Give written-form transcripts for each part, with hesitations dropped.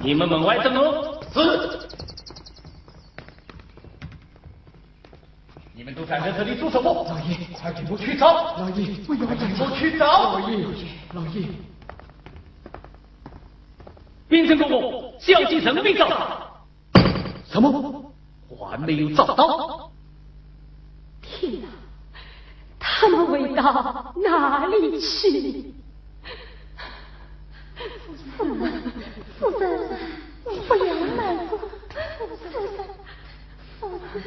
你们门外等我。是。你们都站在这里做什么？老爷，快给我去找！老爷，不要快给我去找！老爷，老爷，滨城公公，小计生没找到。什么？还没有找到？天哪！他们会到哪里去？夫人，不要难过，夫人。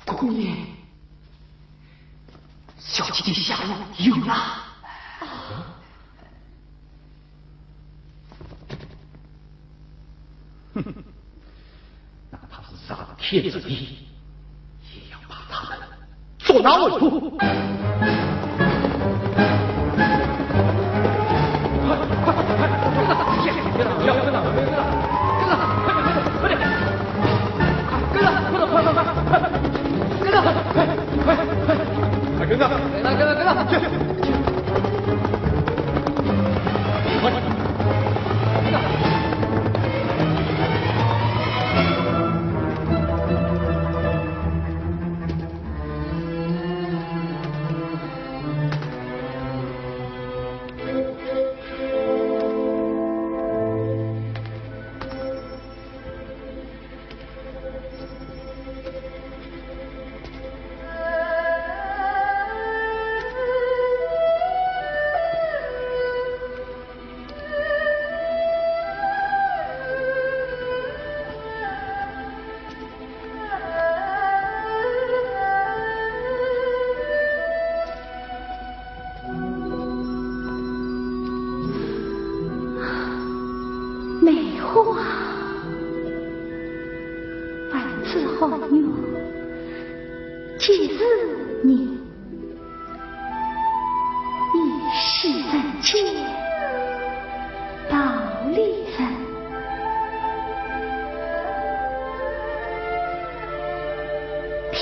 姑爷，小姐姐下落有了。哼，哪怕是杀了天子意，也要把他们捉拿稳住。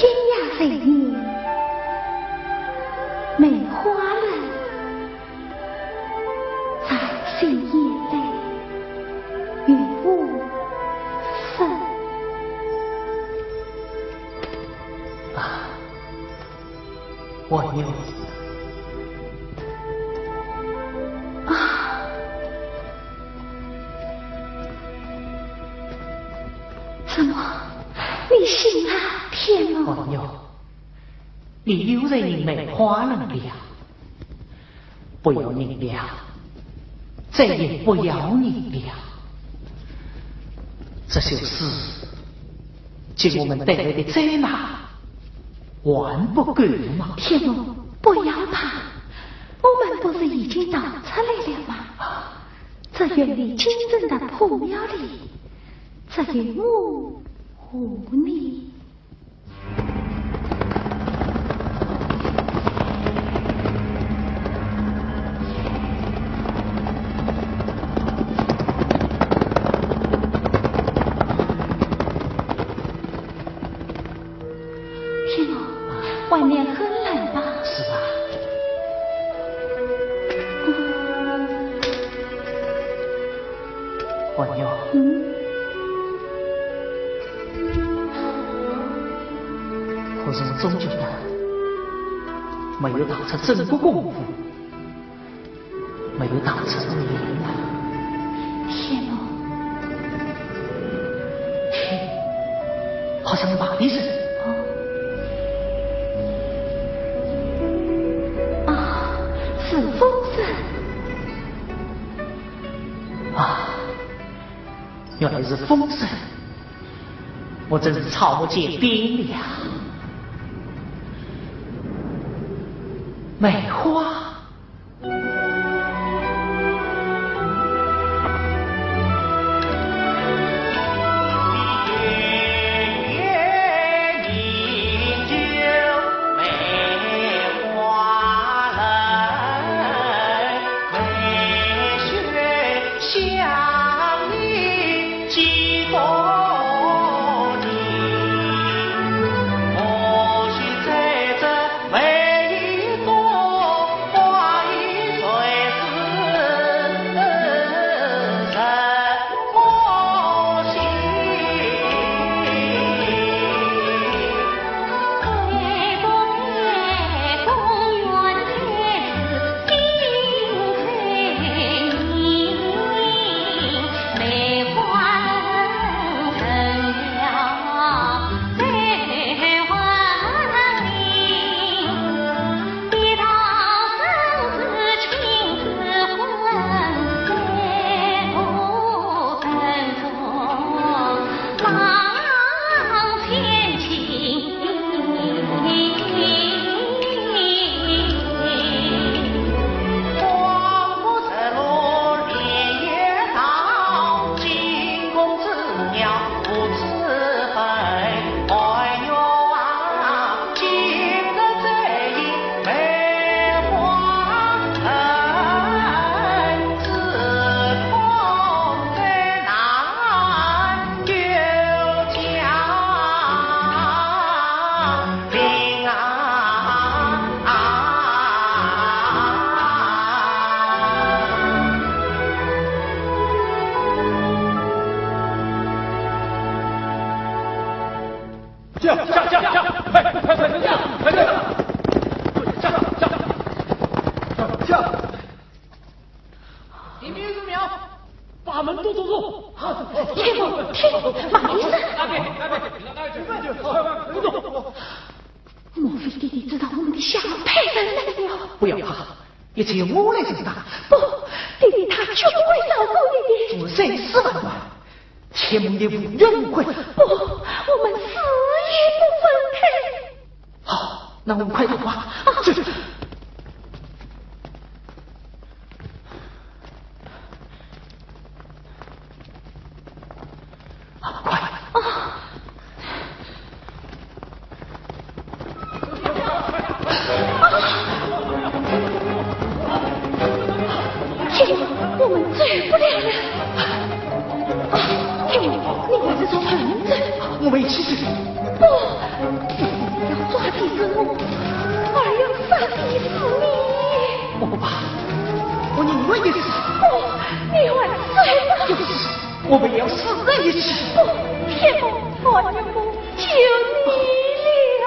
天涯岁月梅花人，在心夜泪与无声。啊，我有。怎么？你醒了，天龙？朋友，你留在你梅花人了，不要你了，再也不要你了。这就是给我们带来的灾难，还不够吗？天龙，不要怕，我们不是已经逃出来了吗？在远离京城的破庙里，这有我护你。天龙，外面很冷吧？是啊。朋友，可是我总觉得没有逃出整个功夫，没有逃出恶言啊！天龙，天，好像马蹄声。啊，是风声。啊，原来是风声，我真是草木皆兵了。梅花。莫非弟弟知道我们的下落太难了？不要怕，一切由我来承担。不，弟弟他绝不会饶过弟弟。做生死万万，千万也无怨无悔。不，我们死也不分开。好，那我们快走吧。快！天，我们走不了了。天，你还是从后面走。我们一起走。不。就是我们要死在一起。不，天母，我娘母，求你了。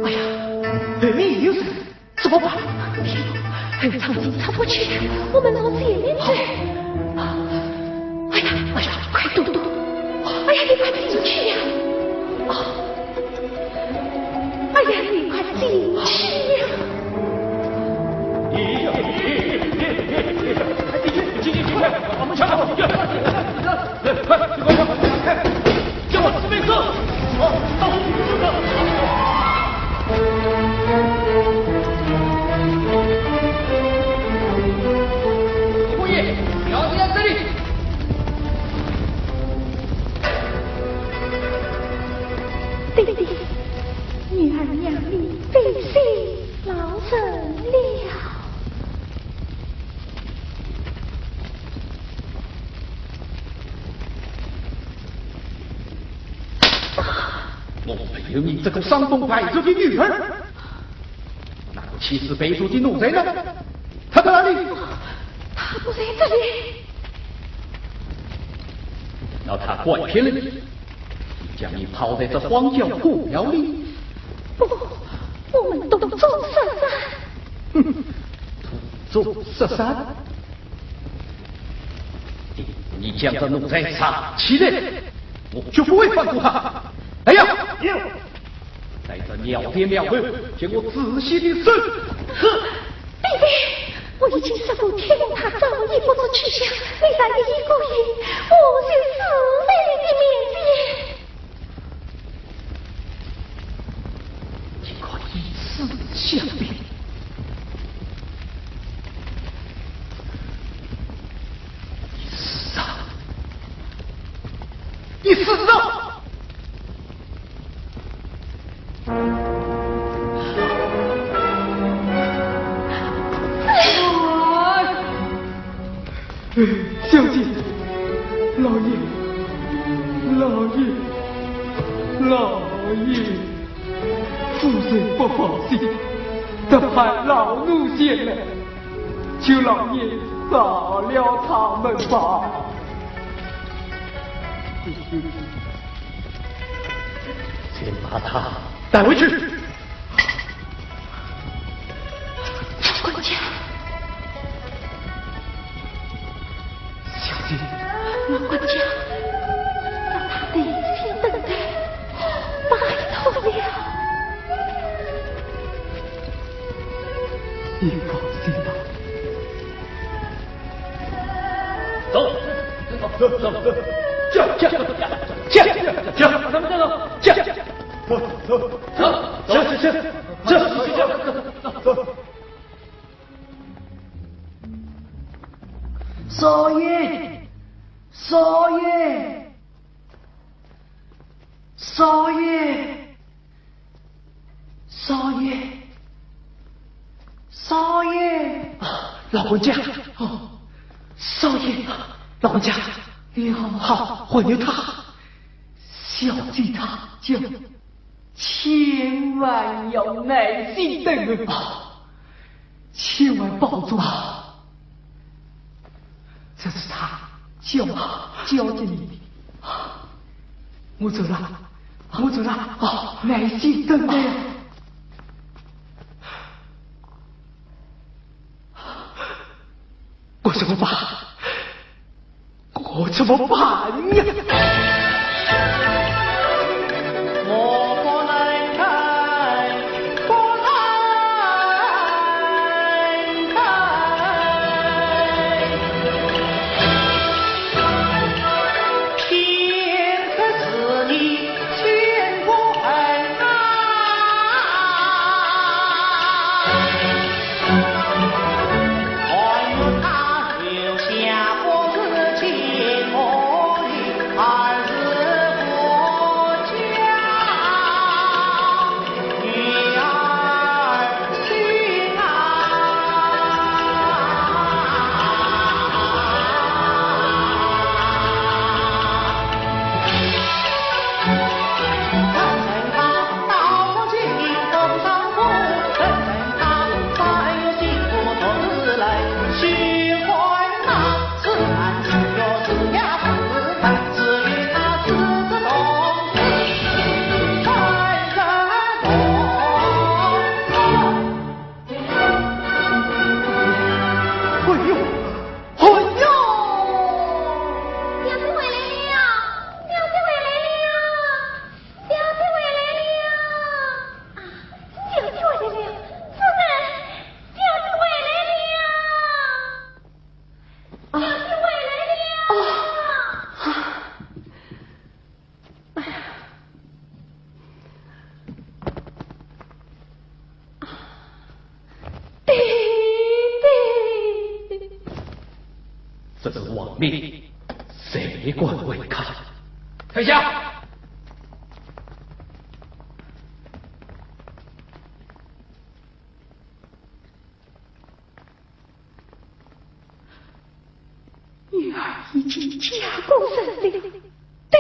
哎呀，你有事怎么办？天母，很长进插不去，我们从前面走。哎呀，快动动！哎呀，你快进去呀！哎呀，你快进去呀！我们抢好进去！快，叫我四面哥，到后面四个。侯爷，要在这里。弟弟，女儿娘你费心劳神了。我没有你这个伤风败俗的女儿。那个欺死北书的奴才呢？他在哪里？他不在这里。要他拐骗了你，将你抛在这荒郊破庙里。不，我们都做射杀。哼，做射杀。你将这奴才杀起来，我绝不会放过他。来呀！在这庙前庙后，请我仔细的审。弟弟，我已经设过天龙塔早已不知去向，你再给一个月，我就死在你的面前。请快以死相逼。你死啊！小姐，老爷，夫人不放心，得派老奴前来，求老爷饶了他们吧。先把他带回去。管家，小姐，老管家，让他耐心等待，拜托了。你放心吧。走，咱们走。少爷，老管家，少爷，老管家，你好，还有他，小姐他就千万要耐心等千万保重啊！这是他教给你的，我走了，耐心等待。我怎么办呀？留下我自己，我与儿。这是王命，谁管未看？退下！女儿已经嫁过人了，弟弟。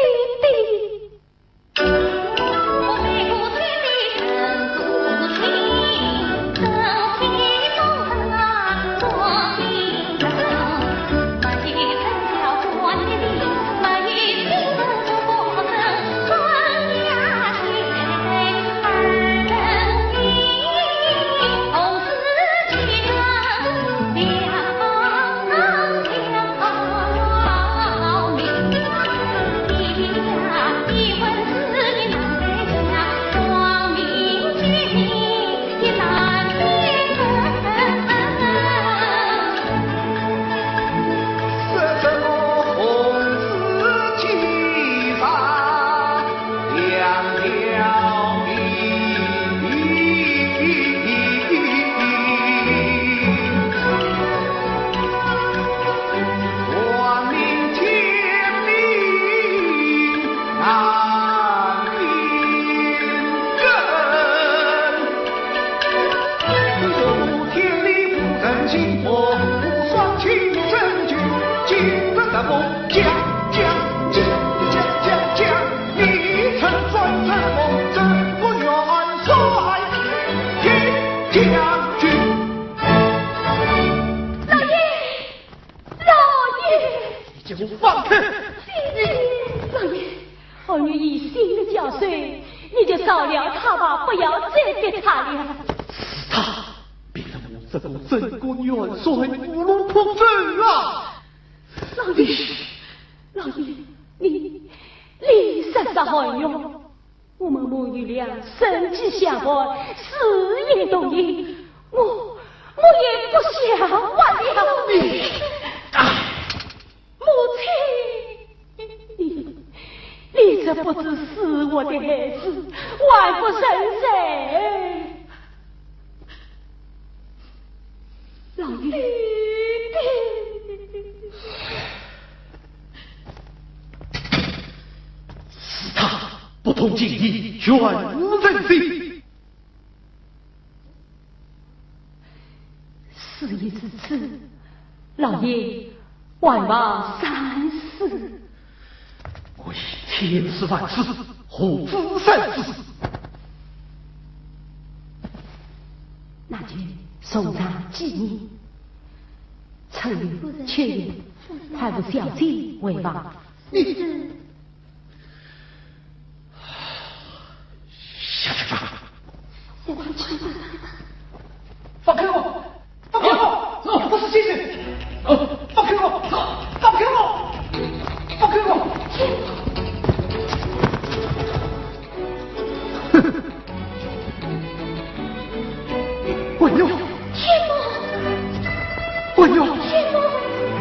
万望三思，为天子万事，护子三思。那就送上纪念，臣女确认，还不小姐为王。你下去吧，下去吧。放开我！放开我！我不是先生。放开我！放开我！放开我！我有天魔！我有天魔！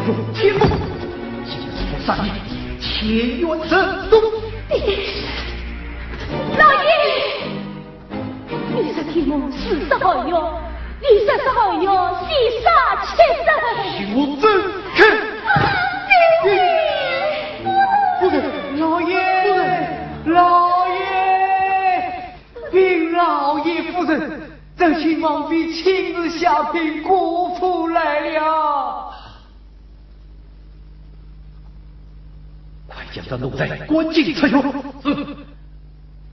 有天魔！今日杀你，千元神毒！老爷，你是天魔40号药，20号药西杀7人。我真看。夫人，老爷，老爷，禀老爷夫人，这亲王妃亲自下聘国府来了。快将这奴才关进城院。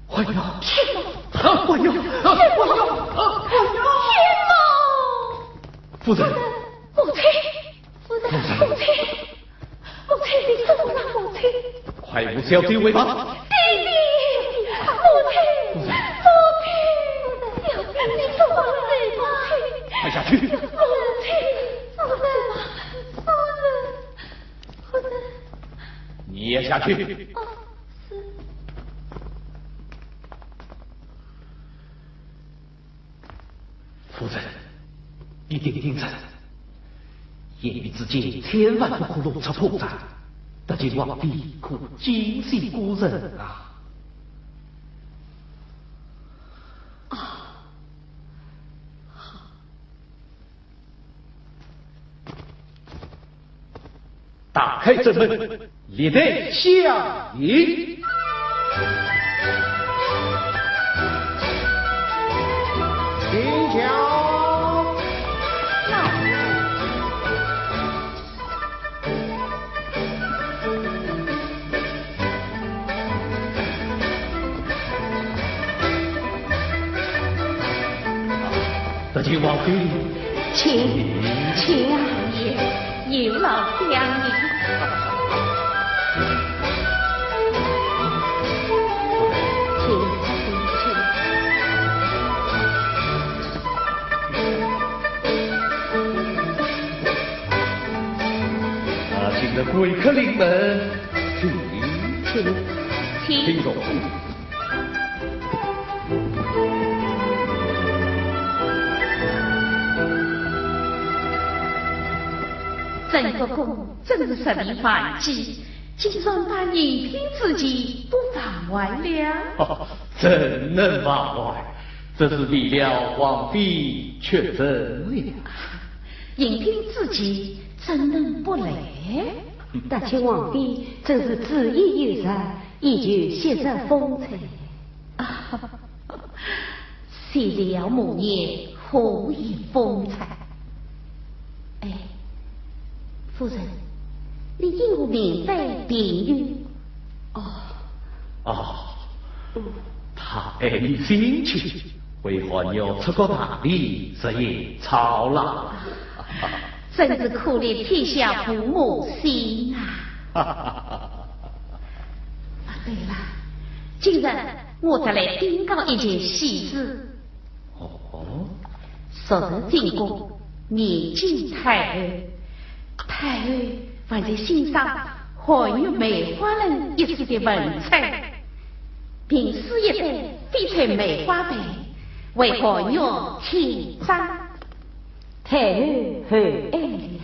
我要天魔！我要天魔！夫人，母亲，你怎么了，母亲？快无小姐为吧！弟弟，母亲，你怎么了，母亲？快下去！母亲，夫人，你也下去。夫人，一定盯着，言语之间千万不可弄出破绽，得见皇帝可惊醒国人啊！打开正门，列队相迎。请瞧。得见王妃，请阿爷有劳相迎。请得贵客临门，请坐。郑国公真是十里凡机，竟然把饮品之计不放外了。怎能忘怀？这是为了王妃却怎了？饮品之计怎能不来？大清王妃真是旨意有才，依旧携手风采。谁料母爷何以风采？哎，夫人，你应我明白比喻。他爱你心情，为何要出个大礼，这也操劳？真是可怜天下父母心啊！对了，今日我再来禀告一件喜事。昨日进宫面见太后，太后还在欣赏汉玉梅花人一时的文采，并施一杯翡翠梅花杯为汉玉添赞。太后很爱了，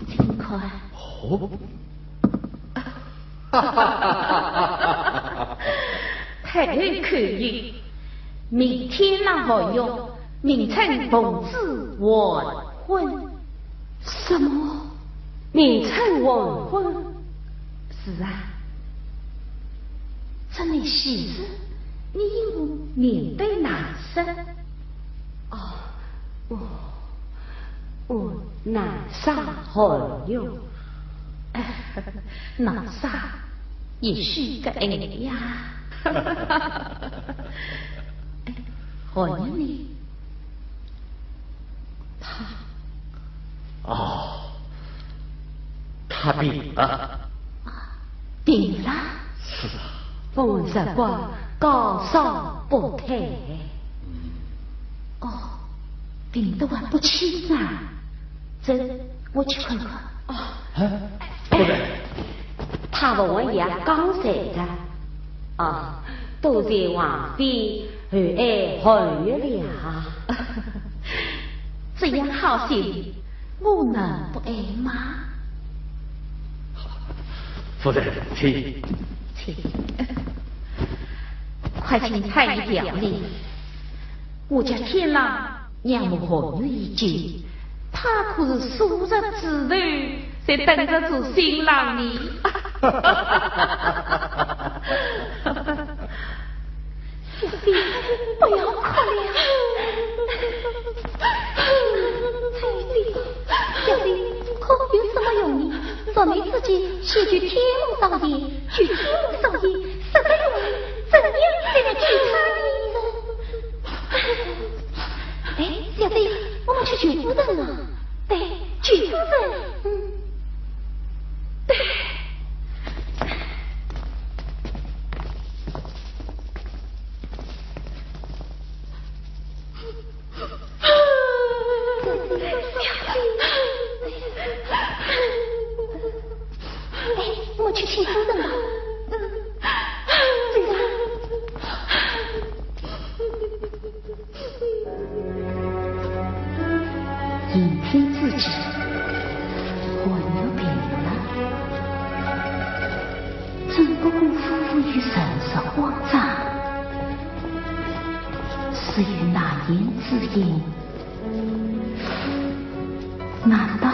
请看。太后可以，明天让汉玉名称奉旨完婚。什么？名称完婚？是啊，这类喜事，你应我面对难色。我难杀汉玉，难杀也许个爱呀。汉玉呢？他病了。病了？是啊。风日光高烧不退。病得还不轻啊！走，我去看看。夫人，他和我也刚才的。多谢王妃厚爱汉玉了。这样好心，我能不爱吗？夫人，请。快请太医调理。我家天郎仰慕汉玉已久，他可是数日之内才等着做新郎呢。小弟，不要哭了。小弟，哭有什么用呢？若你自己先去天目少爷，去天目少爷，什么用？怎样才能去他呢？小弟，我们去娶夫人了。对，娶夫人。对。我们去请夫人吧。饮品自己，汉玉病了。郑国公夫妇与神色慌张，是与难言之隐。难道？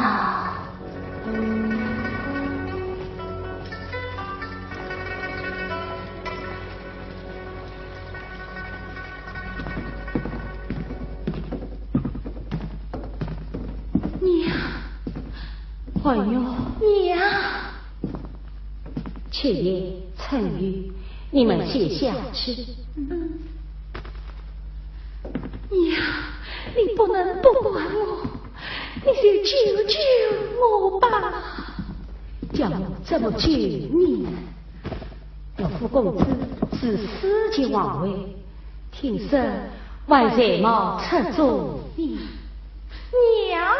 娘，哎呦，娘，妾爷、陈玉，你们先下去。娘，你不能不管我，你就救救我吧。叫我怎么救你呢？老夫公子是世级王位，听说为什么出走你？娘。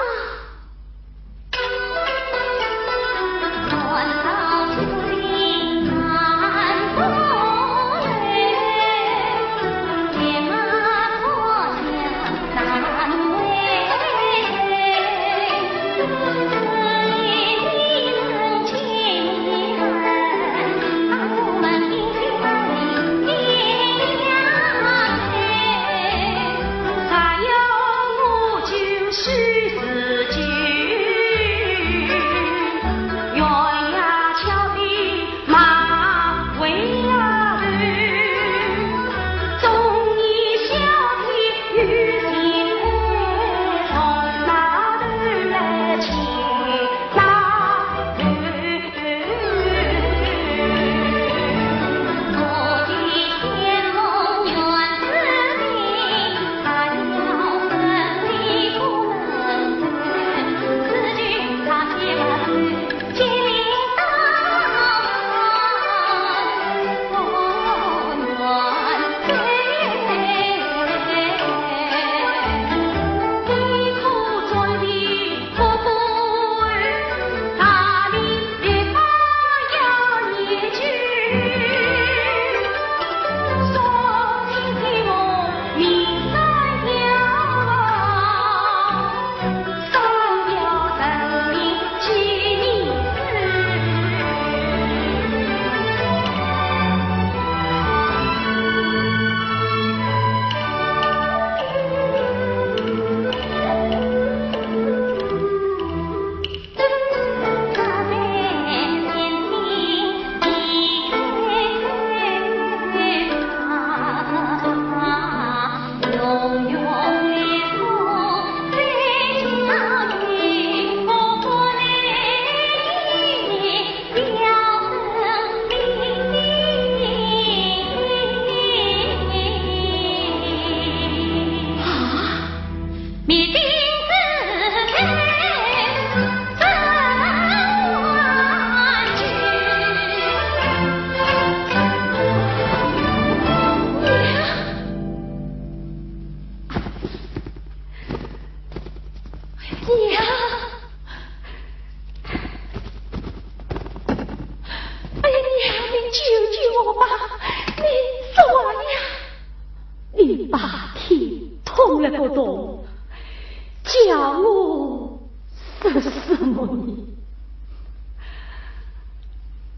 叫我是什么呢？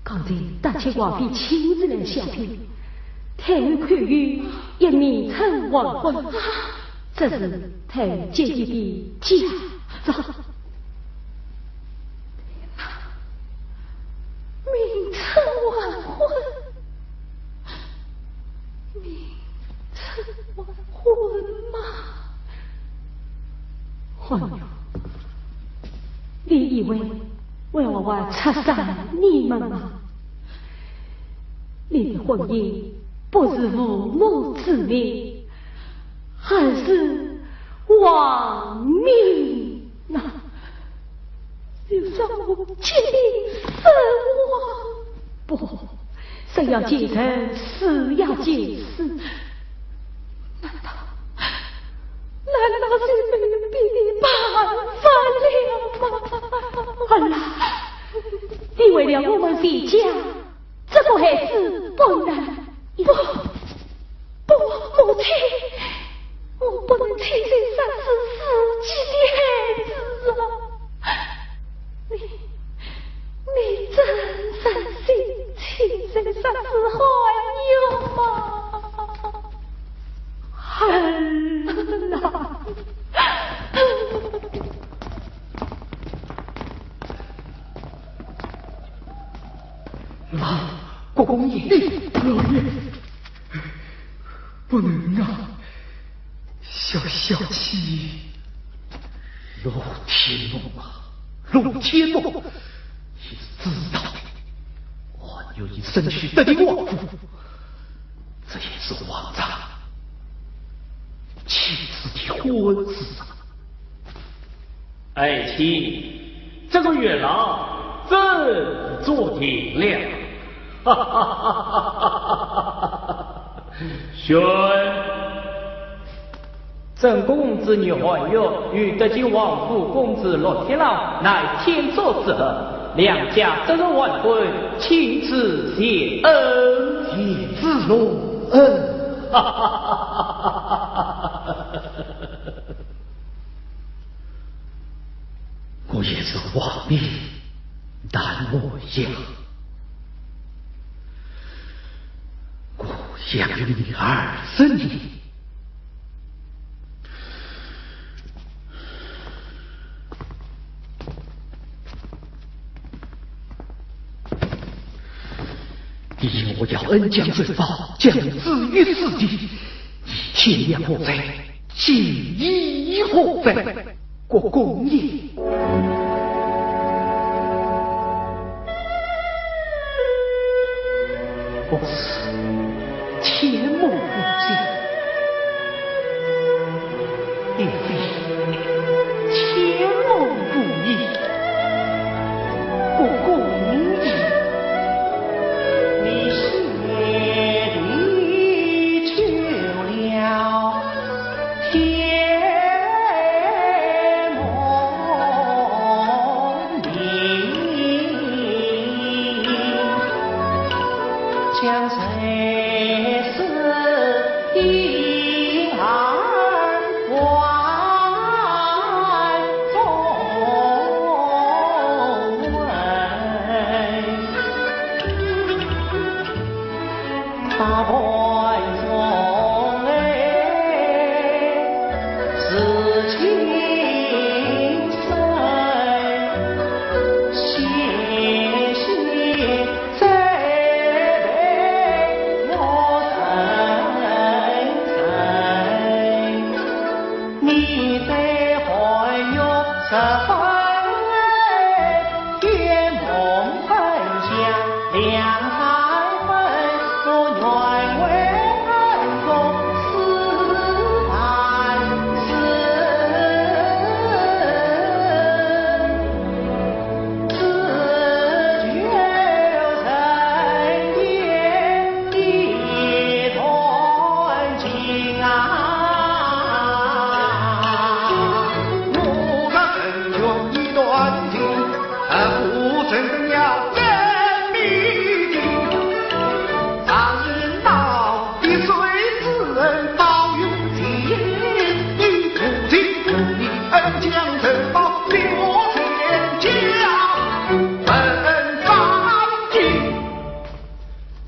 刚才大清王妃亲自来下聘，太尉看于一名称王婚，这是太尉姐姐的嫁妆。名称完婚，名称完婚吗？哎呦，你以为我拆散你们吗？你的婚姻不是父母之命，还是亡命啊！就让我结你死亡，不，生要结成，死要结死。难道是没有别的办法了吗？好了，你为了我们一家，这个孩子不能，不，母亲，我不能亲手杀死自己的孩子啊！你真伤心，亲手杀死还有吗？恨啊！国公爷，老爷，不能啊！小气。陆天龙啊，陆天龙，你是知道的，我有一生取得的王府，这也是王丈妻子的婚事啊。爱卿，这个月郎怎做的了？哈哈哈哈哈！宣。郑公子女还有与德郡王府公子陆天郎乃天作之合，两家这个晚会，亲自谢恩，天子隆恩。哈哈哈哈哈！我也是王命难我呀，我想与你儿子你。因我要恩将罪报，将子于死地，天良何在？今义何在？国公爷，我是天目不见，亦非天目不义，国公爷。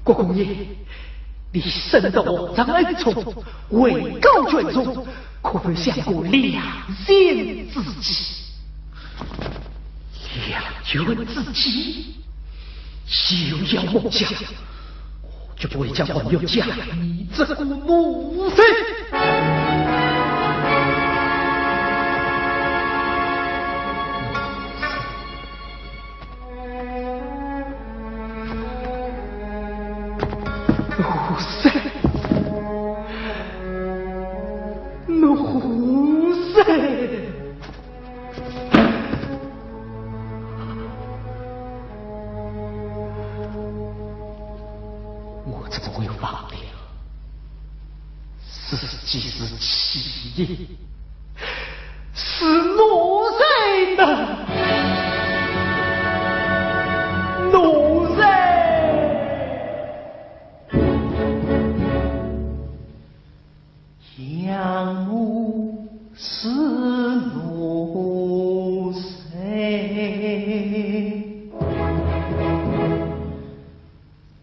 国公爷，你深得王丈恩宠，位高权重，可否想过良贤之计？两权之计，休要妄想，我绝不会将朋友嫁你这个奴才。我怎么会忘了？是既是起义，是奴才呢？奴才，养母是奴才。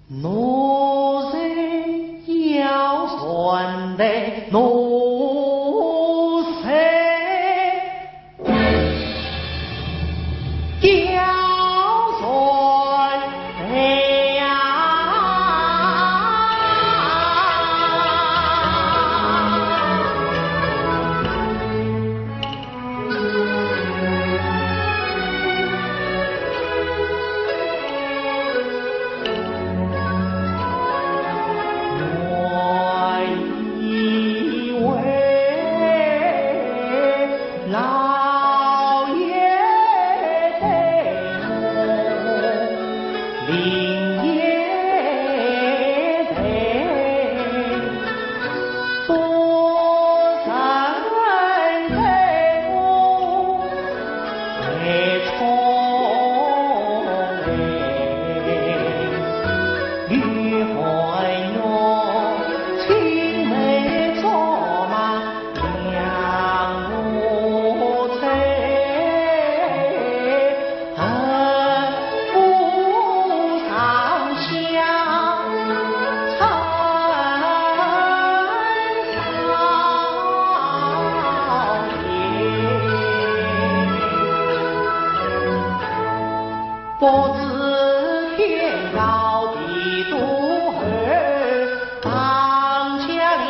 奴才要算得奴才，不知天高地独儿当家了。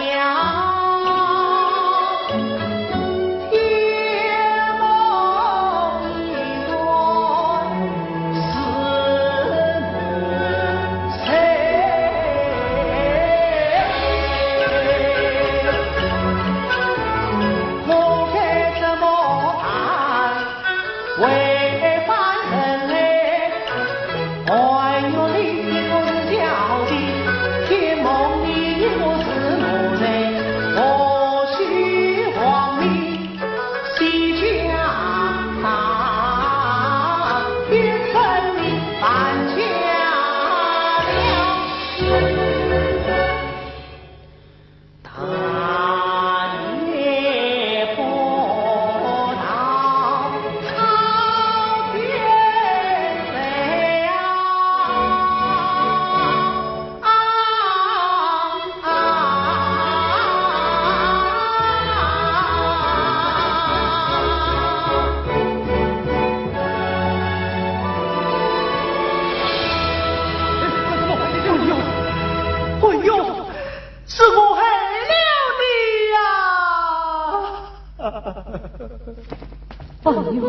朋友，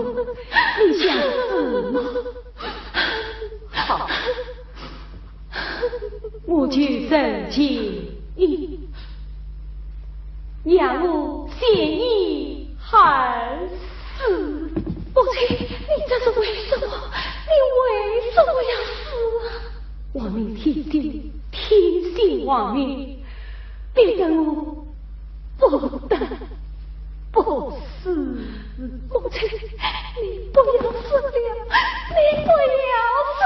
你想死吗？好，我就认清你，让我陷你害死。母亲，你这是为什么？你为什么要死啊？亡命天地，天性亡命，别等我不得不死。母亲，你不要死了，你不要死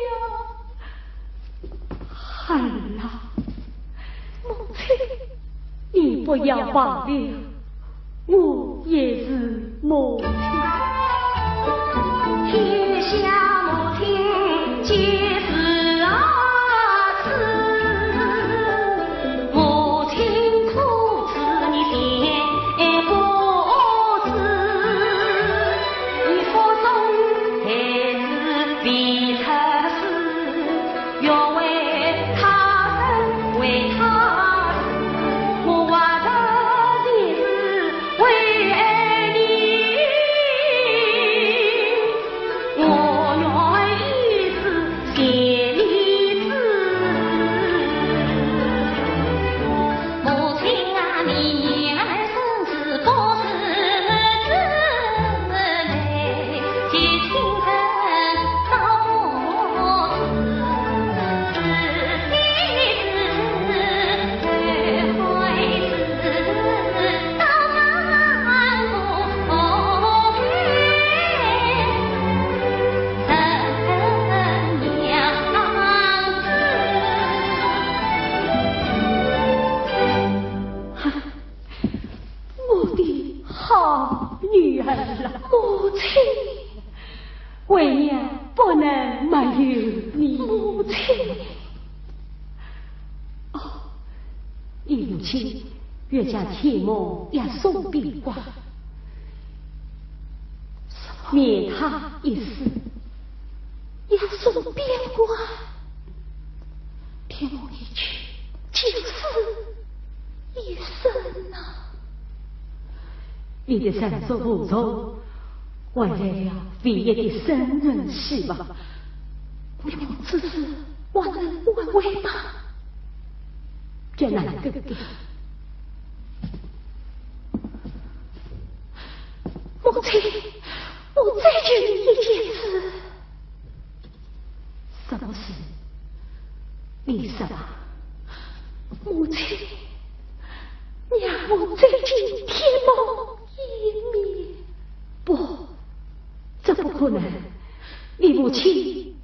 了。海老，母亲，你不要忘了，我也是母亲。天下母亲皆是儿子，母亲出自你便不知，你腹中孩子必特死，要为他生为他死，我挖着的是为爱你。母亲，为娘不能没有你。母亲，哦，你母亲越将天梦也送边关，免他一死，也送边关。天梦一去，就是一生啊！你的三手无从换来了唯一的生人希望，你们只是忘恩无为吗？这难得的，母亲，我再求你一件事。什么事？你说吧，母亲，让我再进天梦一面。不，这不可能，你母亲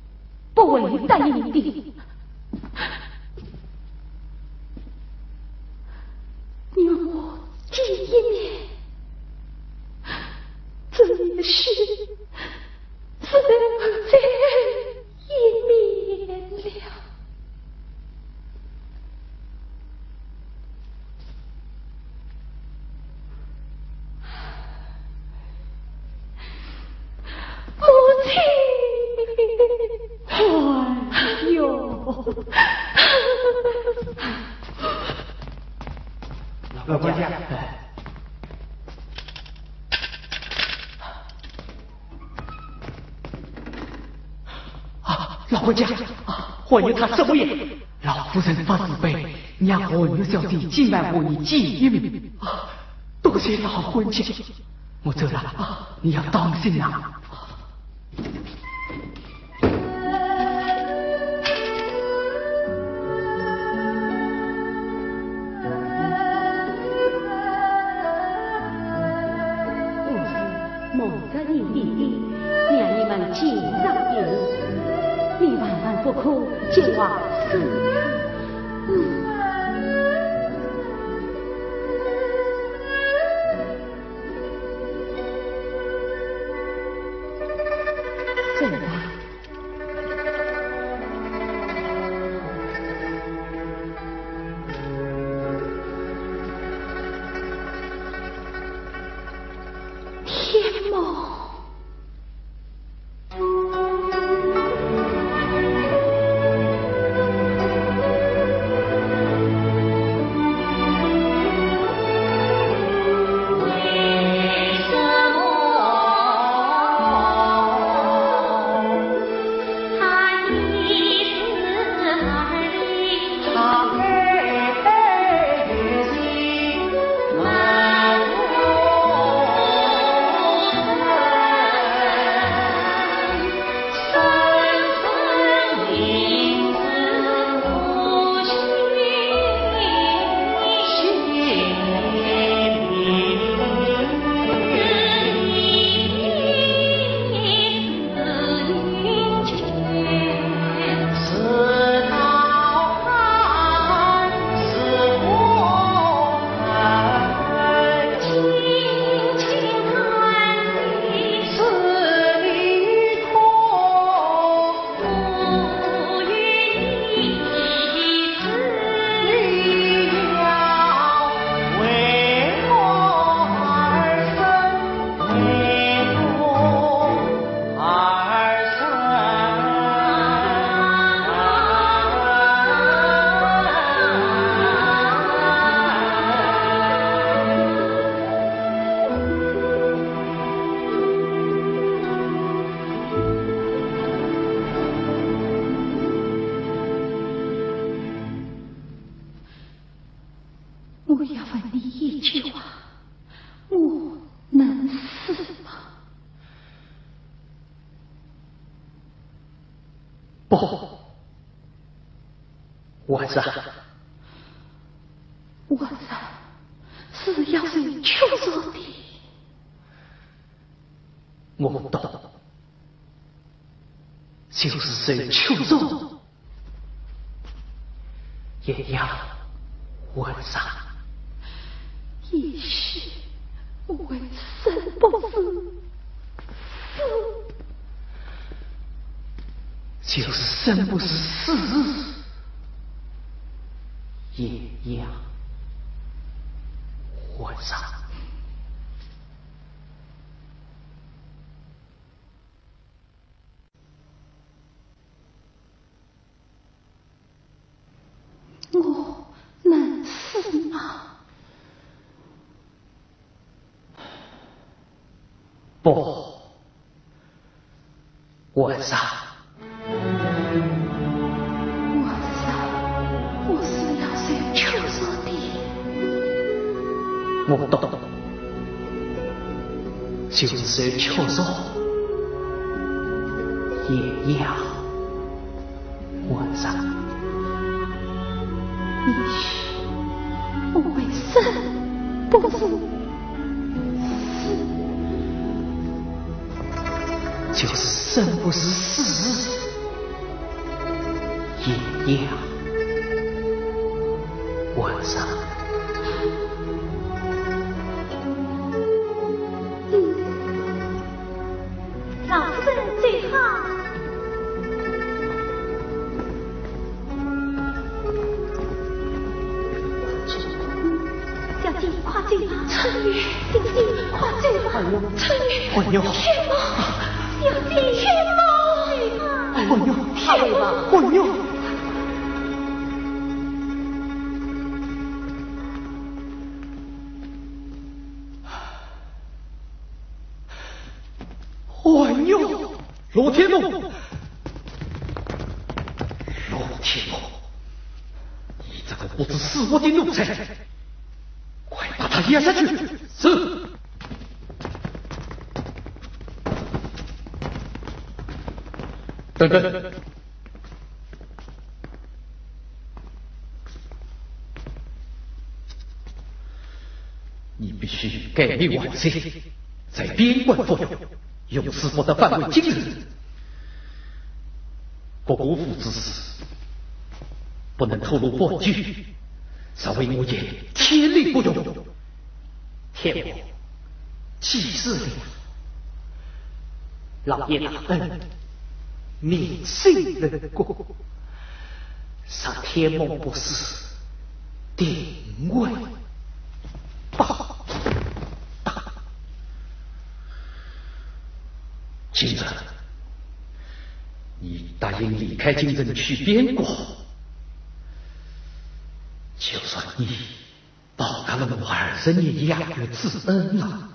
不会答应的。让我进一面，这也是只在一面了。母亲。老管家，老管家，还有他什么也？老夫人发慈悲，让我女小姐今晚和你见一面。多谢老管家，我走了，你要当心啊。不可见往死。走吧。天梦。我要问你一句话，我能死吗？不，晚上是要谁求索的？我懂，就是谁求索，也要晚上。也许为生不死，就是生不死，也要晚上。我能死吗？不，晚上。我是要谁求索的？我懂，就是谁求索，也要晚上。也许我为生不死。就是生不死，也要晚上。老夫人最好。小姐，快醉吧！春雨，小姐，快醉吧！春雨，混妞，天猫，小姐，天猫，混妞，天猫，混妞。哎呦，罗天龙，罗天龙，你这个不知死活的奴才，快把他押下去！是。等等，你必须改名万岁，在边关服用，用司法的范围惊人。不辜负之事，不能透露半句，稍微无言，天理不容。天王，既是了，老爷大恩，民心人过，上天梦不是定位报答。金人，你答应离开京城去边关，就算你报答了我20年养育之恩了。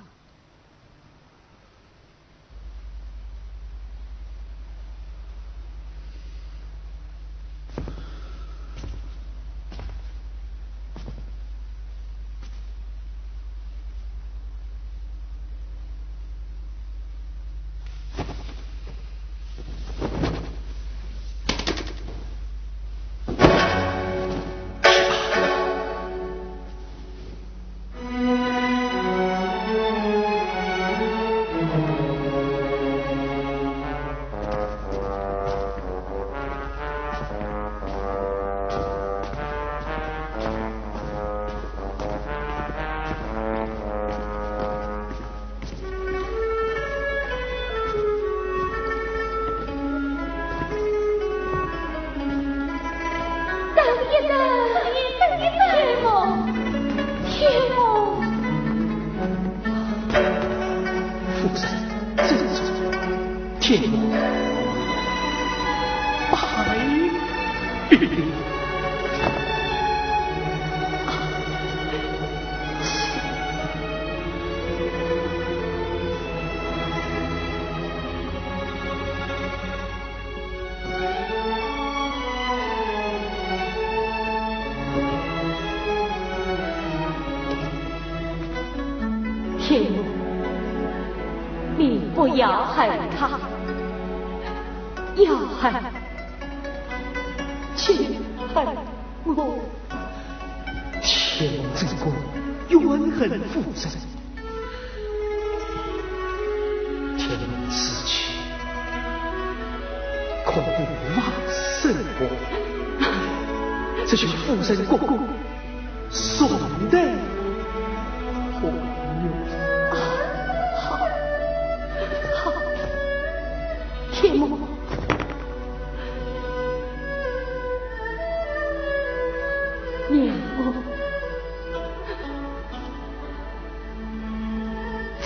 不要害他，要害请害我。天王之国怨恨父神，天王死去，恐怖往生活，这群父神国公宋代朋友。天魔，娘我，这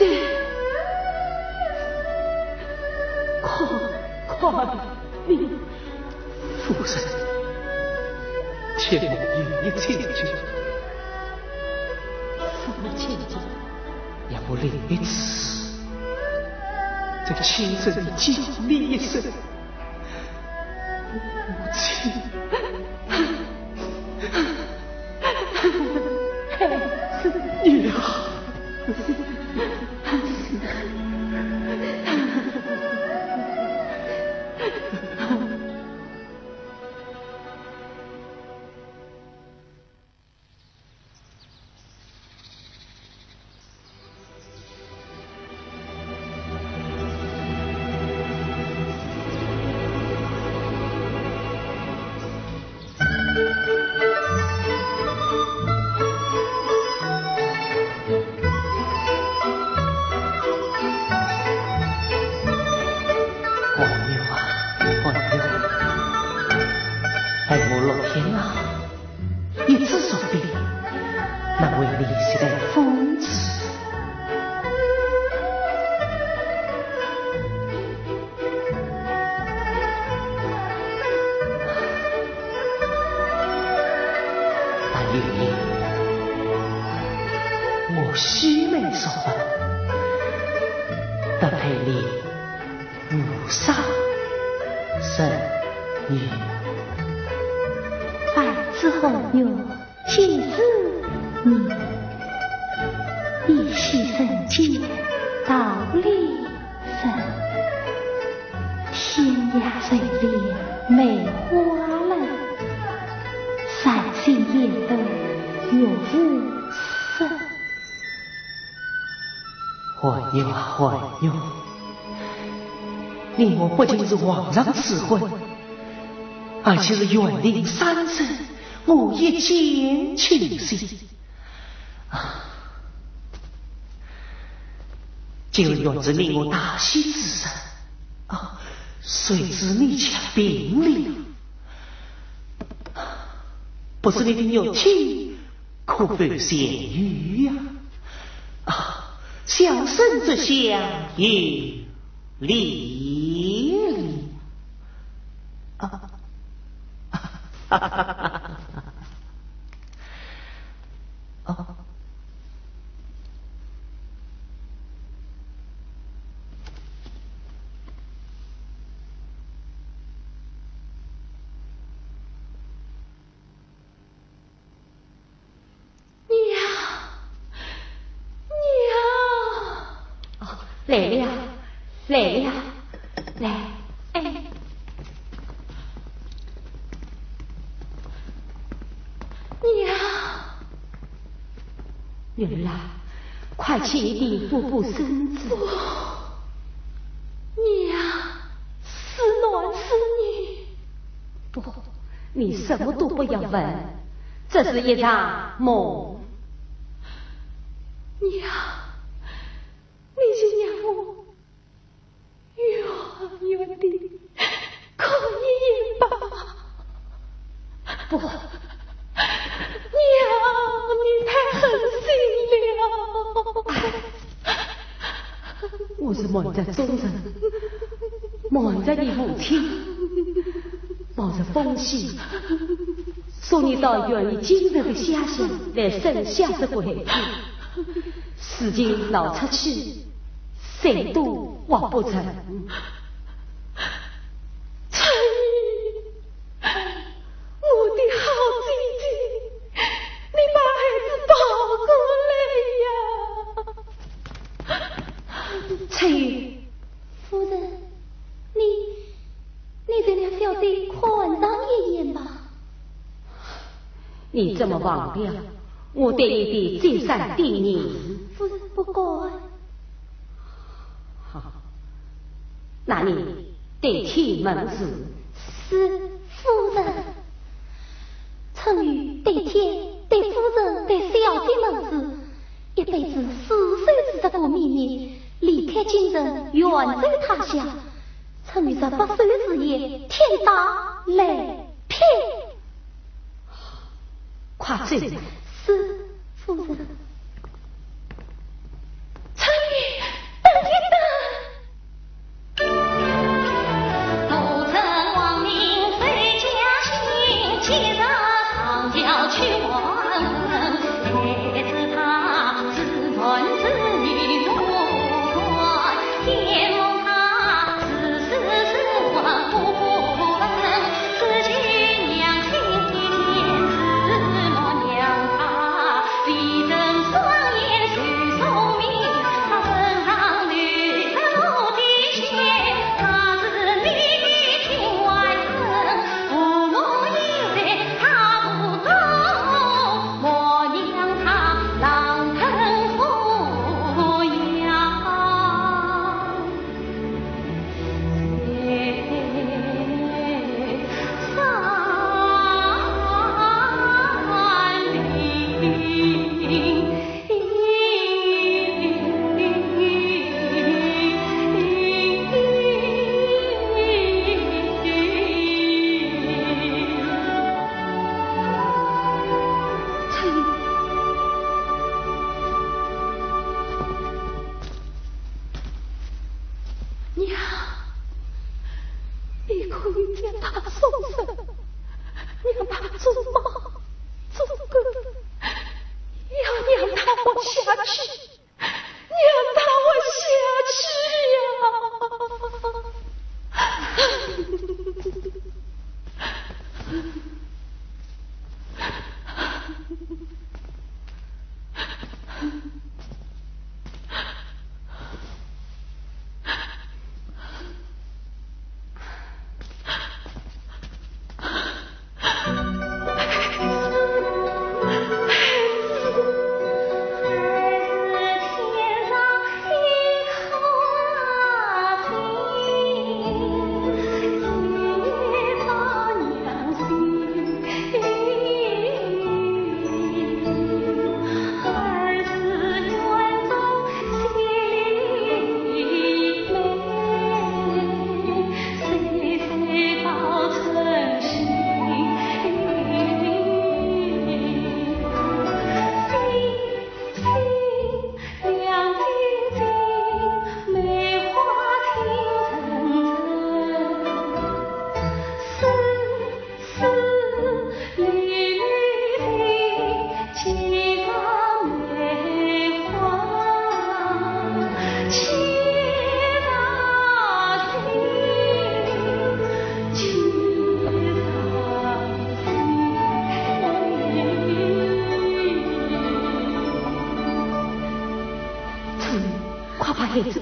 快你父神，天魔与你请求，父母亲近，让我另一次。这个亲生的救你一生，母亲，女儿。无上神女。百子后有几子女，一夕人间道理深，天涯水莲梅花人，三心眼儿有无声。还有啊还有，你我不仅是皇上赐婚，而且是园林三生我一见倾心啊！今日原是令我大喜之日啊，谁知你却病了，不是你的牛亲可否咸鱼呀？啊，相生之相也离了啊！哈哈哈哈哦，来了，来了，来，哎，娘，女儿，快去一地补补身子。娘，是男是女？不，你什么都不要问，这是一场梦。娘。你就让我远远地看一眼吧。不，娘，你太狠心了。我是瞒着众人，瞒着你母亲，冒着风险，送你到远离京城的乡下来生下这个孩子。如今闹出去，谁都挖不成。春雨，我的好姐姐，你把孩子抱过来呀！春雨，夫人，你得让小弟宽当一言吧。你这么忘掉，我对你的再三叮咛。夫人不该。好，那你对天问事。是夫人。春雨对天、对夫人、对小弟问事，一辈子死守着这个秘密，离开京城，远走他乡。春雨18岁之夜，天打雷劈。快走！是夫人。春雨，等一等。不曾亡命随家亲，今日上轿去还魂。孩子他自问子女不管，眼望他世事问不分。自己娘亲的天子莫娘他，必争双眼许聪明。他身上绿色路的血，他是你的亲外甥，父母有罪他不忠，莫让他狼吞虎咽。娘，你可以将他送生，让他做妈做哥，要让他活下去，让他活下去呀！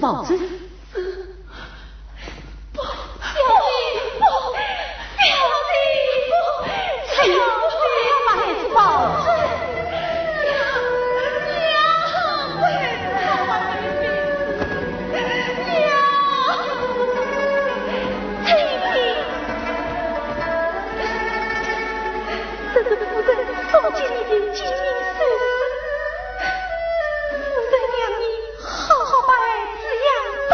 保证。不，小弟不，小弟不，小弟要把孩子保证。送进你的金银首饰，夫人让你好好把儿子养大，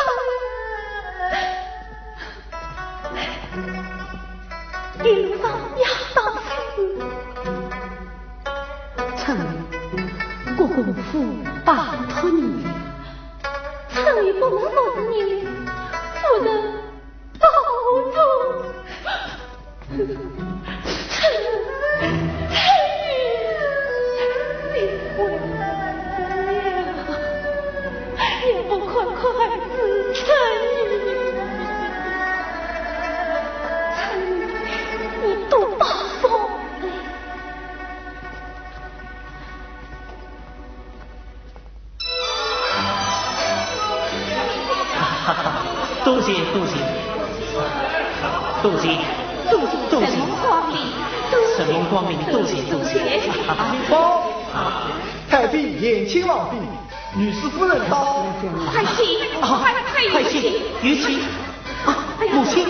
一路上要当心。臣国公父拜托你了，臣已不能服侍你了，夫人保重。也不快快自称你多保重。多谢多谢多谢多谢，神明光临，多谢多谢。报，太妃延亲王妃，女士夫人到。快起，快起，玉琪，母亲，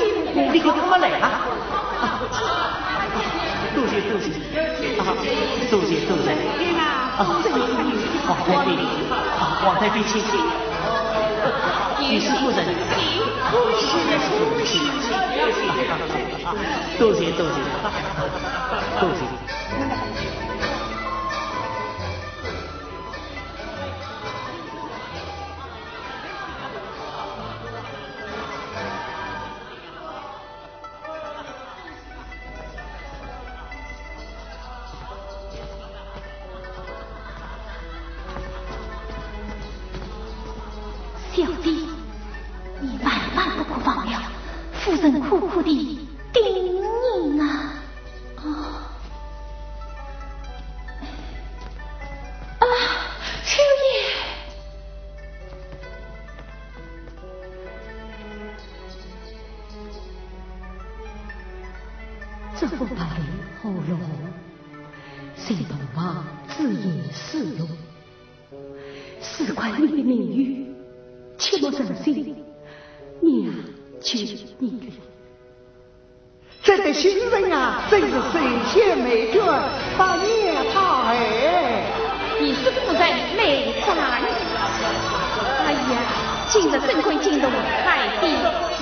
你给他们来了。多谢多谢，多谢多谢。王太妃请。女士夫人，多谢多谢多谢。小弟，你万万不可忘了，夫人苦苦地叮咛啊！秋叶，这副白绫好容，谁懂王自言自用，事关你的名誉。切莫忍心，娘求你了。这个新人啊，真是神仙美眷，把娘他哎！你是夫人美观。哎呀，今日正规进入太妃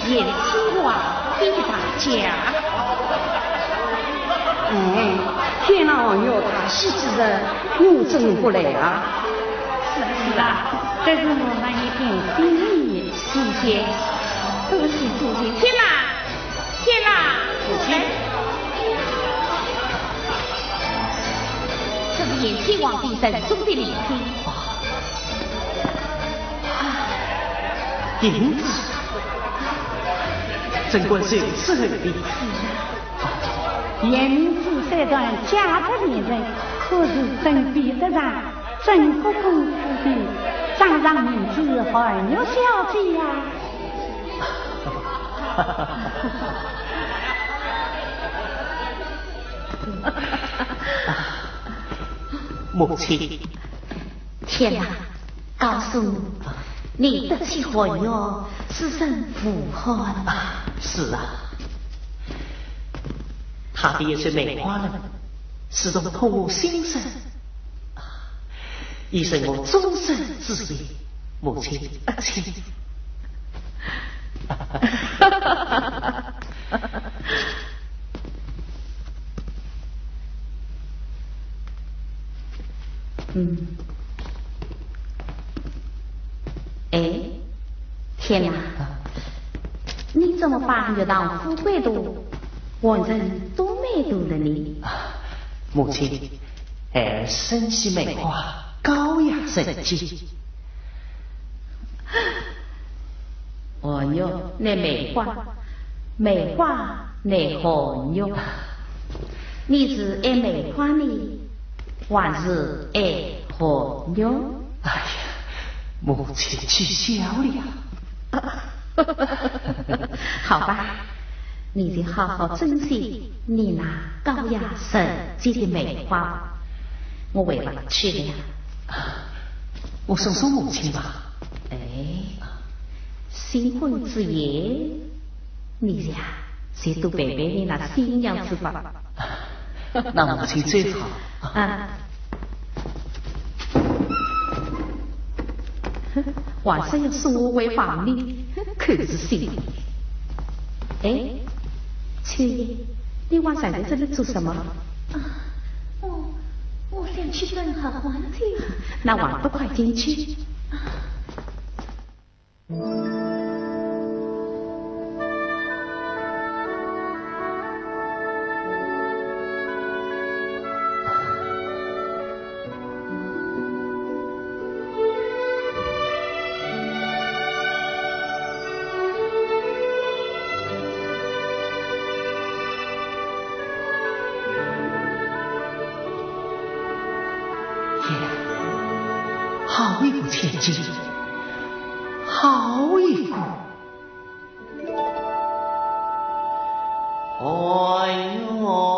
延亲王妃大家。天老爷他是之人，我怎不来啊？是啊，这是我们一片心意体现，多谢多谢。天哪，母亲，这是延庆王妃赠送的礼品。银子，贞观是此礼。言之这段家的女人，可是真比得上整个功夫的掌上女子怀牛小姐呀！母亲，天哪，告诉我，你得起怀牛是甚符合吗？是啊。他的也是梅花人，始终痛我心声，已成我终身之业。母亲，请。天哪，你怎么把月当富贵度换成多美度了呢？母亲，儿身系梅花，高雅神气。寒玉乃梅花，梅花乃寒玉。你是爱梅花呢，还是爱寒玉？哎呀，母亲取消了。好吧，你就好好珍惜你那高雅神气的梅花吧。我为了去了。我送送母亲吧。哎，新婚之夜，你呀，先多陪陪你那新娘子吧。那母亲最好。啊。晚上要送我回房里，可是心。哎，秋叶，你晚上在这里做什么？我想去等下皇帝。那王都快进去。好一股千金，好一股。哎呦！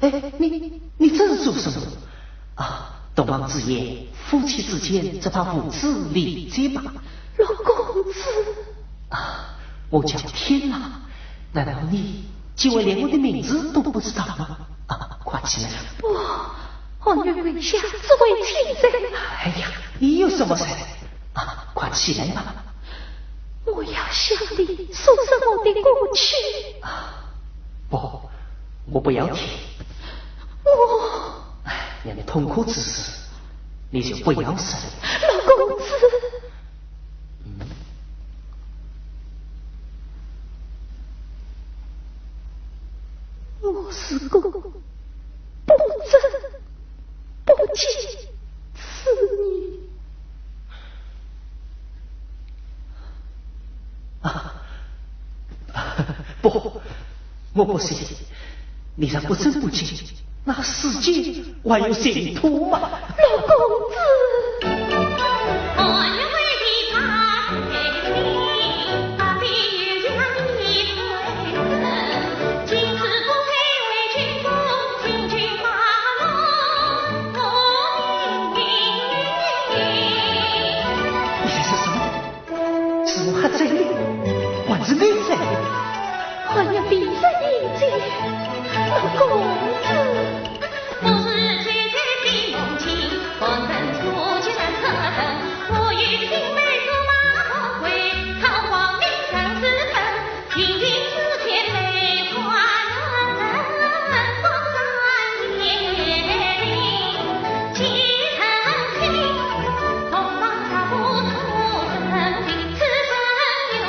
哎，你这是做什么？啊，东王之言，夫妻之间只怕父子理解吧。老公子啊，我叫天狼，难道你几位连我的名字都不知道吗？啊，快起来！不，皇月跪下，只为亲人。哎呀，你有什么事？啊，快起来吧！我要向你诉说我的过去。啊，不，我不要听。让你痛苦之时，你就不要生。老公子。我是个不争不弃此女。不，我不信，你让不争不弃，那世界还有净土吗？老公子。是你噻，还要闭上眼睛，老公子。我是最最的母亲，本身出去难可等，我与青梅竹马同归，桃花名声之分，平云之天美花人，风山野岭齐成亲，同房下不出生病，此生永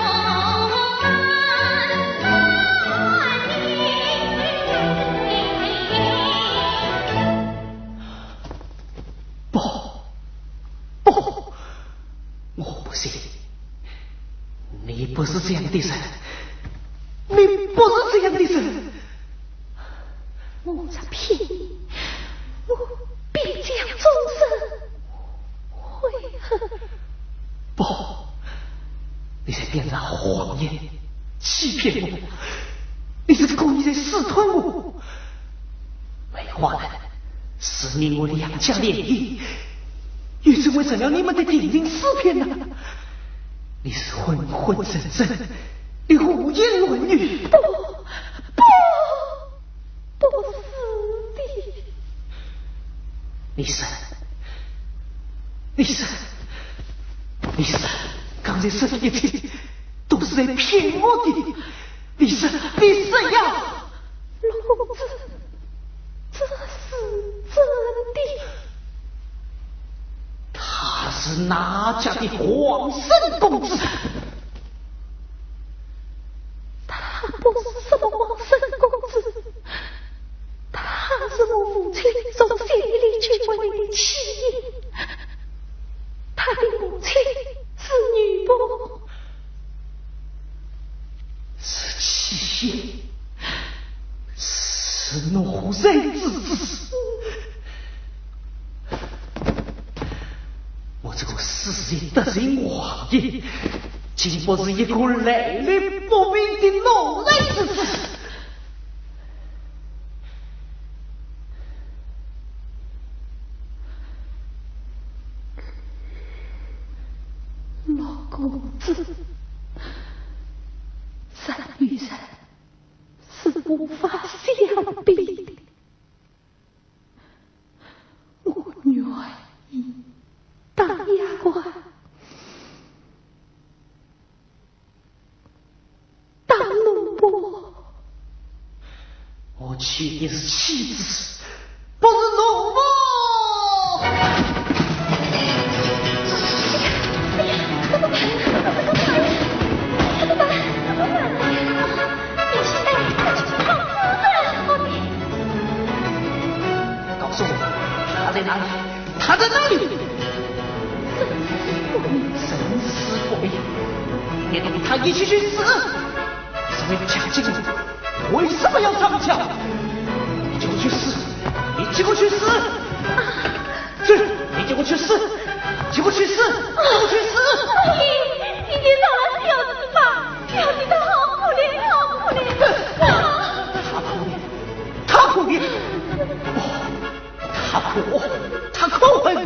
我不信，你不是这样的人，你不是这样的人。我在骗你，我必将终身悔恨。不，你在编造谎言，欺骗我，你是故意在试探我。梅花人是你我的杨家联姻，也是为了你们的定情诗篇呐！你是混混真真，你胡言乱语！不是的。李生，刚才说的一切都是在骗我的。李生呀！老公子，这是真的。他是哪家的皇生公子？他不是什么皇生公子，他是我父亲从县里娶回来的妻。他的母亲是女伯，是妻爷，是奴才之子。我这个死人的人王爷，竟不是一个来历不明的奴才之子。老公子，人与人是无法相比的。我愿意当丫鬟，当奴婆。我娶的是妻子，不是奴婆。告诉我，他在哪里？他在哪里？生死不明，你同他一起去死，是为了抢金子。为什么要上墙？你就去死！你就给我去死！是，你就给我去死！就给我去死！就去死！你别找了小子吧，小子他好可怜，好可怜。他可怜，他可恨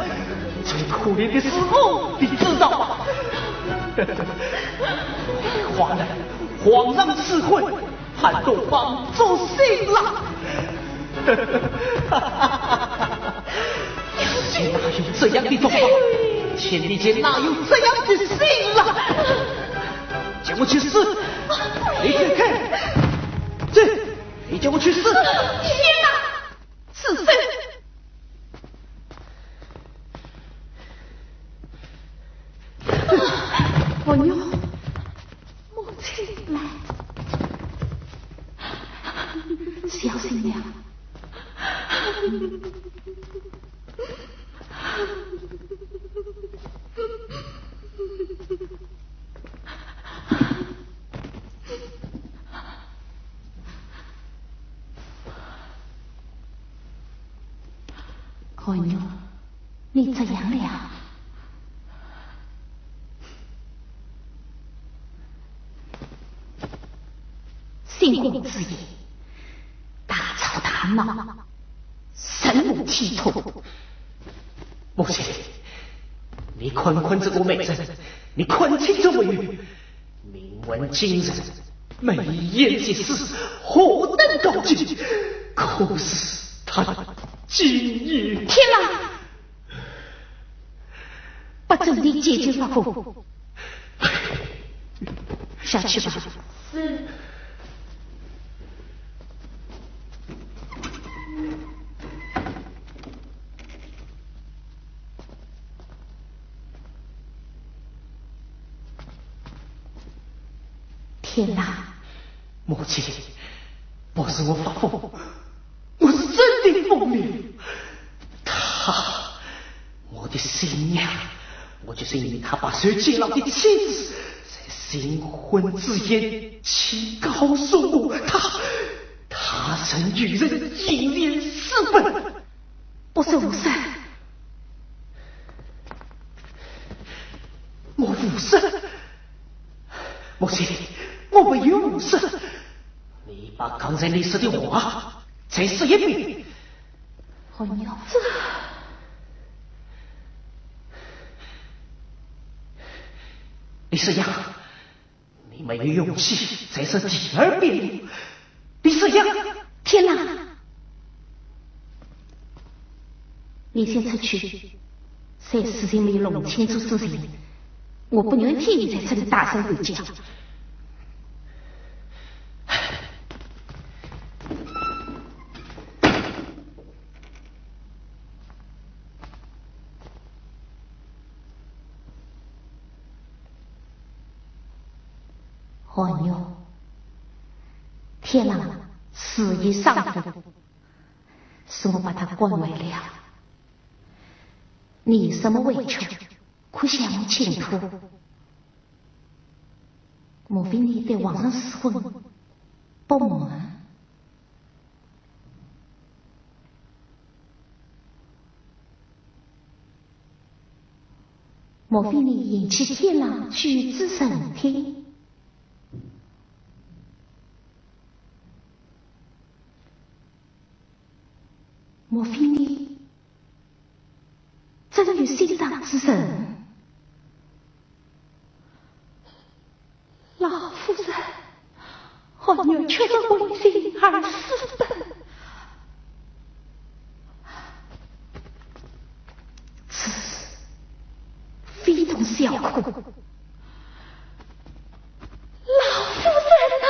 最可怜的是我，你知道吗？皇上赐婚，喊东方做新郎。世界哪有这样的东方？天地间哪有这样的新郎？叫我去死！你去看，你叫我去死！天哪，此事！我娘，母亲来，小心点。我娘，你怎样了？新婚之夜，大吵大闹，身无其土。母亲，你看看这个美人，你看清这美女，名闻惊人，美艳绝世，何等高洁！可是她今夜……天哪！把这里解决发后，下去吧。是。天哪！母亲，不是我发疯，我是真的疯了。我的新娘，我就是因为她把谁接了的妻子，在新婚之夜，请告诉我，她曾与人一恋私奔，不是无事。我无事，母亲。我没有无事，你把刚才你说的话再说一遍。我娘子，李世阳，你没有勇气再说第二遍。李世阳，天哪！你先出去，在事情没有弄清楚之前，我不愿听你在这里大声回讲。我牛，天狼死于上头，是我把他关为了。你什么委屈，可向我倾吐？莫非你对皇上私婚不满？莫非你引起天狼举止升天？莫非你真有心上之人？老夫人，我女确实为心而死的。此事非同小可。老夫人呐！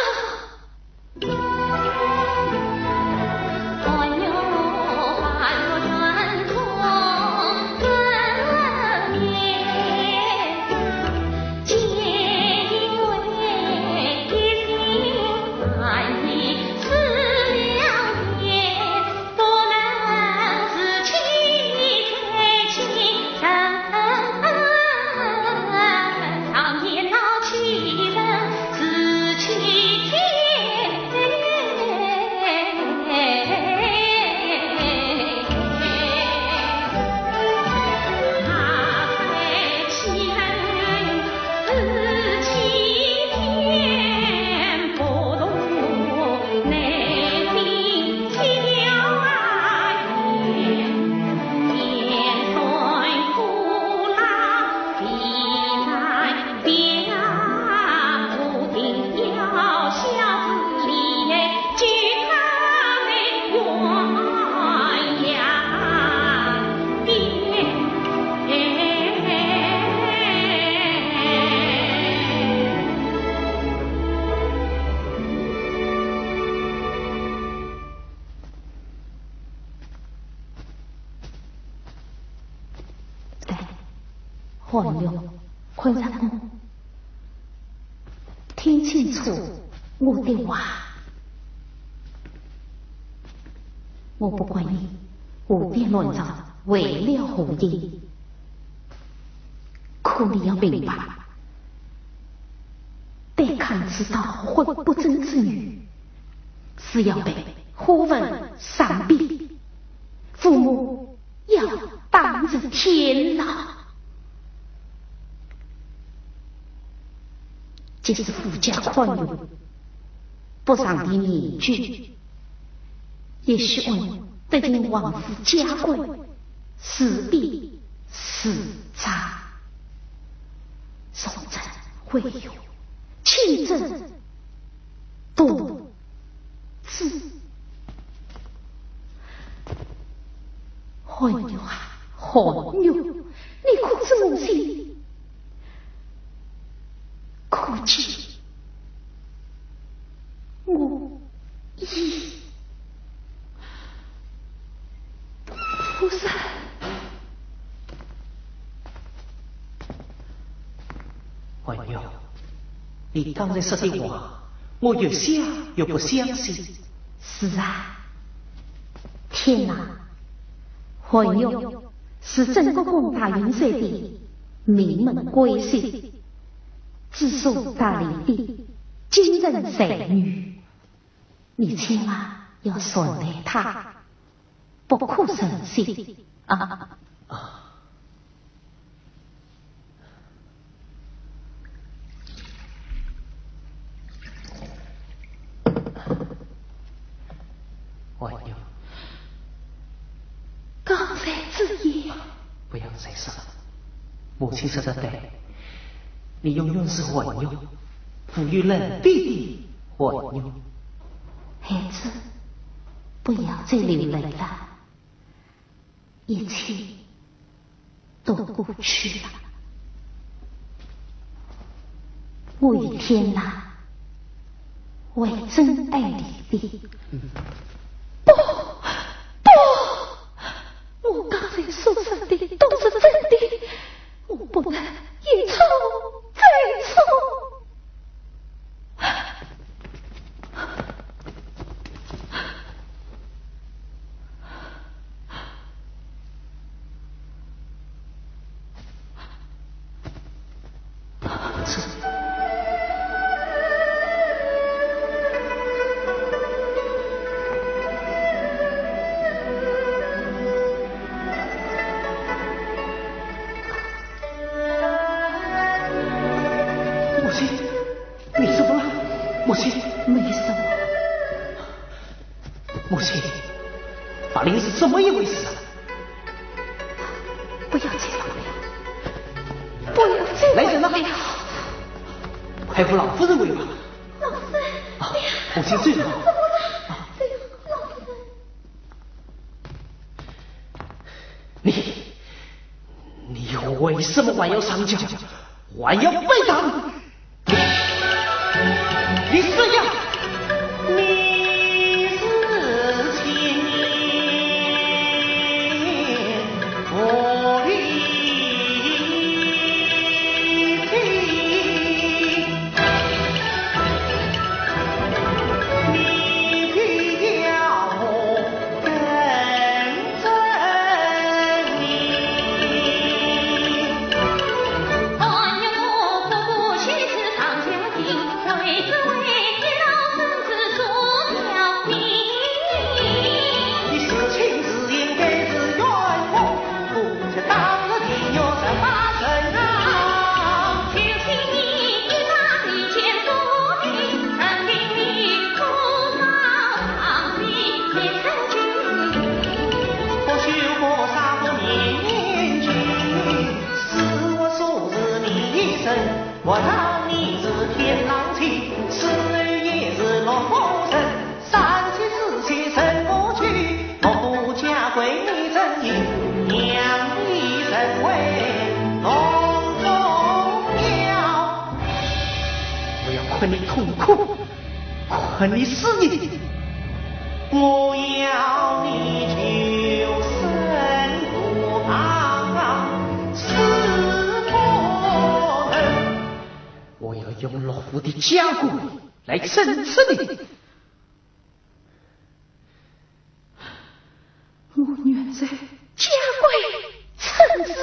黄玉，困着我，听清楚我的话。我不管你胡编乱造，为了何意？可你要明白，得看此道魂不正之女，是要被虎纹伤毙，父母要当着天牢。即使富家宽容，不上的年句，也许问得经王府家规，死必死渣。宋真会有清正多智。汉友啊，汉友，你可知母亲？可见我已不是。汉友，你刚才说的话，我越想越不相信。是啊，天哪！汉友是整个广大云社的名门贵姓，知书达理的惊人才女，你千万要顺赖她，不可生气啊！汉友，刚才之言不要再说了。母亲说的对，你永远是汉友，富于人地的汉友。孩子，不要再流泪了，一切都过去了。我与天哪，为真爱你的。不，我刚才所说的都是真的，我不能一错再错。母亲，没什么。母亲，法令是怎么一回事啊？不要再闹了，不要再来人了，快扶老夫人为吧。老夫人，母亲罪了。老夫人，你为什么还要上轿，还要背党？你是呀，你是千年我理你偏要我跟着你。但愿我婆婆许是上家庭，为子为你老孙子做了命。你是亲自应该是冤枉，不知当日你有什么身啊？就请你一把利剑夺命，肯定你出马的也曾经。我修过杀过面具，是我所知你一生，我让你是天狼星，是也是龙凤神，三妻四妾生不去，我不嫁归你正义，娘你身为龙中鸟。我要困你痛苦，困你死你！我要你求生不堂，死不用老夫的家规来惩治你。我愿在家规惩治。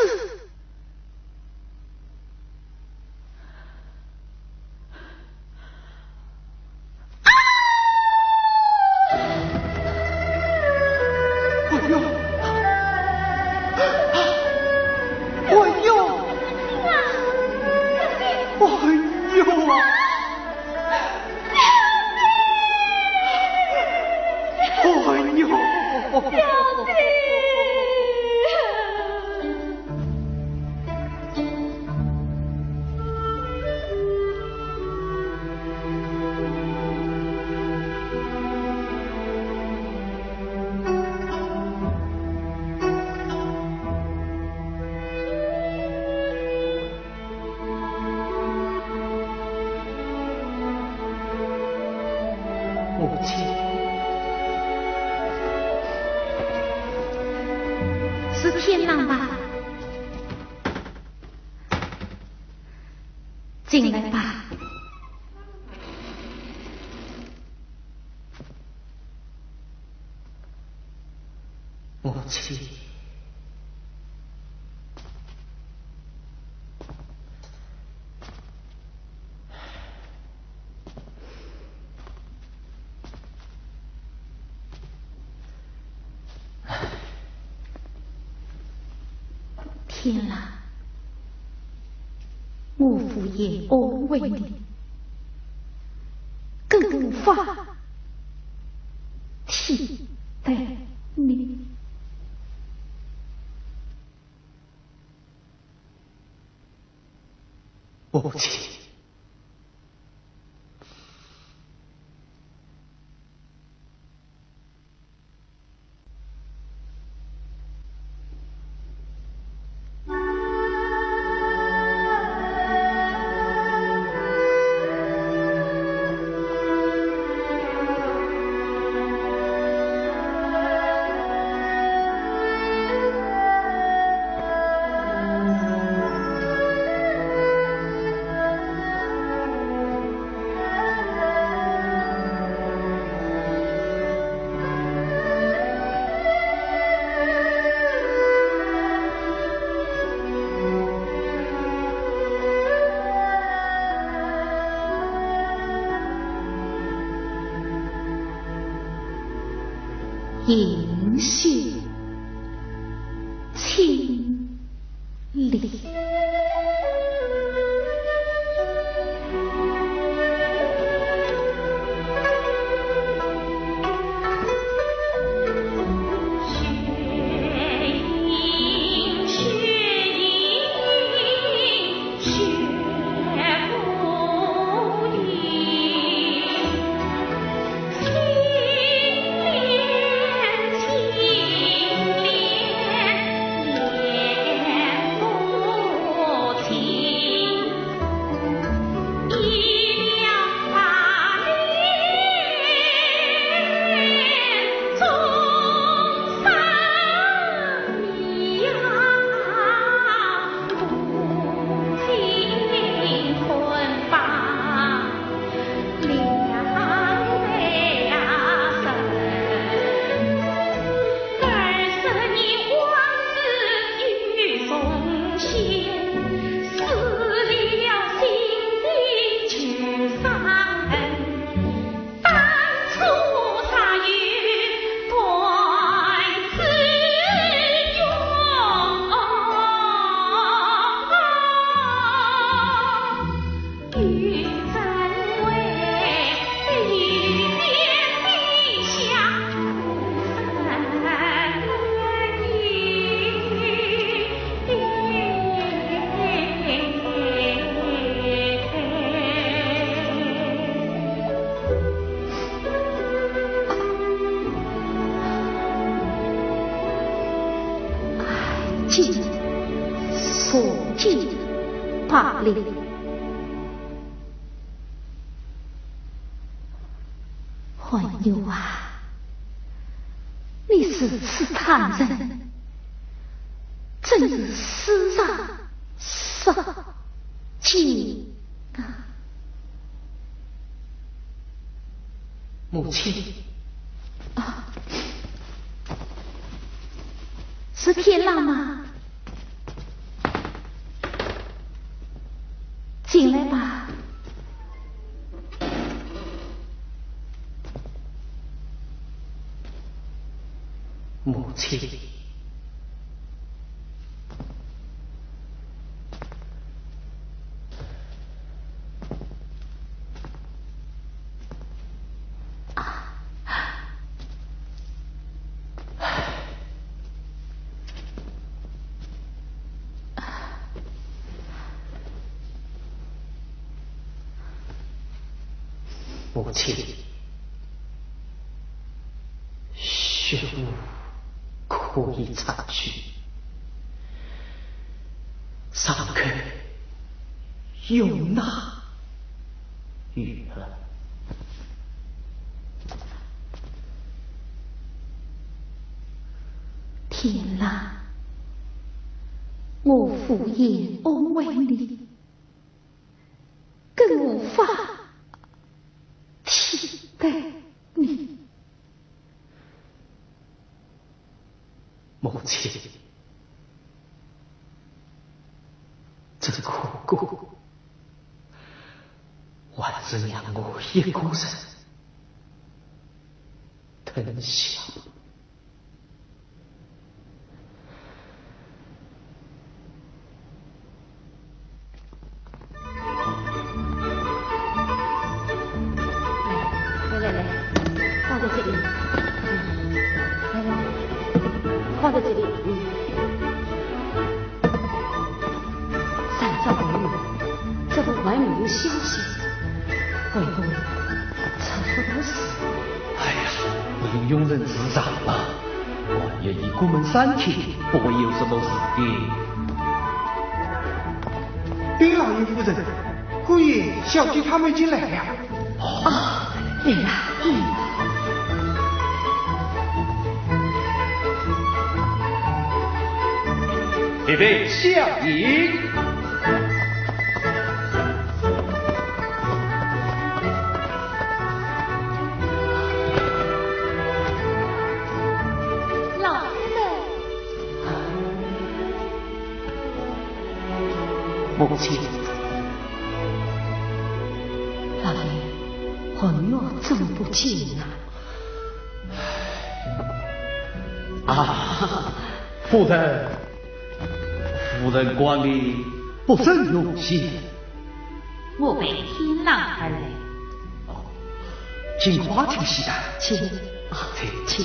母亲，是天狼吧？进来吧。母亲，天狼，我父也安慰你，更无法替代你。母亲，银屑清丽，尽所尽罢了。环友啊，你是此贪人，真是世上少见啊！母亲。啊，是天狼吗？进来吧。母亲。母亲，血雾可以擦去，伤口容纳愈合。天狼，我敷衍安慰你，更无法替代你。母亲，这苦果还是让我一个人吞下。放在这里，三少为母，这不外面有消息，会不会查出点事？哎呀，应庸人自扰啊！万一一过门3天，不会有什么事的。丁老爷夫人，姑爷、小姐他们已经来了。啊，来了，预备，下营。老人，母亲，老爷，魂若怎么不见啊？啊，夫人。夫人管理不甚用心。我为天狼而来。哦，请花厅席待。请，请。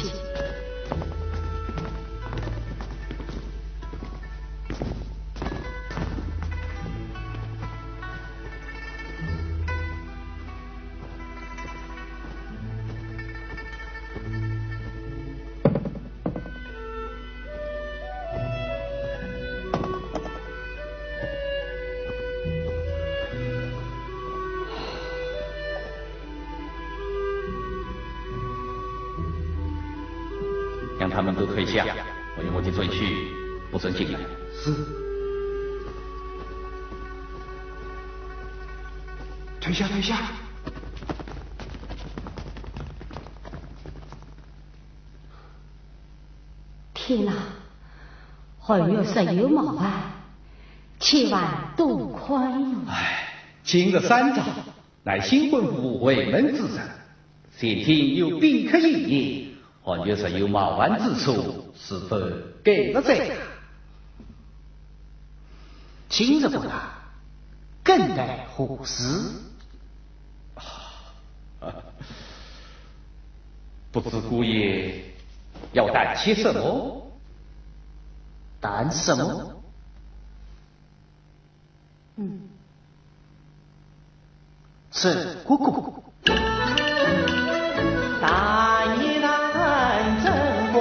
让他们都退下，我用我的准许，不准进来。是。退下，退下。天哪，魂若实有毛案，千万多宽容。唉，今日3朝，乃新婚夫为门之人，前天有宾客饮宴。还有实有冒犯之处，是否给了罪？今日不来，更待何时？不知姑爷要担些什么？担什么？是姑姑。大义难争功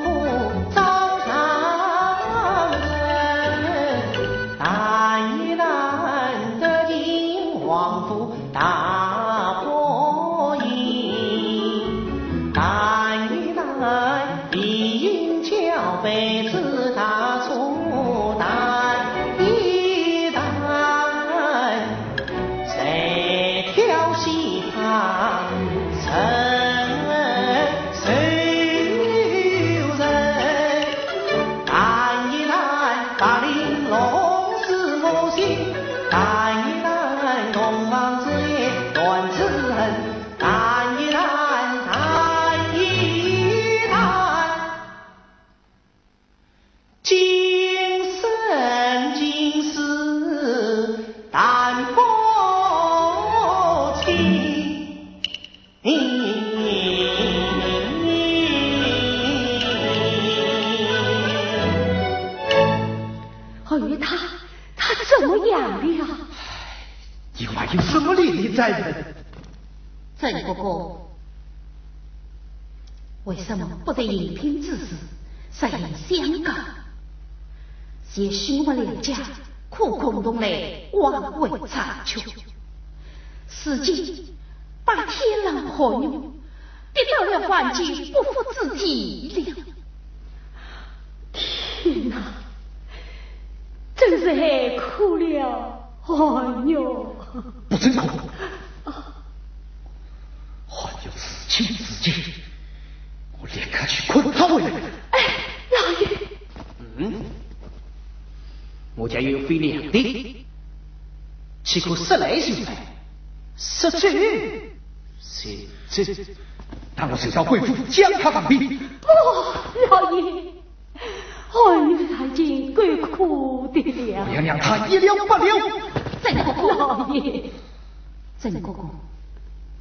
夫招上人，大义难得金王府大破营，大义难引桥北子大出担一担，谁挑起有什么理力在人？曾哥哥，为什么不在应聘之时实现相告？也许我们两家苦空洞来，枉为残缺，使劲把天狼合用，跌到了凡间不复之地了。天哪，真是害苦了！哎呦，不准哭！还有此情此景，我立刻去捆他回来。哎，老爷。我家有非两地，岂可十来就来？10岁，但我随到贵府将他当兵。哦，老爷，儿女他已经够苦的了。我要让他一了不了。曾哥哥，老爷，曾哥哥，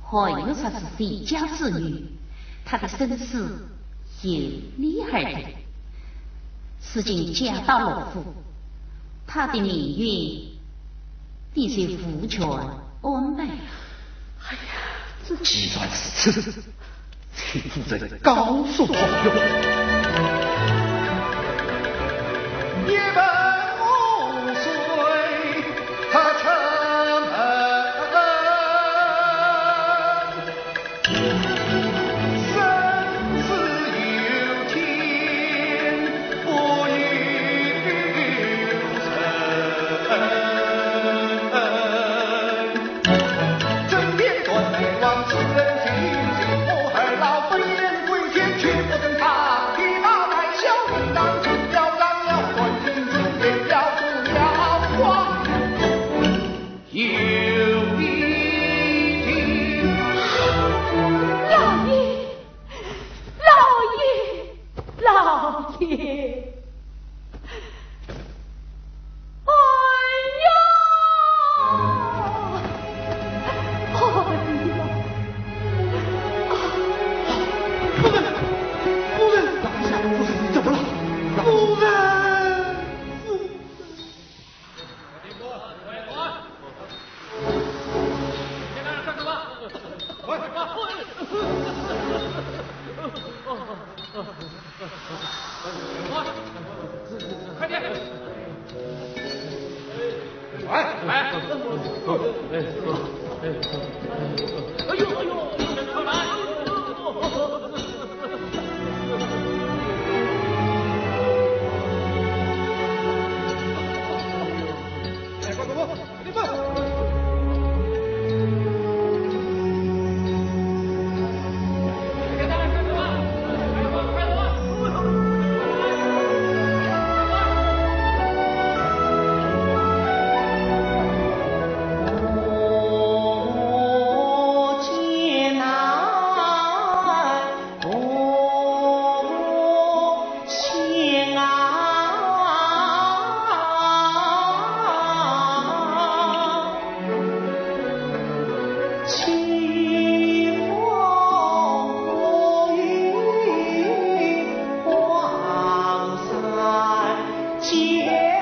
还有啥是谁家之女？她的身世有厉害的，如今嫁到罗府，她的命运必须父权安排。哎呀，既然如此，请夫人告诉朋友，也本无罪，他城门，生死有天，不与生。正边端内望此人心心，我儿老不言归天，却不等他提马来小铃铛，只要让要断情，只也要不了光。有一天，老爷，老爷，老爷，哎呀，哎呀！夫人，老下，夫人你怎么了？夫人，快点！来，哎呦，快来！天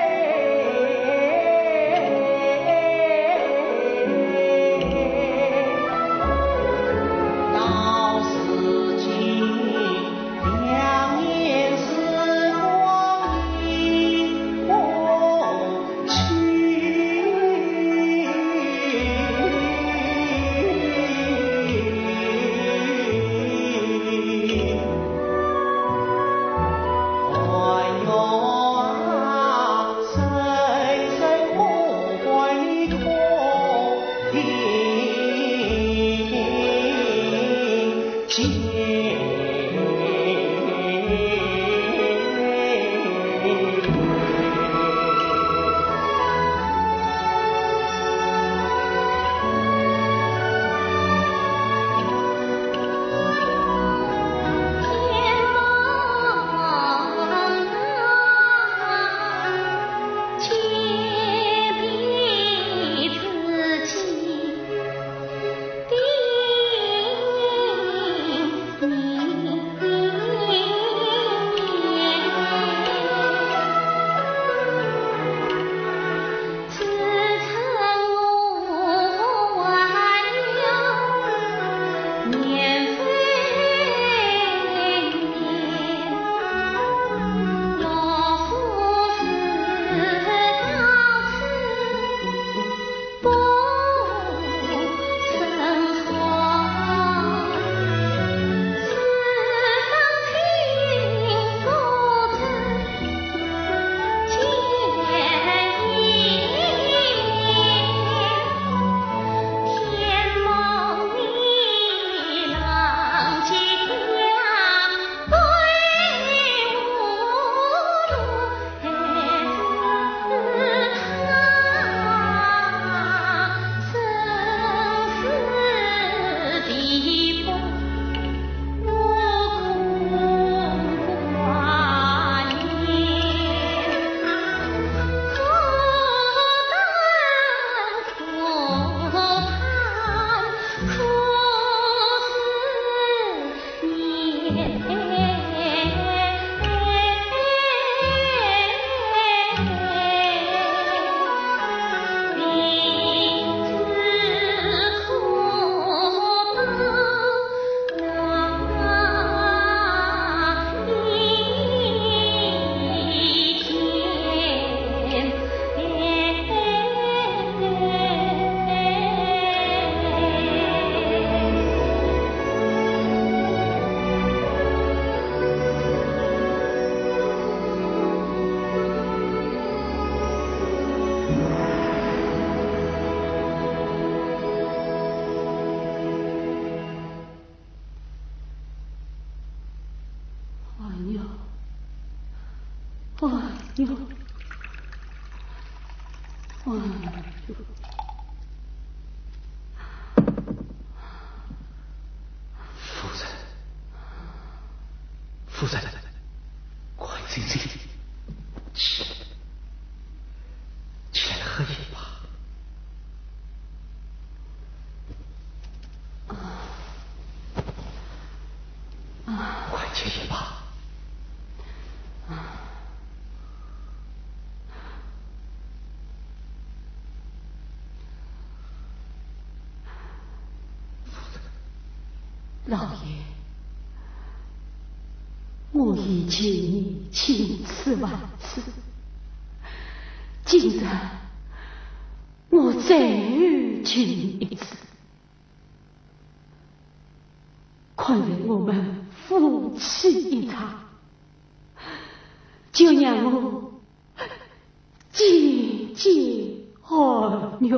夫人，快进去，起来喝饮吧。快接饮吧。老爷，我已请你千次万次，今日我再请你一次，快让我们夫妻一场，就让我见见儿女。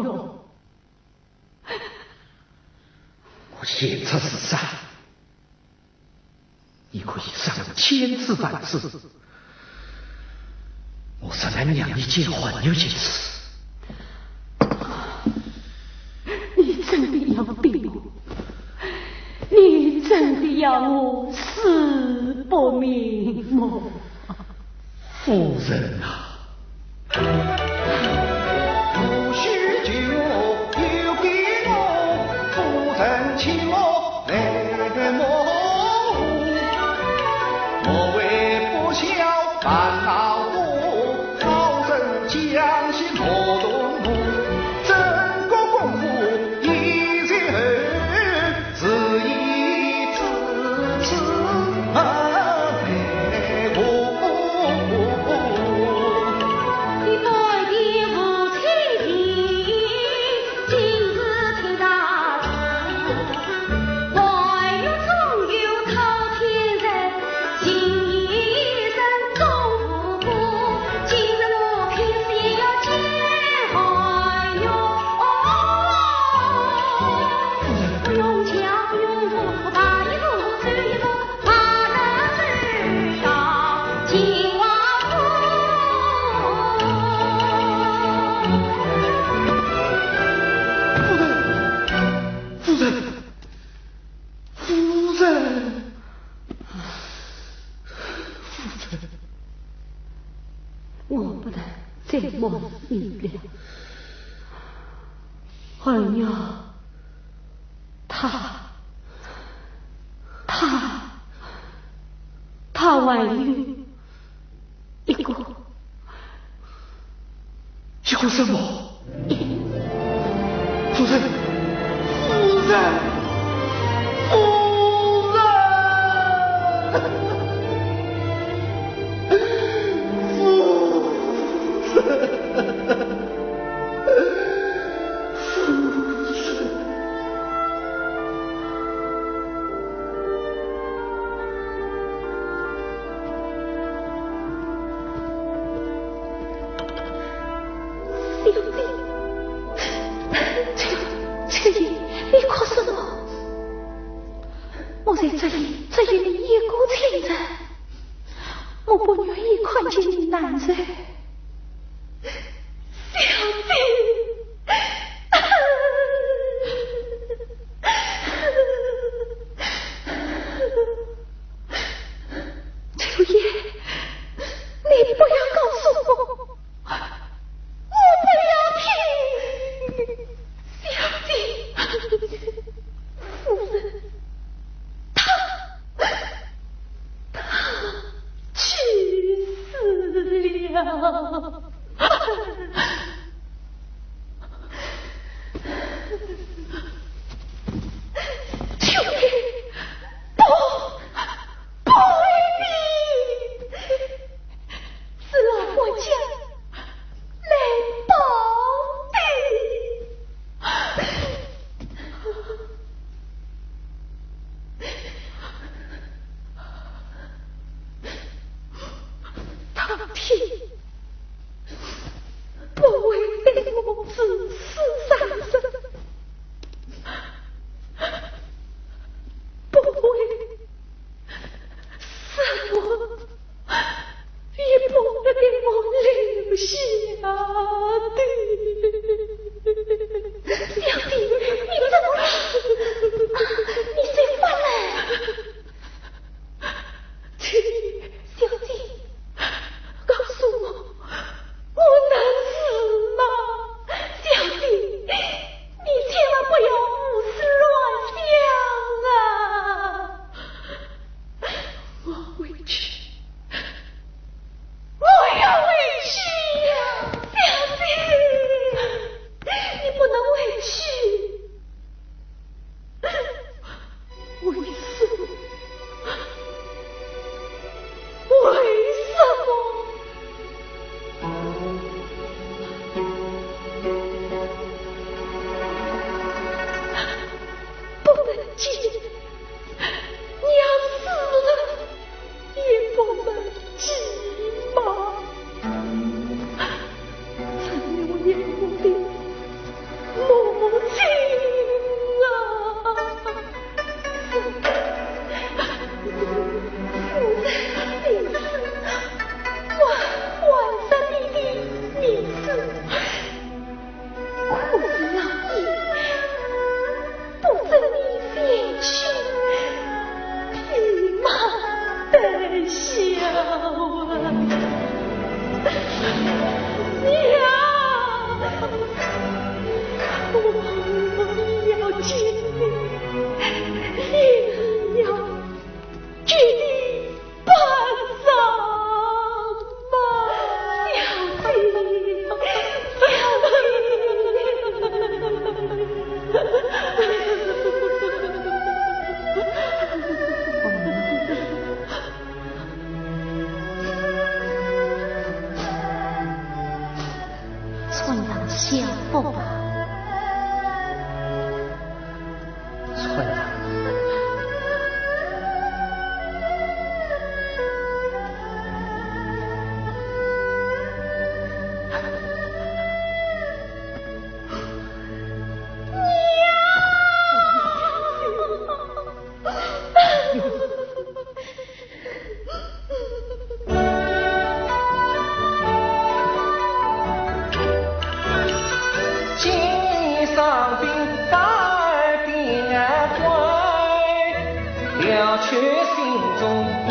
我言出是善，你可以上千次万次，我是来让你结婚有几次。你真的要逼我？你真的要我死不瞑目？夫人啊！请我来磨我为不孝烦恼多，好生将心破动怒，整个功夫一然后，自以自持来我。你对的无情意，今日听到。我不能再忘你了，儿女，他还有一个什么？夫人。你哭什么？我在这里你一个情人，我不愿意看见你难受。小弟，秋叶，你不要告诉我，我不要听。小弟，夫人，求你不为你，是老国家来报他天不为对我自私三生，不为是我也不能给我留下的。小弟，你怎么了？你谁犯了？小弟，告诉我能死吗？小弟，你千万不要胡思乱想啊！我委屈，我要委屈呀，小弟，你不能委屈。为什么？为什么？不能接，娘死了也不能急吗？曾留念我的母亲啊！万山里的名字，苦是老爷，不准你先去，匹马得笑啊！娘，我要见你，也要给你办丧吧，小弟，村长小福吧。村长，肩上兵带兵归，了却心中一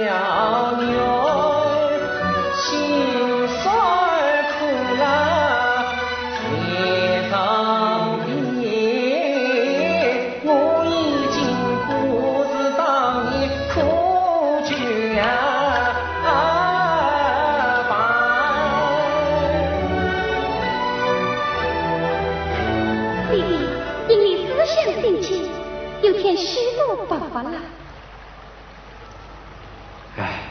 了牛，心酸苦了肩上兵，我已经不是当年苦绝弟弟，因你思想定情，有天虚度爸爸了。唉，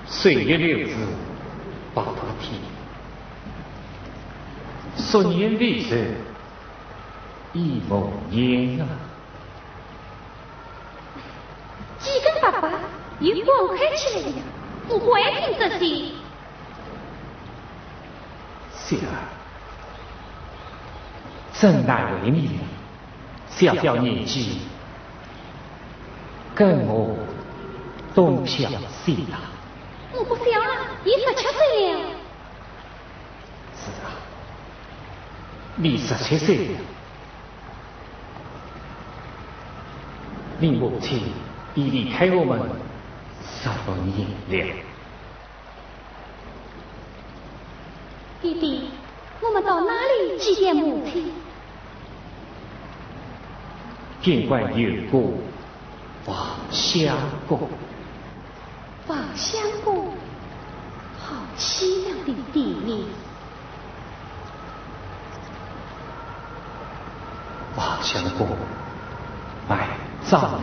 岁月流逝把它提，10年未逝已无言啊！几根爸爸又光开起来了，不会听这些。喜儿，真难为你了，小小年纪，跟我东飘西荡。我不小了，已17岁了。是啊，你17岁了，你母亲已离开我们10多年了。弟弟，我们到哪里祭奠母亲？尽管有过往相过，王相公，好凄凉的地名。王相公埋葬了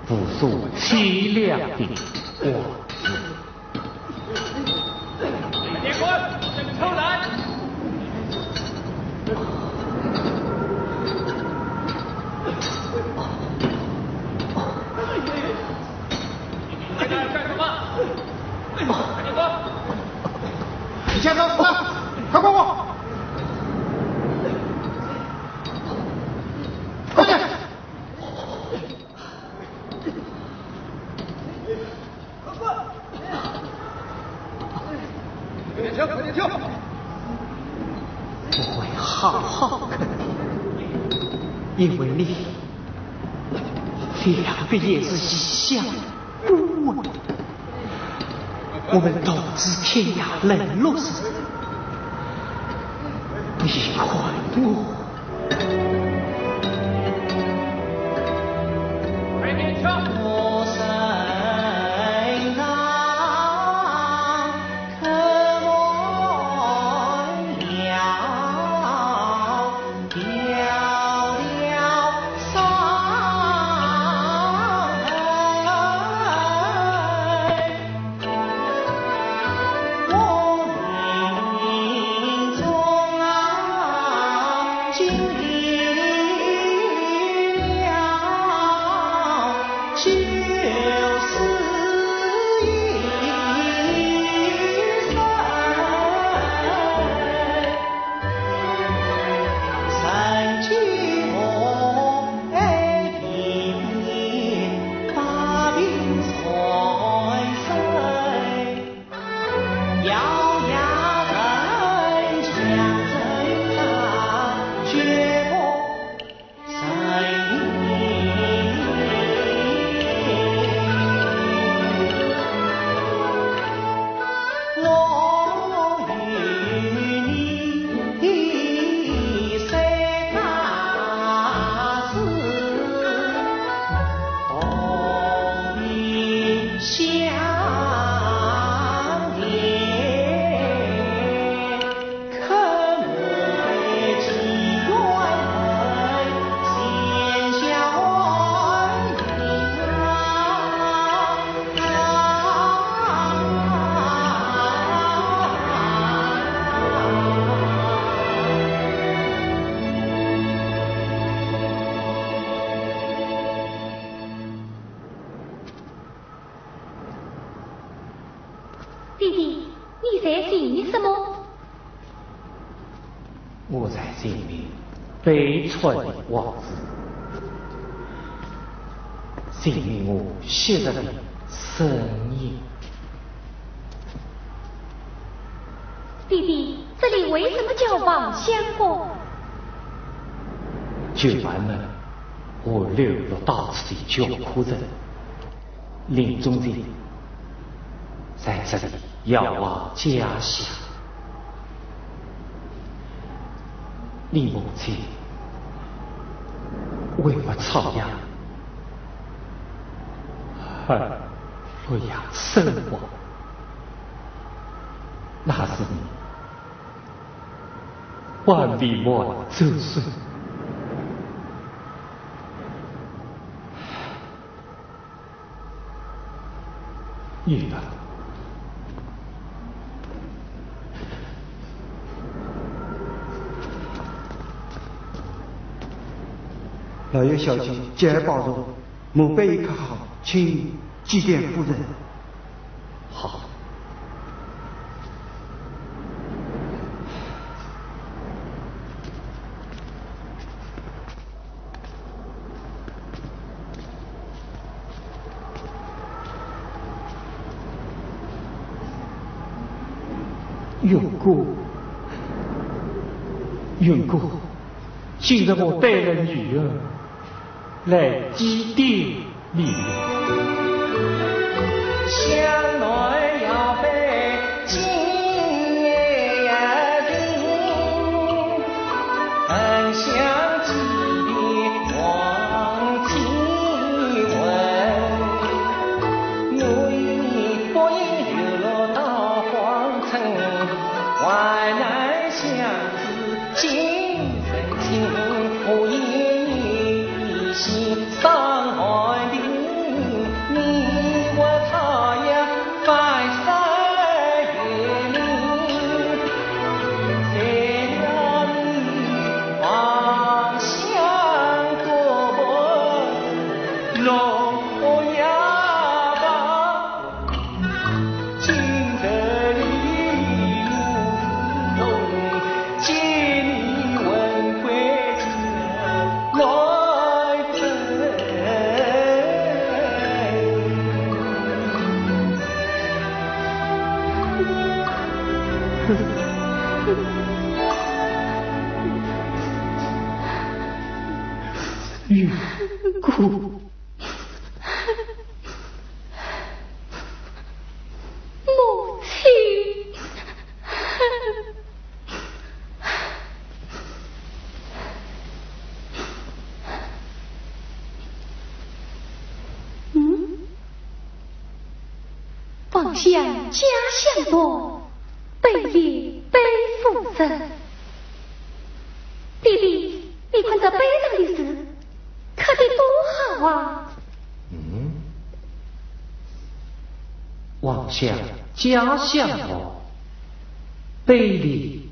不诉凄凉的王子。列官，请出来。在这儿干什么？赶紧说！李先生，快过我！快点！快点跳！我会好好看你，因为你两个也是异乡不闻，我们都知天涯沦落时，你还我。快点跳！我身旁可望遥迢迢上我命中经历了就是一生，三句我一笔把笔传身，咬牙人强人他绝不在我与你谁家事，同病相怜，可莫其缘分，先下万弟弟，你在寻什么？我在这里悲惨的王子，证明我昔日的身影。弟弟，这里为什么叫王相公？救完了我流落到此的穷苦人，临终前在这里遥望家乡。你母亲为我操养，而洛阳身亡，那是你万里万周岁。女儿，老爷小姐节哀保重，母辈一可好，请祭奠夫人。好。云姑，今日我带了女儿来祭奠你。乡内要被今夜人，很想祭奠王亲文。远古。母亲，望乡家乡多，背离背负身。弟弟，你看这背上的字，刻得多好啊！望乡家乡多，背离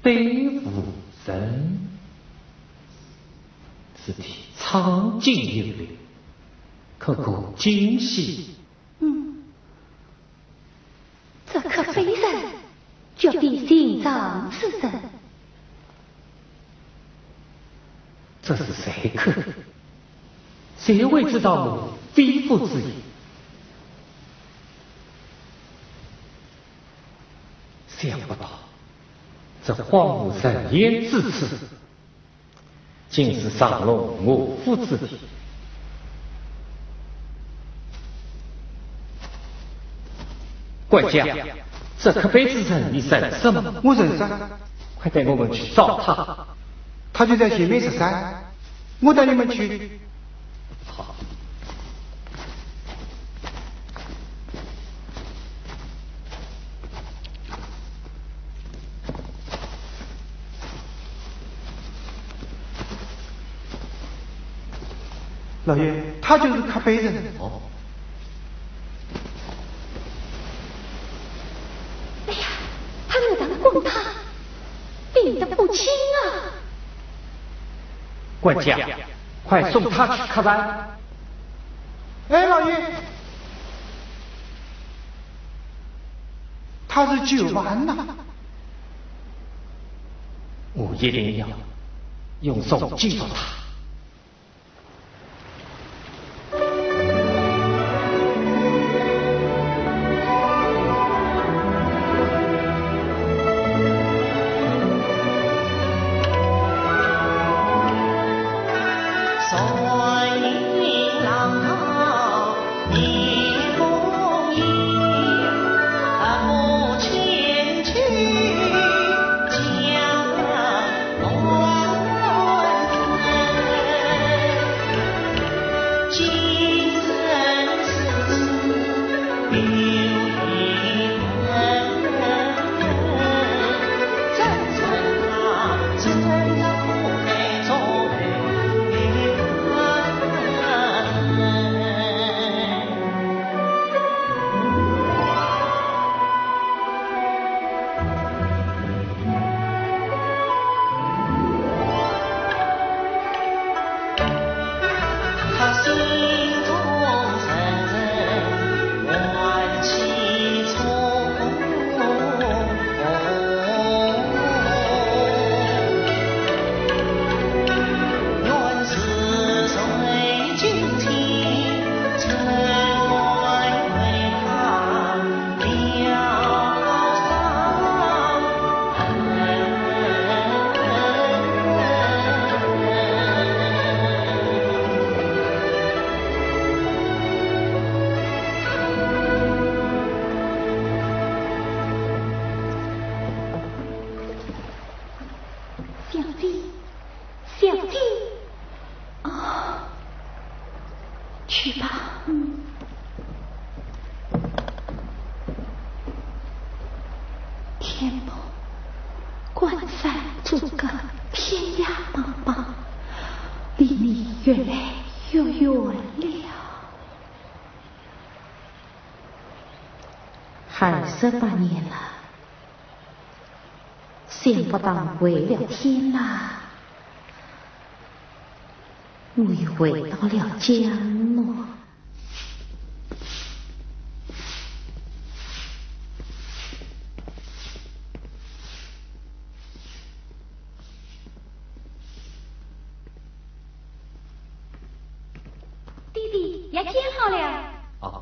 背负身，字体苍劲有力，刻骨精细。这刻碑上绝比心脏之神。这是谁刻的？谁会知道我非父之意？想不到，这荒芜人烟之处，竟是上龙我父之地。管家，这刻碑之人你认识吗？我认识。快带我们去找他。他就在前面13，我带你们去。好。老爷，他就是刻碑人。哦。哎呀，他那张滚烫，病得不轻啊！管家，快送他去刻碑。哎，老爷，他是9万呐！我一定要用手记住他。去吧。天幕关山阻隔，天涯茫茫，离你越来越远了。还18年了，想不到为了天啦，我又回到了江洛。弟弟，要填好了。啊。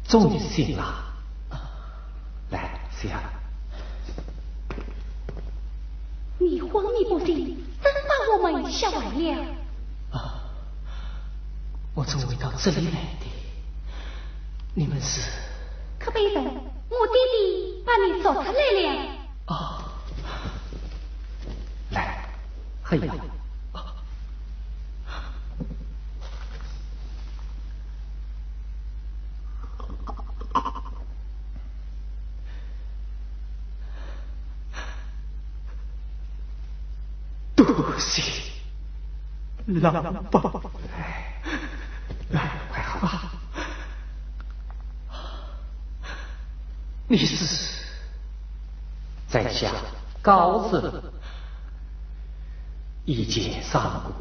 终于醒了。来，下。你昏迷不醒，怎把我们吓坏了？我从未到这里来的。你们是？可别人，我弟弟把你找出来了。来，哎呀！多谢老爸，还好吧？你是在下高僧，一见上古，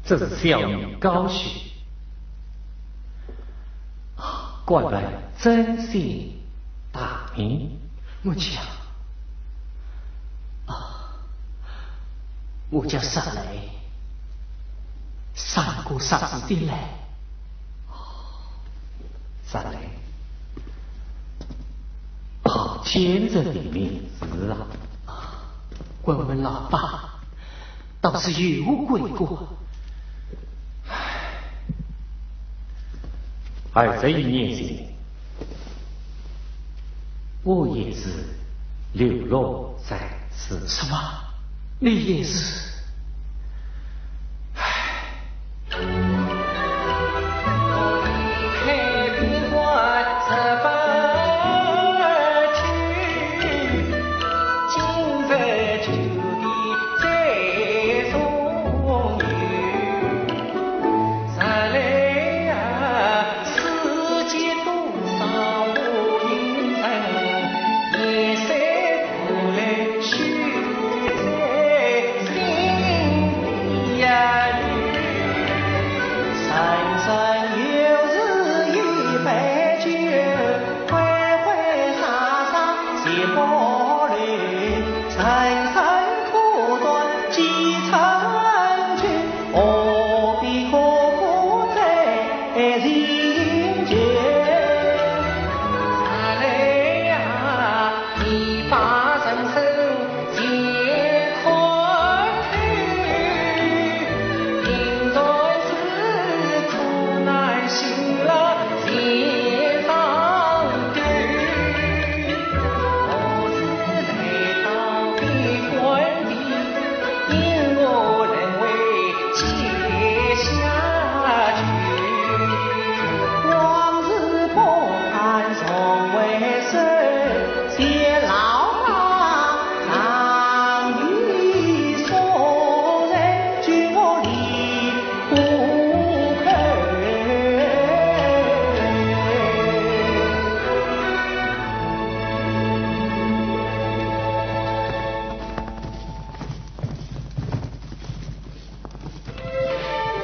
这是小女高许，怪不得真姓大名。我讲。我叫沙雷，上古上世的来。沙雷，好坚韧的名字啊！问问老爸，倒是有鬼过。而这一年间，我也是流落在此。什么？你也是？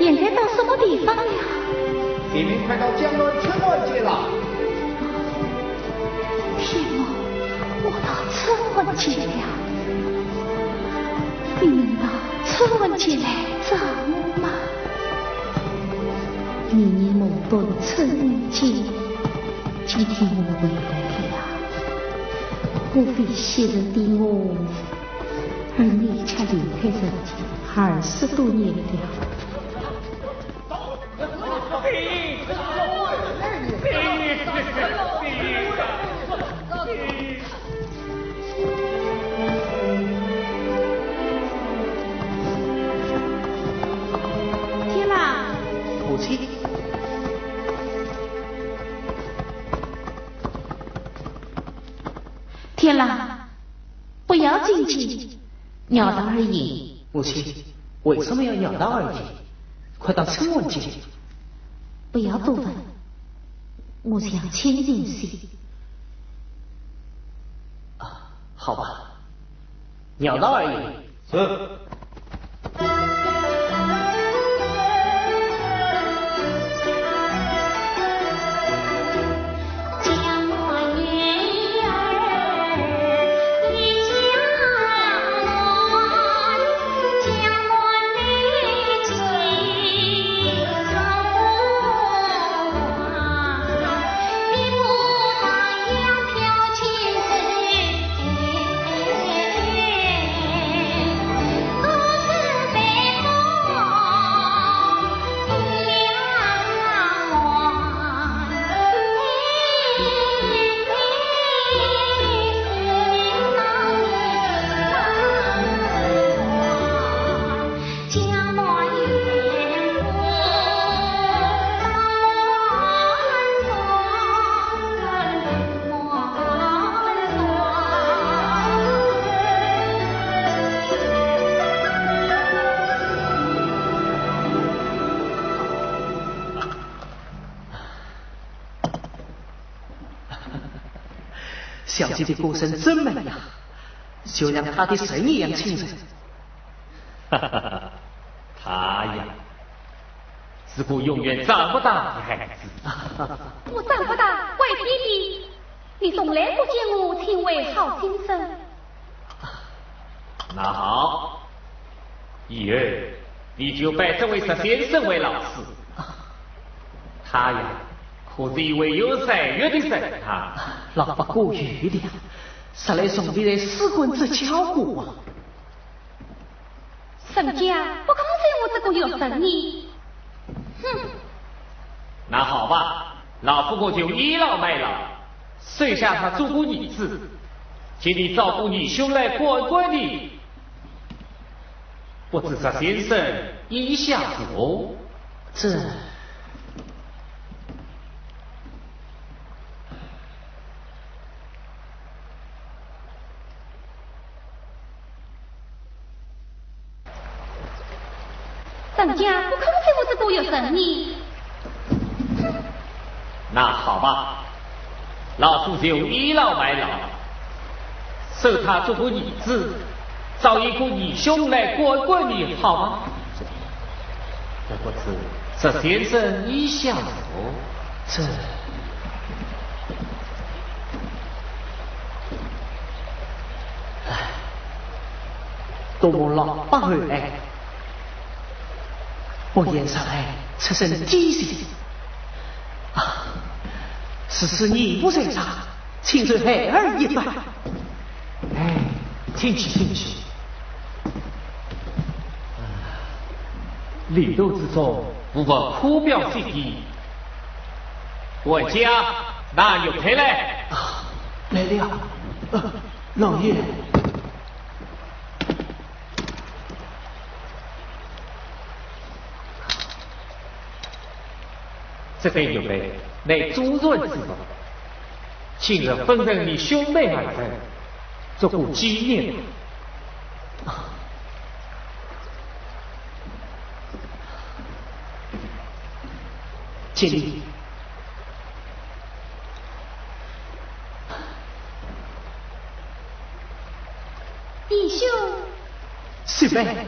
现在到什么地方了？你们快到江南春晚节了。天啊，我到春晚节了。你们到春晚节来找我吗？年年梦到春晚节，今天我回来了。我为昔日的我，而你却离开人间20多年了。天啦！母亲，天啦，不要进去，鸟道而已。母亲，为什么要鸟道而已？快到春晚节。不要多问，我想亲近些。好吧，鸟道而已。是。小姐的歌声真美呀，就像她的声一样清澈。哈哈哈，她呀，是个永远长不大的孩子。我长不大，乖弟弟，你从来不见我听为好听声。那好，以后你就拜这位石先生为老师。他呀，可是一位有才学的人啊。老不过于的，实来送的在四棍子敲鼓啊。沈家不刚才我这个有生意，哼。那好吧，老夫我就倚老卖老，剩下他做个儿子，请你照顾你兄来管管你。不知石先生意下如何？这。沈家不肯在我这个有生意。那好吧，老夫就倚老卖老，收他做个儿子，找一个义兄来管管你，好吗？这不知石先生意下如何？这。多么老不后来，我言上来出身低贱啊！此时你不在场，请受孩儿一拜。哎，请起，请起。礼度之中，无不哭表谢意。管家，拿玉佩来。啊，来了。老爷。这杯玉佩乃朱润之宝，今日分赠你兄妹二人，做个纪念。接礼。弟兄，是呗。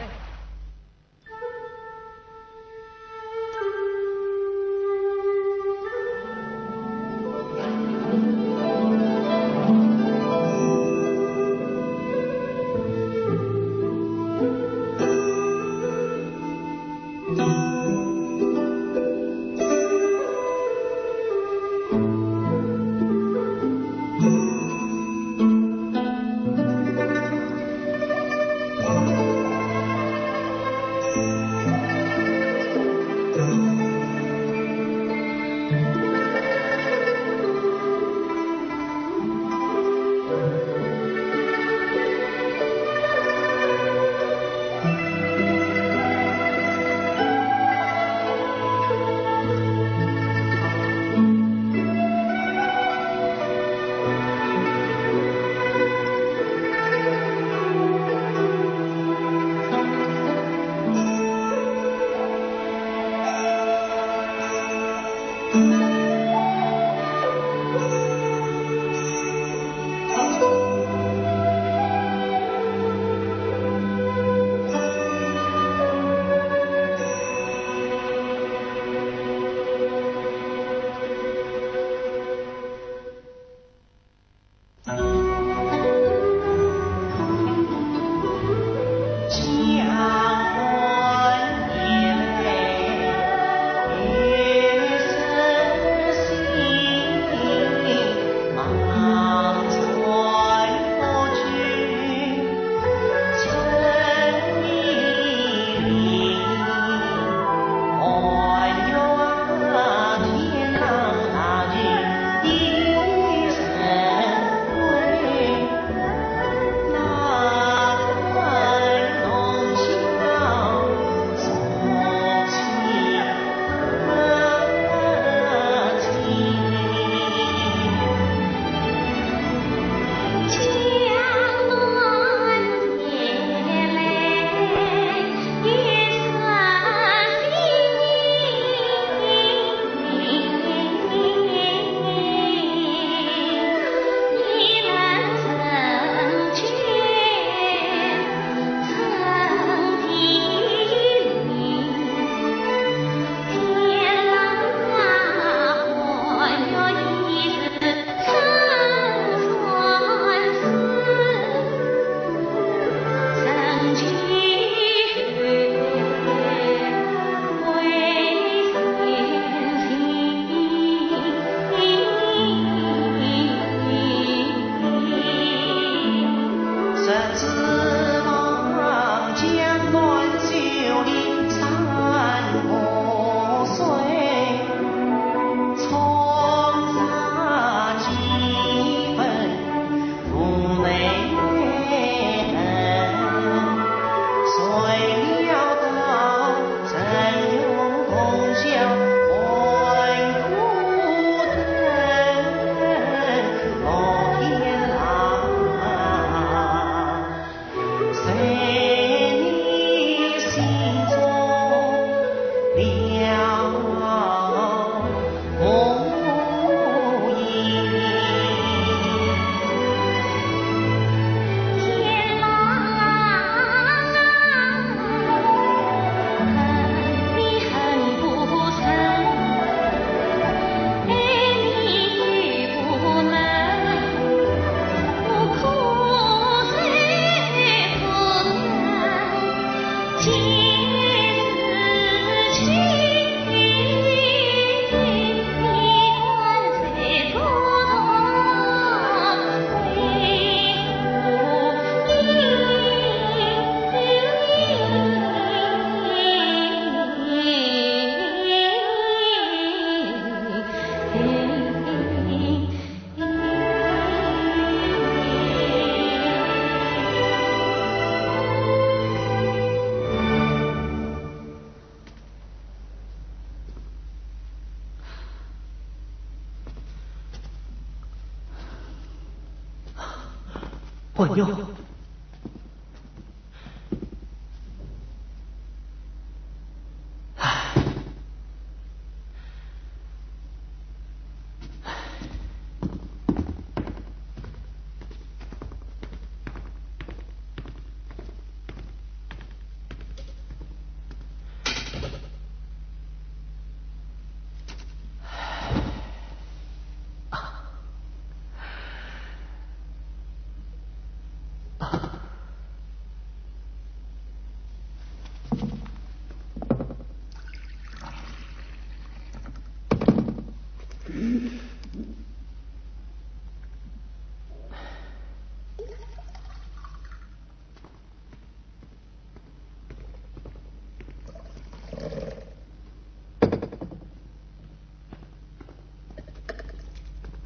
混哟。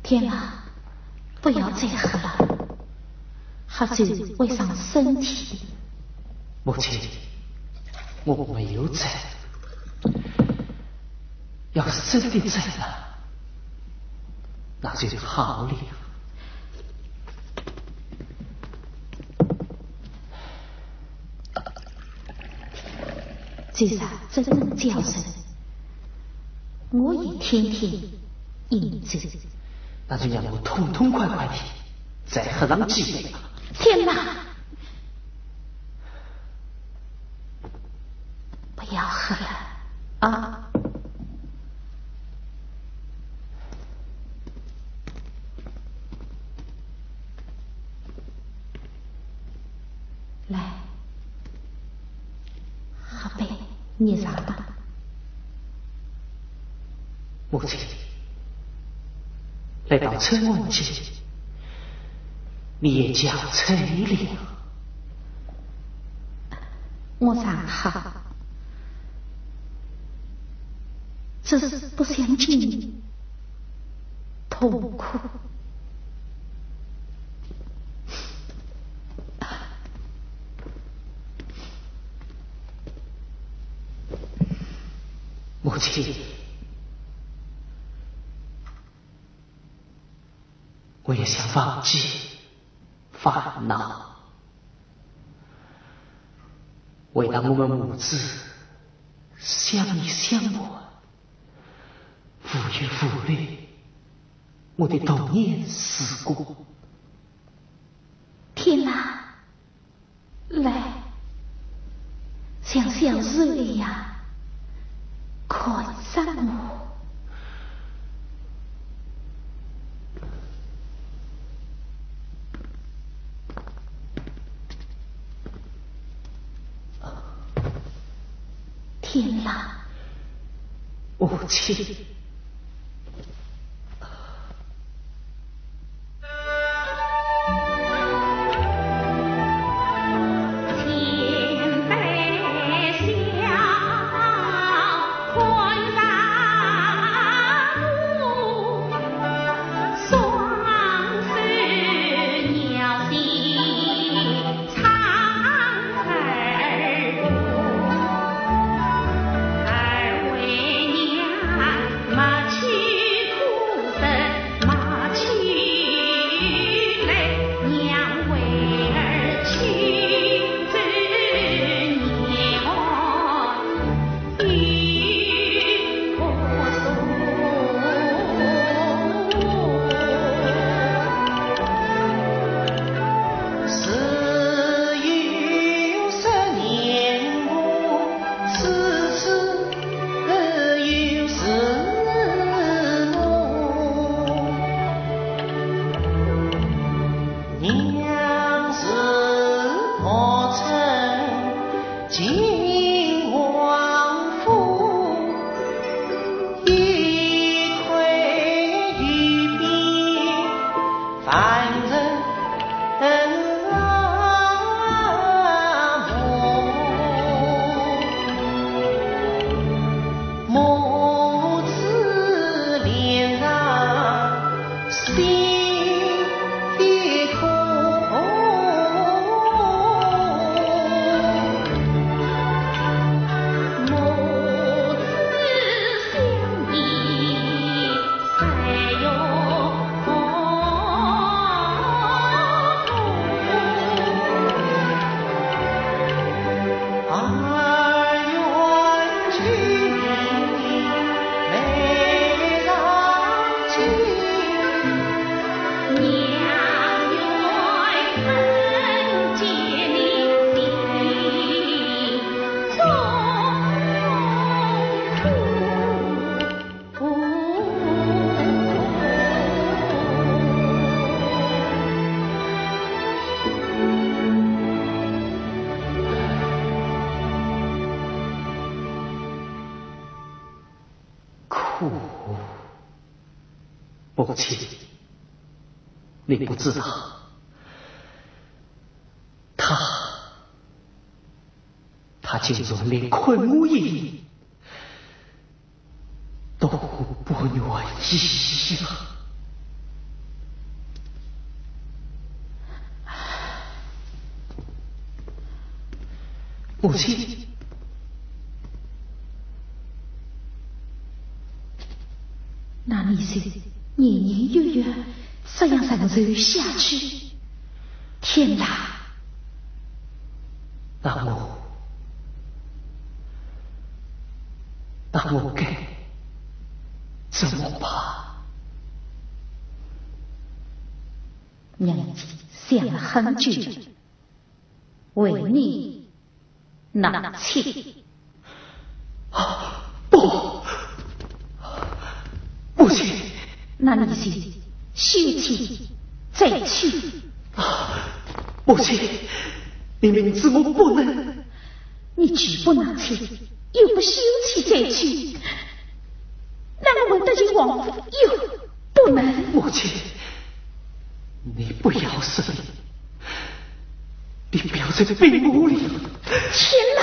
天啊，不要再喝了，喝酒会伤身体。母亲，我没有醉，要是真的醉了，那就好了。就算真能叫声，我也天天饮酒。那就让我痛痛快快的再喝上几杯吧。天哪！不要喝了啊！来，喝杯热茶吧。母亲。来到春晚节，你也叫催了。我常喝，只是不想见你痛苦。母亲。我也想忘记烦恼，为了我们母子相依相伴，无忧无虑我的童年时光。天哪，来，像小时一样看上我。天哪，母亲。儿为娘。苦。母亲，你不知道，他竟然连昆吾意都不愿意了。母亲，那你是年年月月这样忍受下去，天哪！那我该怎么办？娘已经想了很久了，为你纳妾。不，母亲，那你是休妻再娶？母亲，你明知我不能，你拒不纳妾，又不休妻再娶，那我们得罪王府又不能。母亲，你不要死，你不要在病屋里。天哪！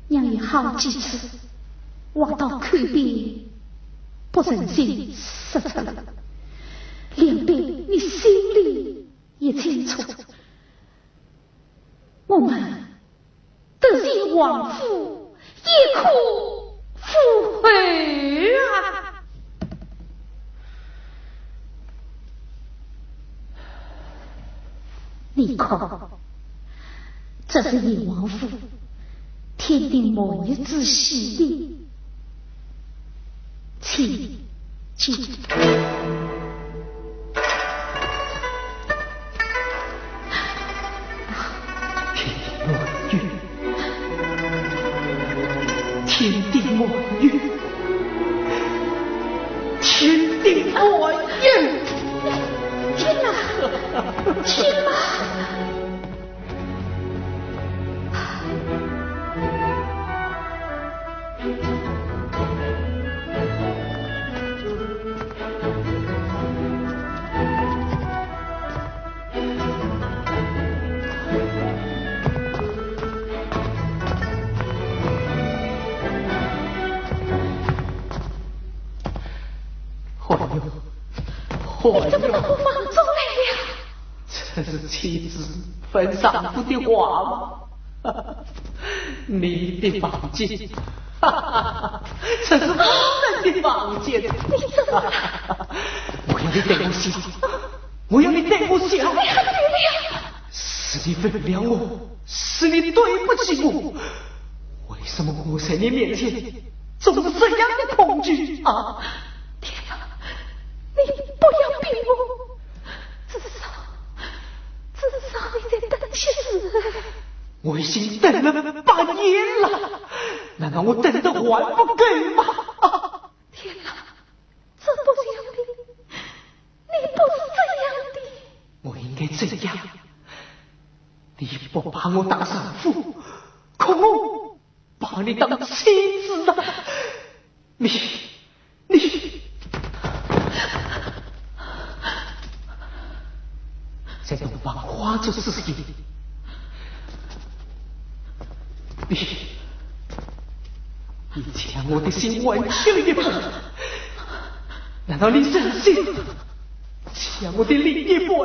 娘有好几次望到口边，不忍心说出来，两边你心里也清楚，我们得罪王府，也苦负悔啊！你看，这是野王府天定某日之喜的，请记。天定我愿，天定我愿。天哪！天哪！你怎么到我房中来了？这是妻子分丈夫的话吗？你的房间，这是我们的房间。你怎么了？我要你对我笑，我要你对我笑。你很对了。是你原谅我，是你对不起我。为什么我在你面前总是这样的恐惧啊？天哪！你不要逼我，至少你在等些死。我已经等了8年了，难道我等得还不够吗？天哪，这不像你不是这样的。我应该这样，你不把我当丈夫，可我把你当妻子了。你在东方花烛之夜，你将我的心完全一半，难道你忍心将我的另一半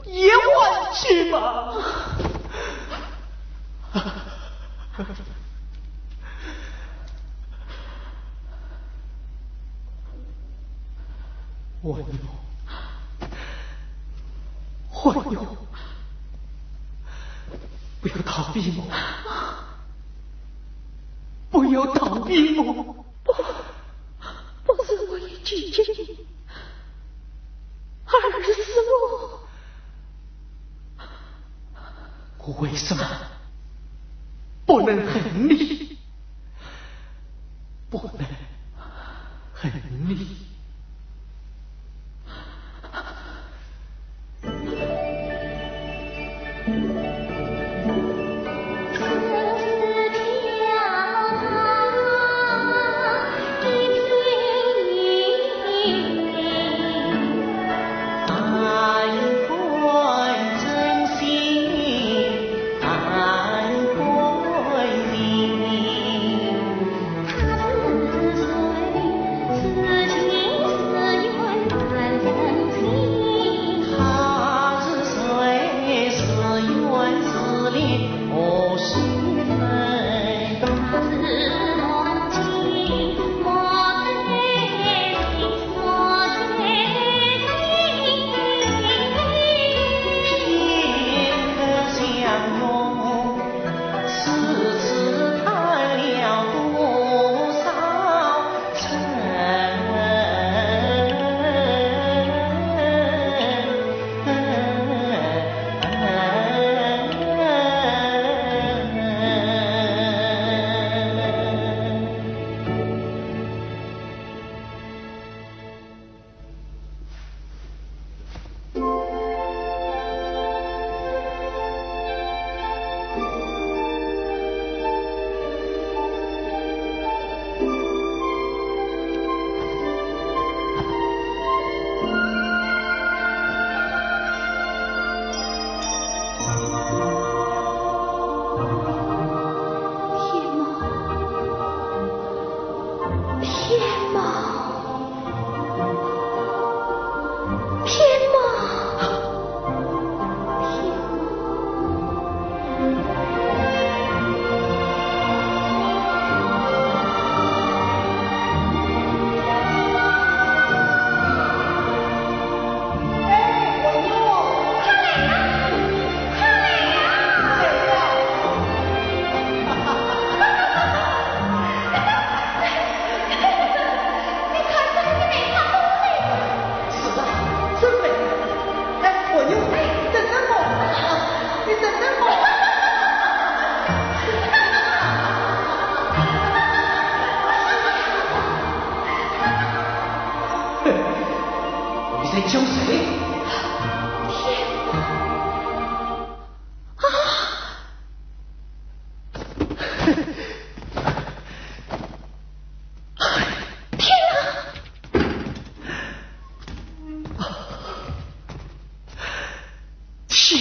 也换去吗？我有，不要逃避我，不要逃避我。不是我也拒绝你，而是我为什么不能恨你？不能恨你。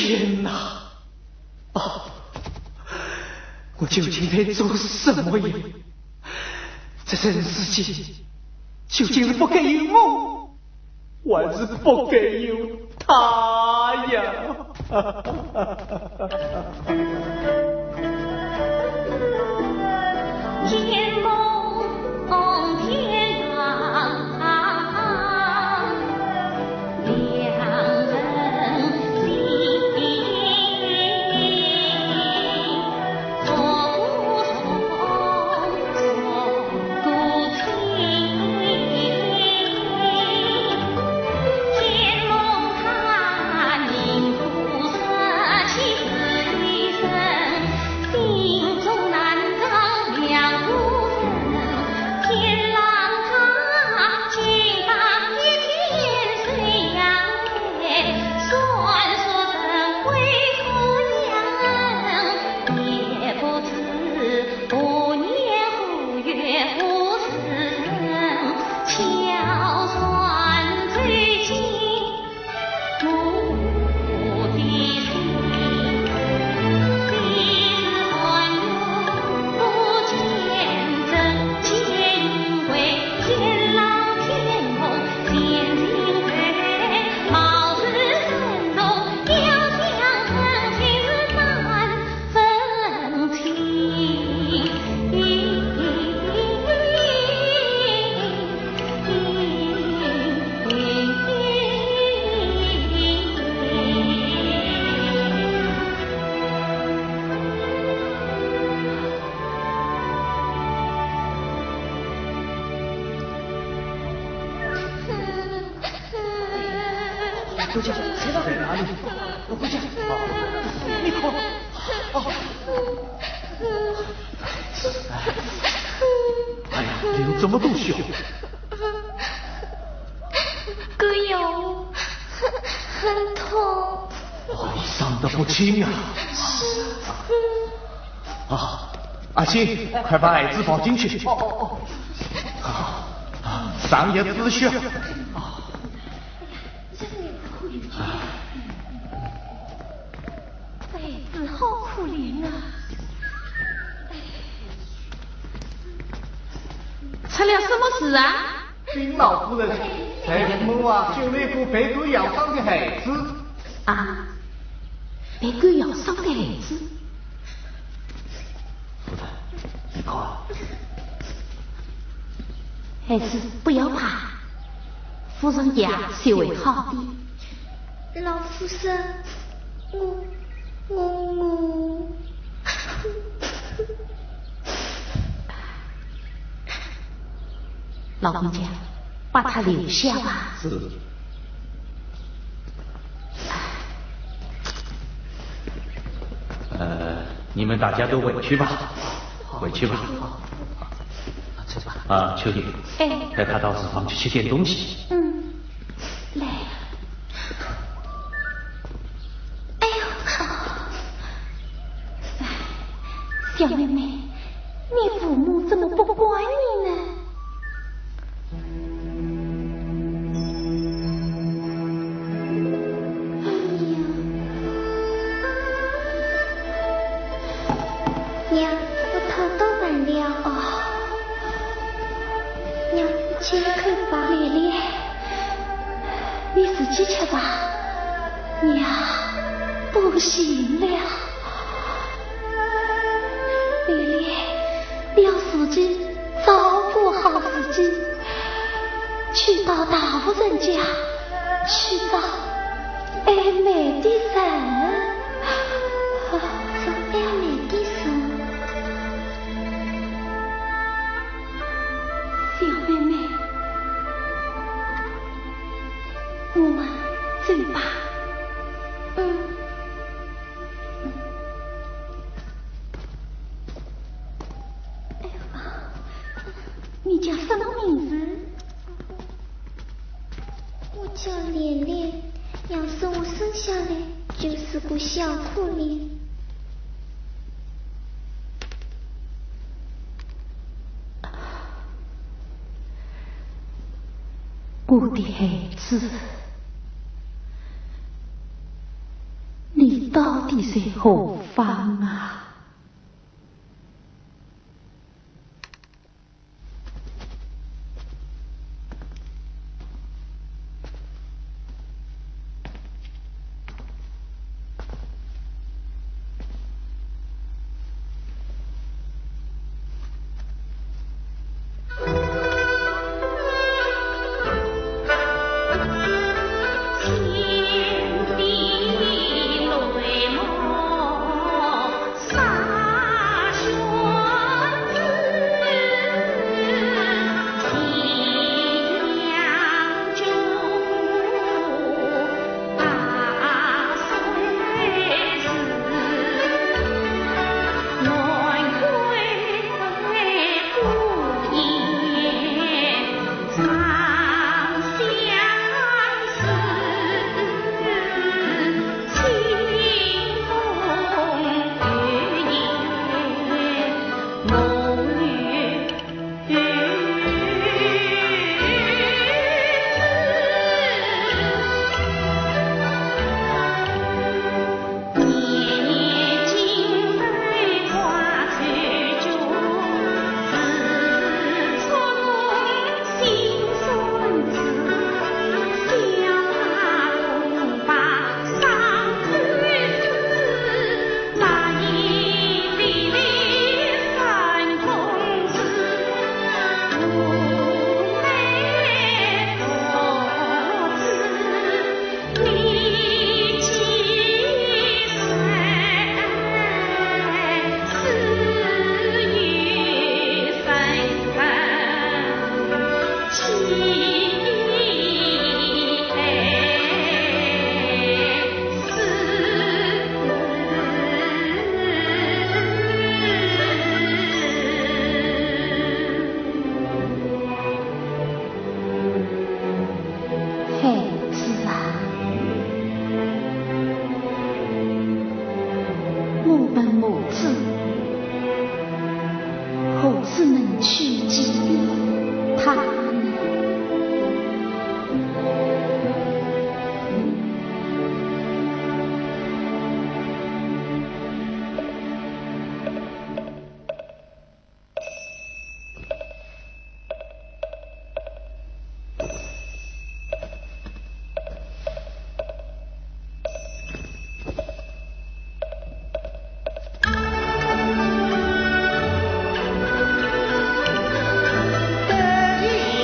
天哪！啊！我究竟得做什么业？这人世间究竟是不该有我，还是不该有他呀？天梦天朗，两人心做孤松，做孤情。天梦他凝固色气似一生，心中难当两路人。天朗他金榜一片水扬泪，算说人为何样？也不知5年5月5时辰，巧算最近母的心。昔日欢乐不见真，皆因为天朗天梦见情对，貌似生动要相分，今日难分清。周家，谁到哪里？我回家。你哭。哎呀，你有这么多血？哥有，很痛。你伤得不轻啊！啊，阿星，快把矮子抱进去。上也止血。矮子好可怜啊！出了什么事啊？丁老夫人在府门外救了一个被狗咬伤的孩子。啊，被狗咬伤的孩子。夫人，你看，孩子不要怕，夫人家是会好的。老夫人，我。老公家，把他留下吧。是。你们大家都回去吧，回去吧。走吧。啊，秋丽，哎，带他到厨房去吃点东西。来。哎呦，小妹妹，你父母怎么不管你呢？娘，我头都完了哦。娘，请客吧。丽丽，你自己吃吧。娘，不行了。丽丽，你要自己照顾好自己，去到大夫人家去找爱美的人。找爱美的人。小妹妹，我们走吧。哎呀，你叫什么名字？我叫莲莲，要是我生下来就是个小可怜。我的孩子，你你到底在何方啊？得意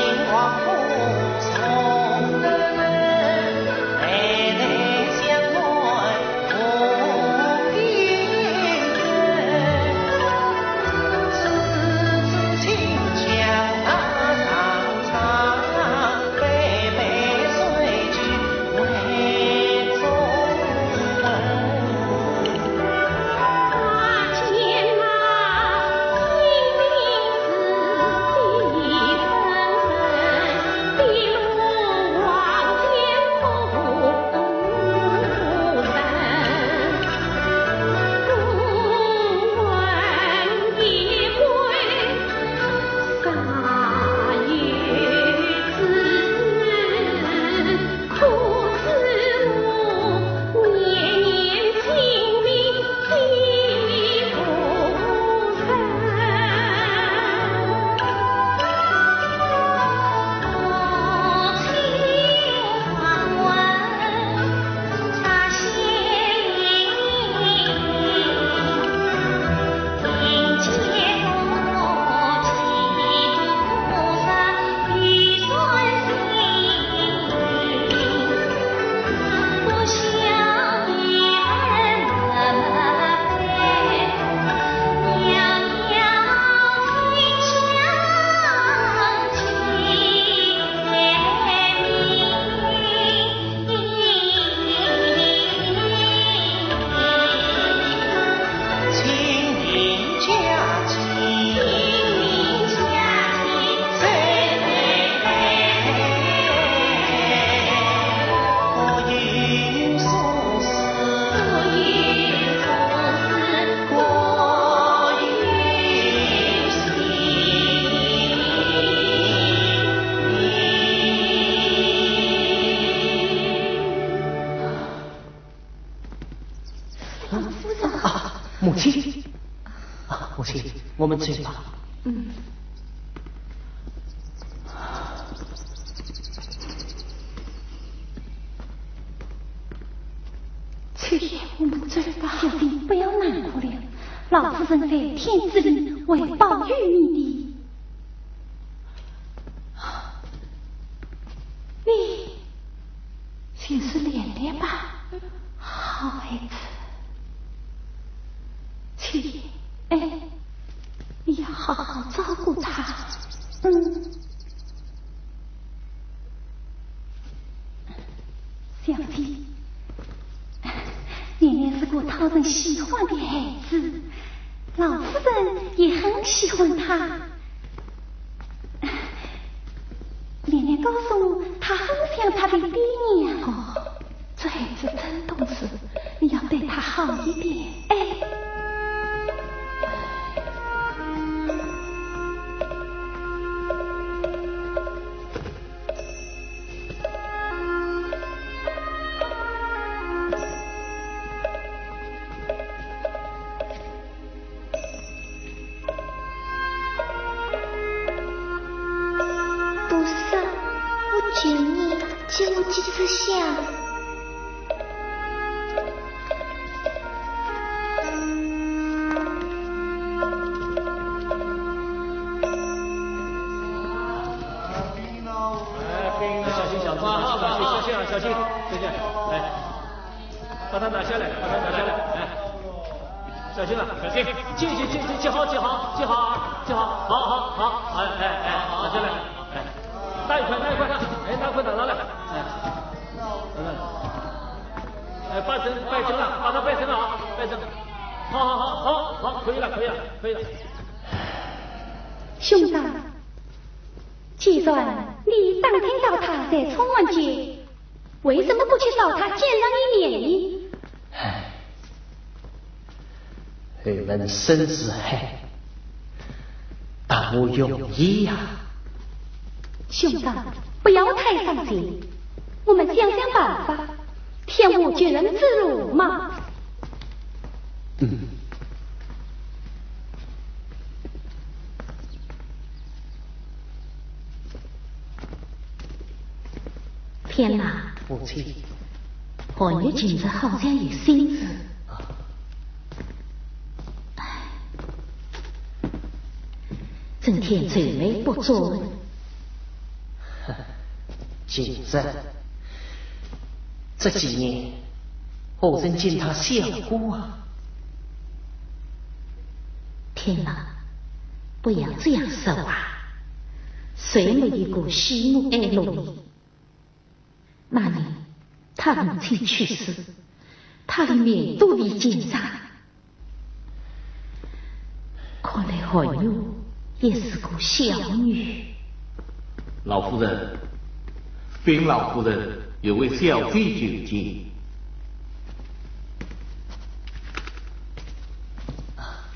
王夫人。母亲，母亲，我们去吧。翠叶，我们走吧。小弟不要难过了，老夫人在天子里会保佑你的。你先是连连吧，好孩子。翠叶，你要好好照顾他。小弟，连连是个讨人喜欢的孩子，老夫人也很喜欢他。连连告诉我，他很想他的爹娘。这孩子真懂事，你要对他好一点。不是，我求你借我几次香。把它拿下来，小心了，小心，记好，好，拿下来，那一块，那块拿来，拜神了，把它拜神了啊，拜神，好，可以了。兄长，既然你当听到他在冲完节，为什么不去找他见上一面呢？儿们生之害，但我容易呀。兄长，不要太伤心，我们想想办法，天无绝人之路嘛。天哪，母亲，寒月今日好像有心事。整天愁眉不作。今日这几年，何曾见他笑过啊？天哪，不要这样说啊！谁没有过喜怒哀乐？那年他母亲去世，他的面都离肩上。看来寒月也是个小女。老夫人，禀老夫人，有位小妃求见。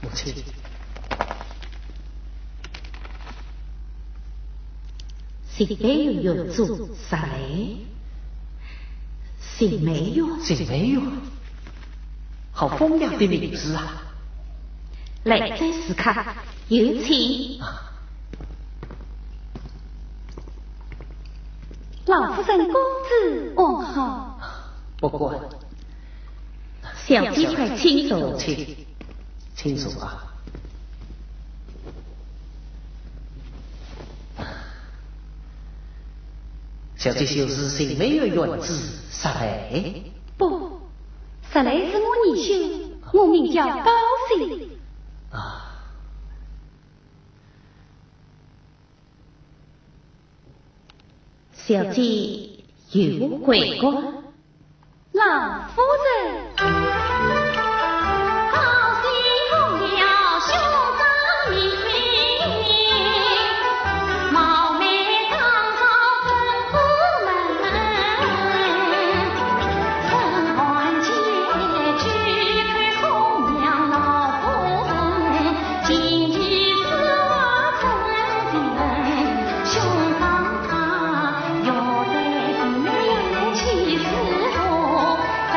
母亲，谁没有做啥来？谁没有？好风凉的名字啊！来在时刻有请。老夫人公子问好。不管。小姐快请坐。请坐啊。小姐就是谁没有原子杀来？不，杀来是我女婿，我名叫高兴。小姐有回过，老夫人。要在今日起事后，在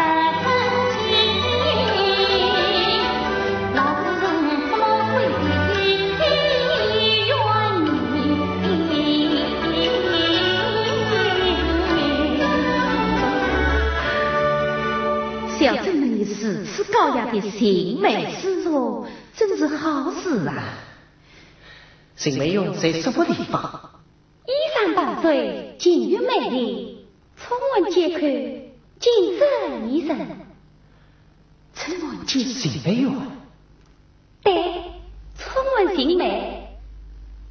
高雅的新美诗作，真是好事啊！新美用在什么地方？衣裳傍水，景遇美丽，春文皆可，景色宜人。春文皆新美用？对，春文新美，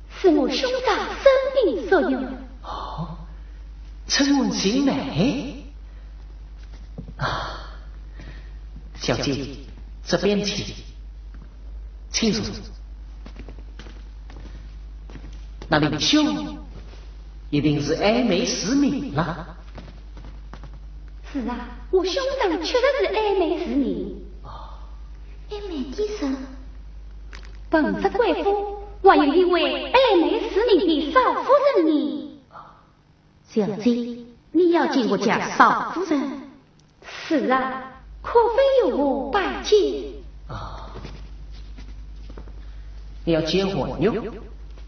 是我兄长生命所用。哦，春文新美啊！小姐，这边请坐。那林兄一定是爱美思明了。是啊，我兄长确实是爱美思明。爱美的人，本是贵妇，还有一位爱美思明的少夫人呢。小姐，你要进我家少夫人？是啊，可非由我拜见。你要结婚哟？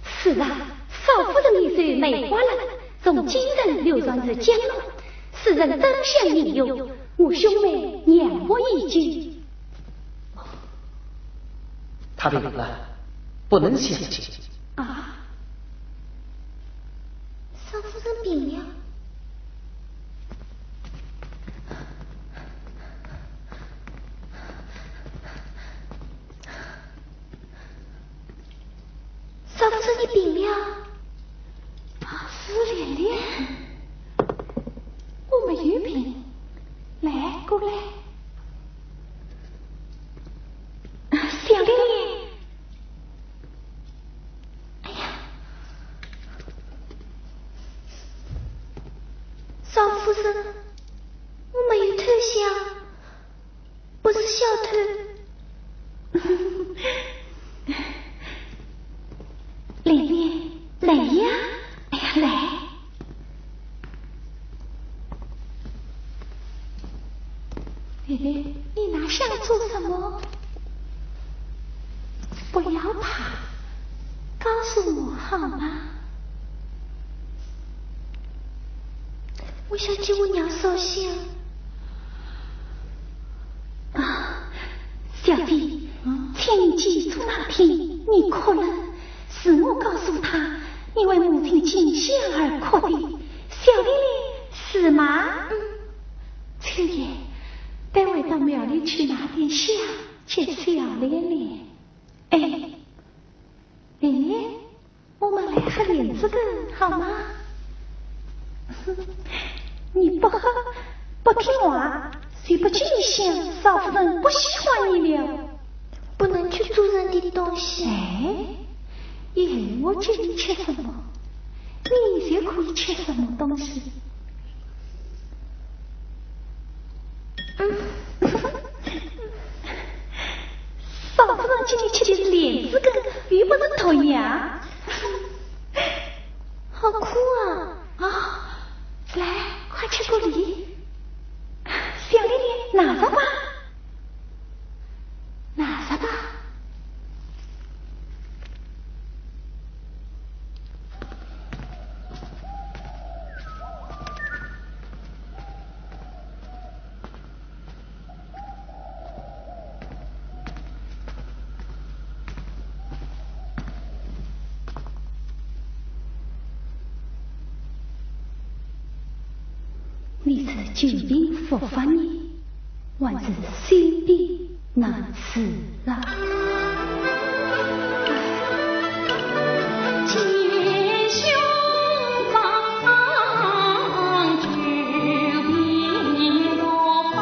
是啊，少夫人一岁梅花人，从京城流传至江南，世人争相引诱，我兄妹仰慕已久。他病了，不能相见。啊！少夫人病了。少夫人你病了？是莲莲，我没有病，来过来。小莲莲，哎呀，少夫人，我没有偷香，不是小偷。莲莲，来呀，哎呀，来。莲莲，你拿香做什么？不要怕，告诉我好吗？我想给我娘烧香。啊，小弟，请你记住那天你哭了，是我告诉他你为母亲尽孝而哭的。小丽丽是吗？秋叶，待会到庙里去拿点香给小莲莲。哎，莲莲，我们来喝莲子羹好吗？你不喝不听话，谁不给你香？少夫人不喜欢你了。不能去主人的东西。哎，以后我叫你吃什么，你就可以吃什么东西。少夫人今天吃的是莲子羹，又不是头羊。好苦啊！啊，来，快吃过梨。小丽丽，拿着吧，拿着吧。你是久病复发呢，还是心病难治啊？见兄长久病复发，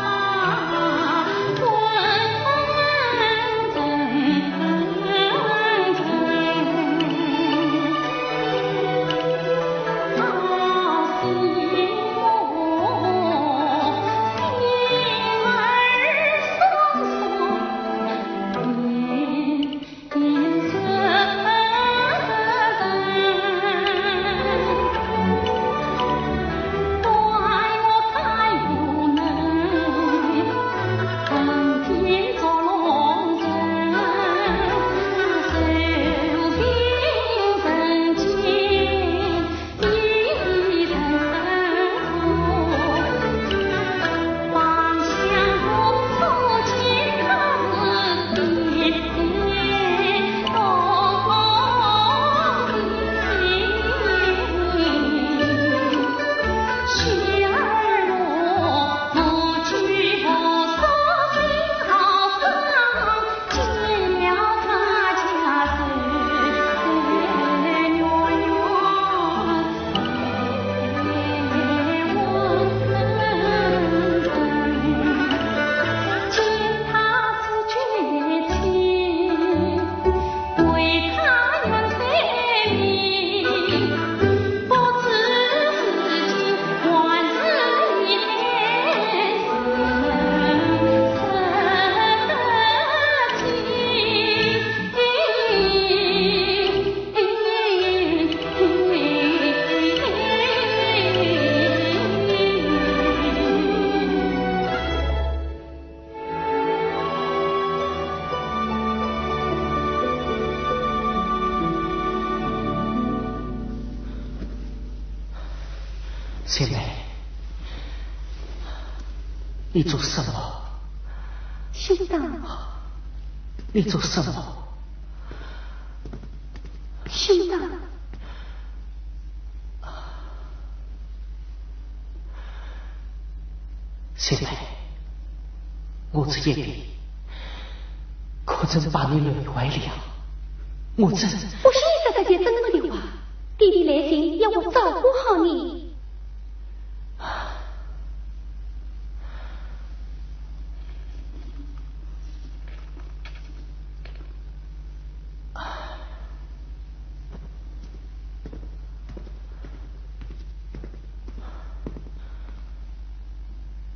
姐妹，你做什么？兄长，你做什么？兄长，姐妹，我这一边可真把你累坏了，我真不是你在这些这么的话，弟弟来信要我照顾好你。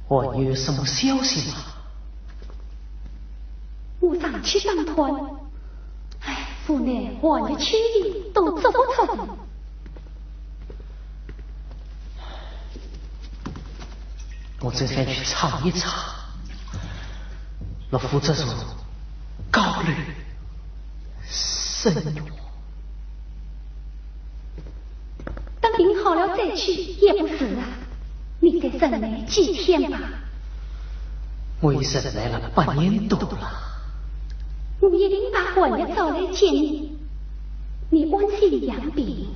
我有什么消息吗？我上去上团，府内还有区域都走不通。我这才去查一查，那负责人高虑深远。等病好了再去也不是啊。你在省内几天吧？我已经来了8年多了。我一定把患者找来见你，你安心养病。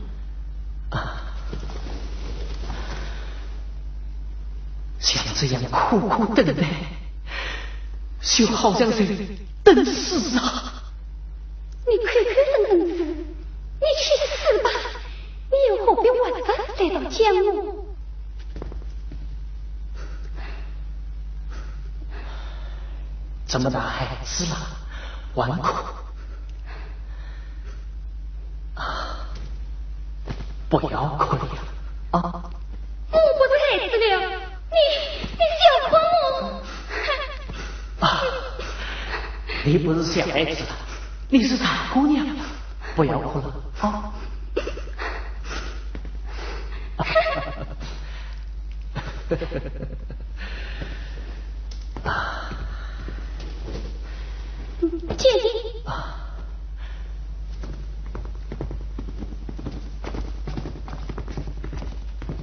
像这样苦苦等待，就好像是等死啊！你口声声死，你去死吧！你又何必晚上来到江母？这么大孩子了，顽苦不要哭了啊！我不是孩子了，你小狂魔！你不是小孩子了，你是大姑娘，不要哭了啊！姐姐，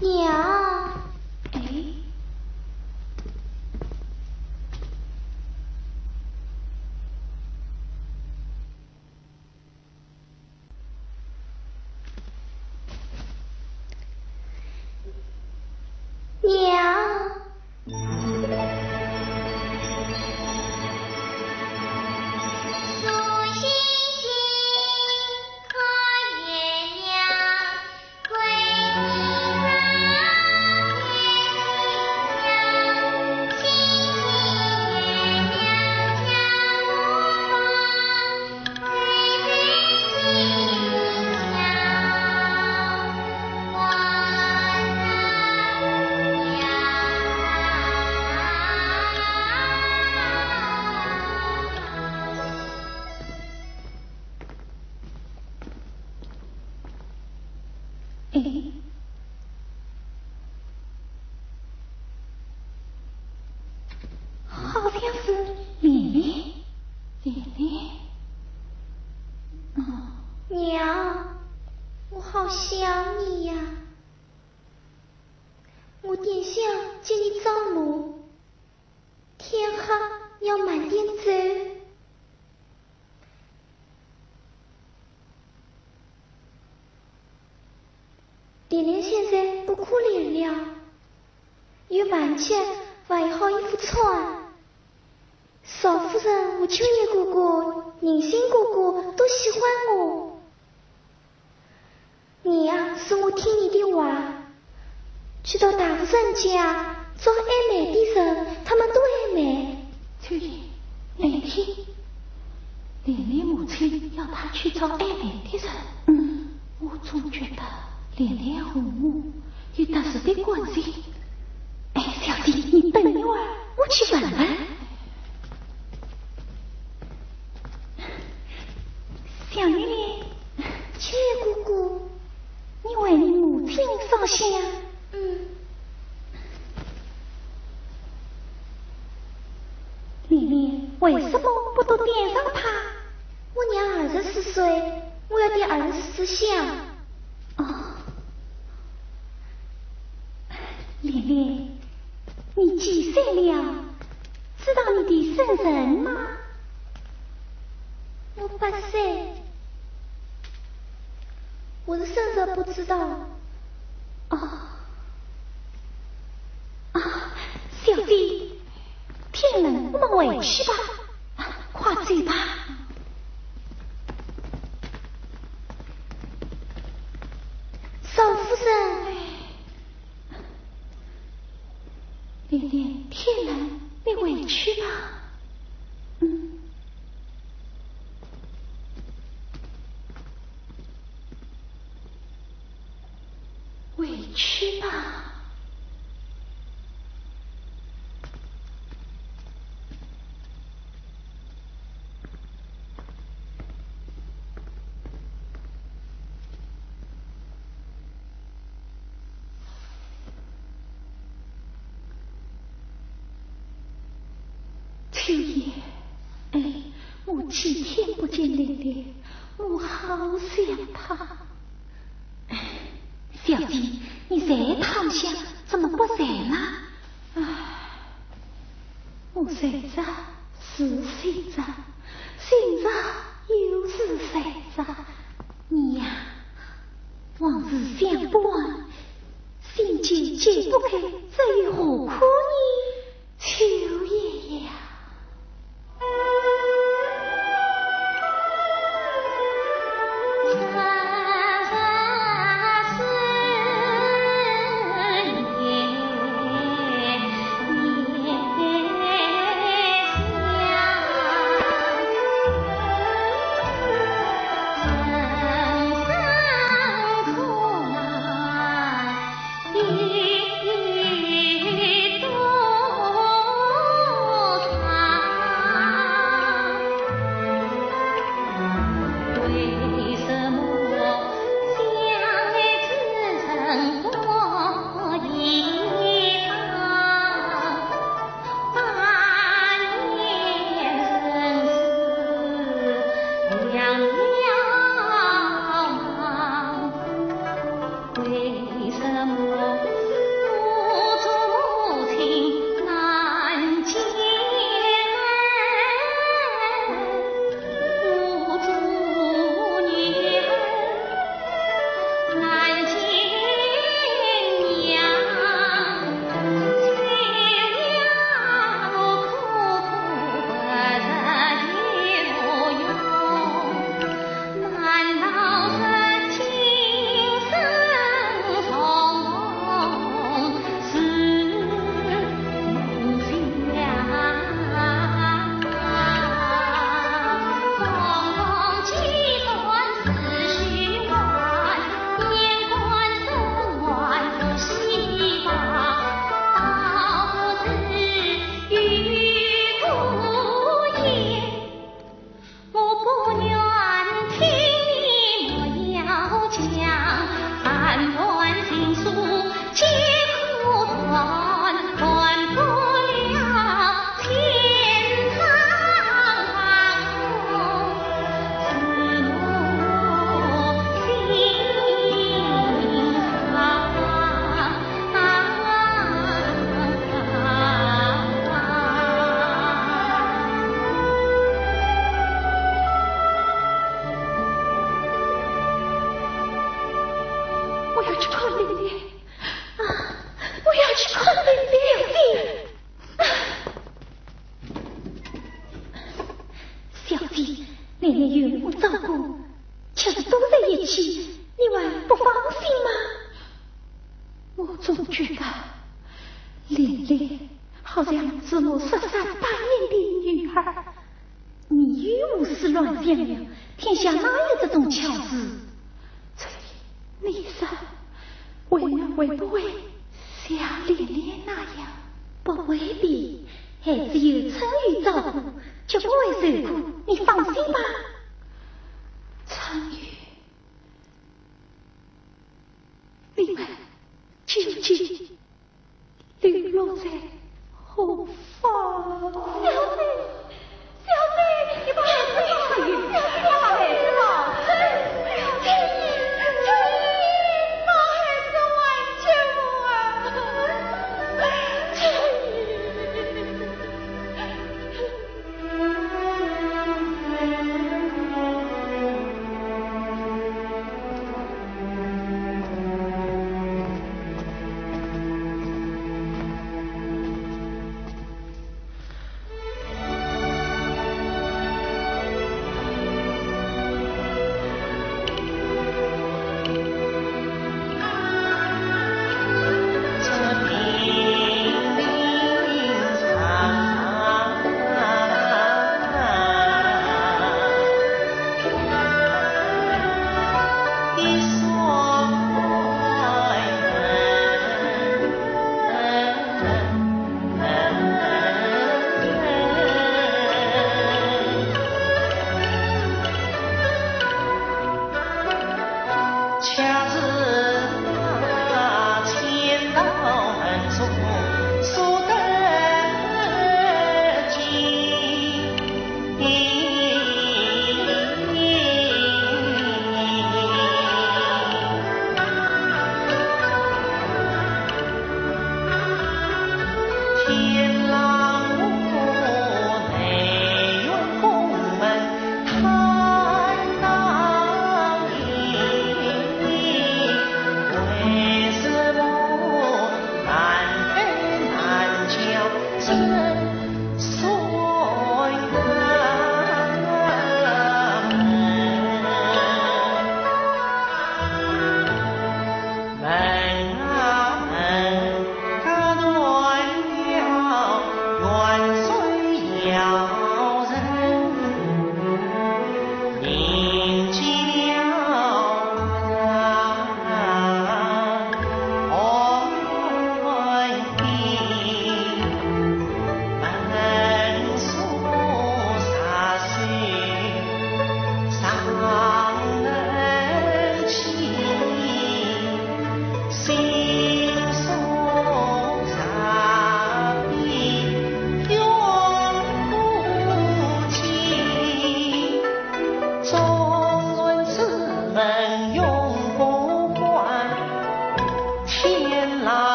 娘，娘。好像是莲莲，莲莲。娘，我好想你呀！我殿下见你走路，天黑要慢点走。莲莲现在不可怜了，有晚节还有好一副穿。少夫人和秋叶哥哥、宁心哥哥都喜欢我。你呀，是我听你的话，去到大夫人家做爱美的人，他们都爱美。秋叶，那天莲莲母亲要她去找爱美的人，我总觉得莲莲和我有特殊的关系。小弟，你等一会儿，我去问问。小莲莲，秋叶姑姑，你为你母亲烧香。莲莲，为什么不都点上它？我娘24岁，我要点24支香。岁了？知道你的生辰吗？我8岁。我的生日不知道。小弟，天冷，我们回去吧。快走吧。少夫人，莲莲，天冷，你回去吧。回去吧。秋叶，我几天不见莲莲，我好想她。小姐，你才躺下，怎么不睡呢？我睡着是睡着，醒着又是睡着。你呀，往事想不完，心结解不开，这又何苦呢？秋叶呀。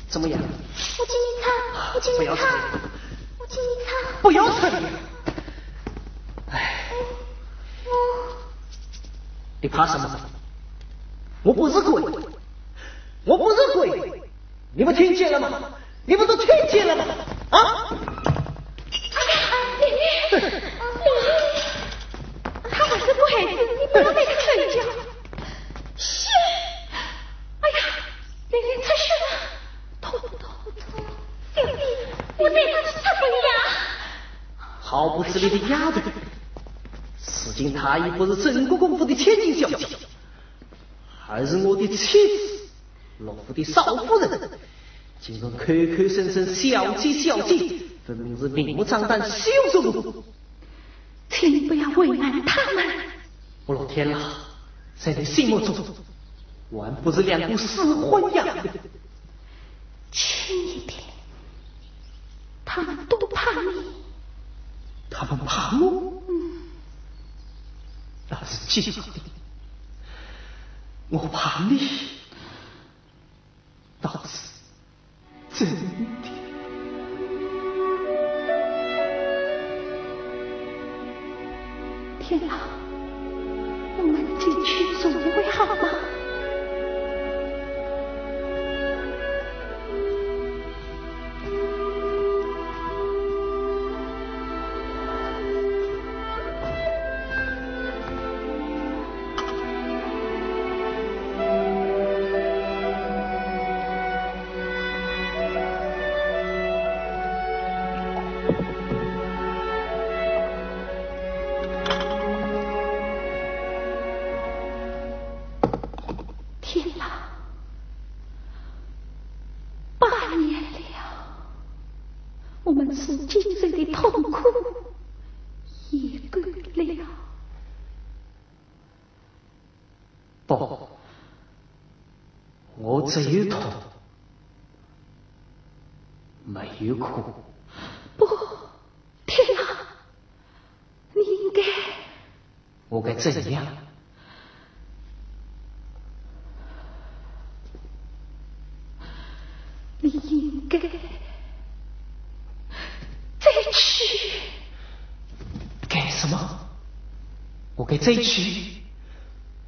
怎么样？我请你擦，我请你擦，我请你擦。不要催！哎，你怕什么？我不是鬼，我不是鬼，你们听见了吗？你们都听见了吗？啊！玲玲，他还是不孩子，你不要被他睡觉。是，哎呀，玲玲出血了，痛！小弟，我带他去擦门牙。好不是你的丫头，如今她已不是郑国公府的千金小姐，而是我的妻子，老夫的少夫人。竟然口口声声小姐，分明是明目张胆羞辱我。请你不要为难他们。我老天啦，在你心目中，还不是两股死魂样的？轻一点，他们都怕你。他们怕我？那是假的。我怕你，倒是真的。天啊，我们进去总会好吗？是精神的痛苦也够了。不，我只有痛，没有哭。不，天啊，你应该……我该怎样？你应该再去。干什么？我该再去？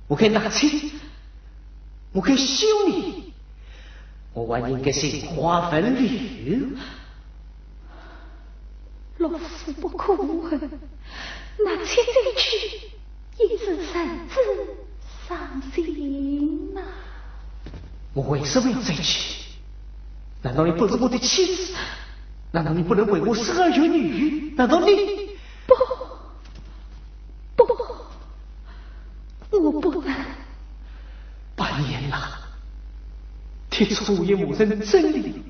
我该拿钱？我该修你？我还应该是花粉流。老夫不可恨，拿钱再去，也是神子伤心呐。我为什么要再去？难道你不是我的妻子？难道你不能为我生儿育女？难道你……不，我不能。8年了，铁杵也无人真理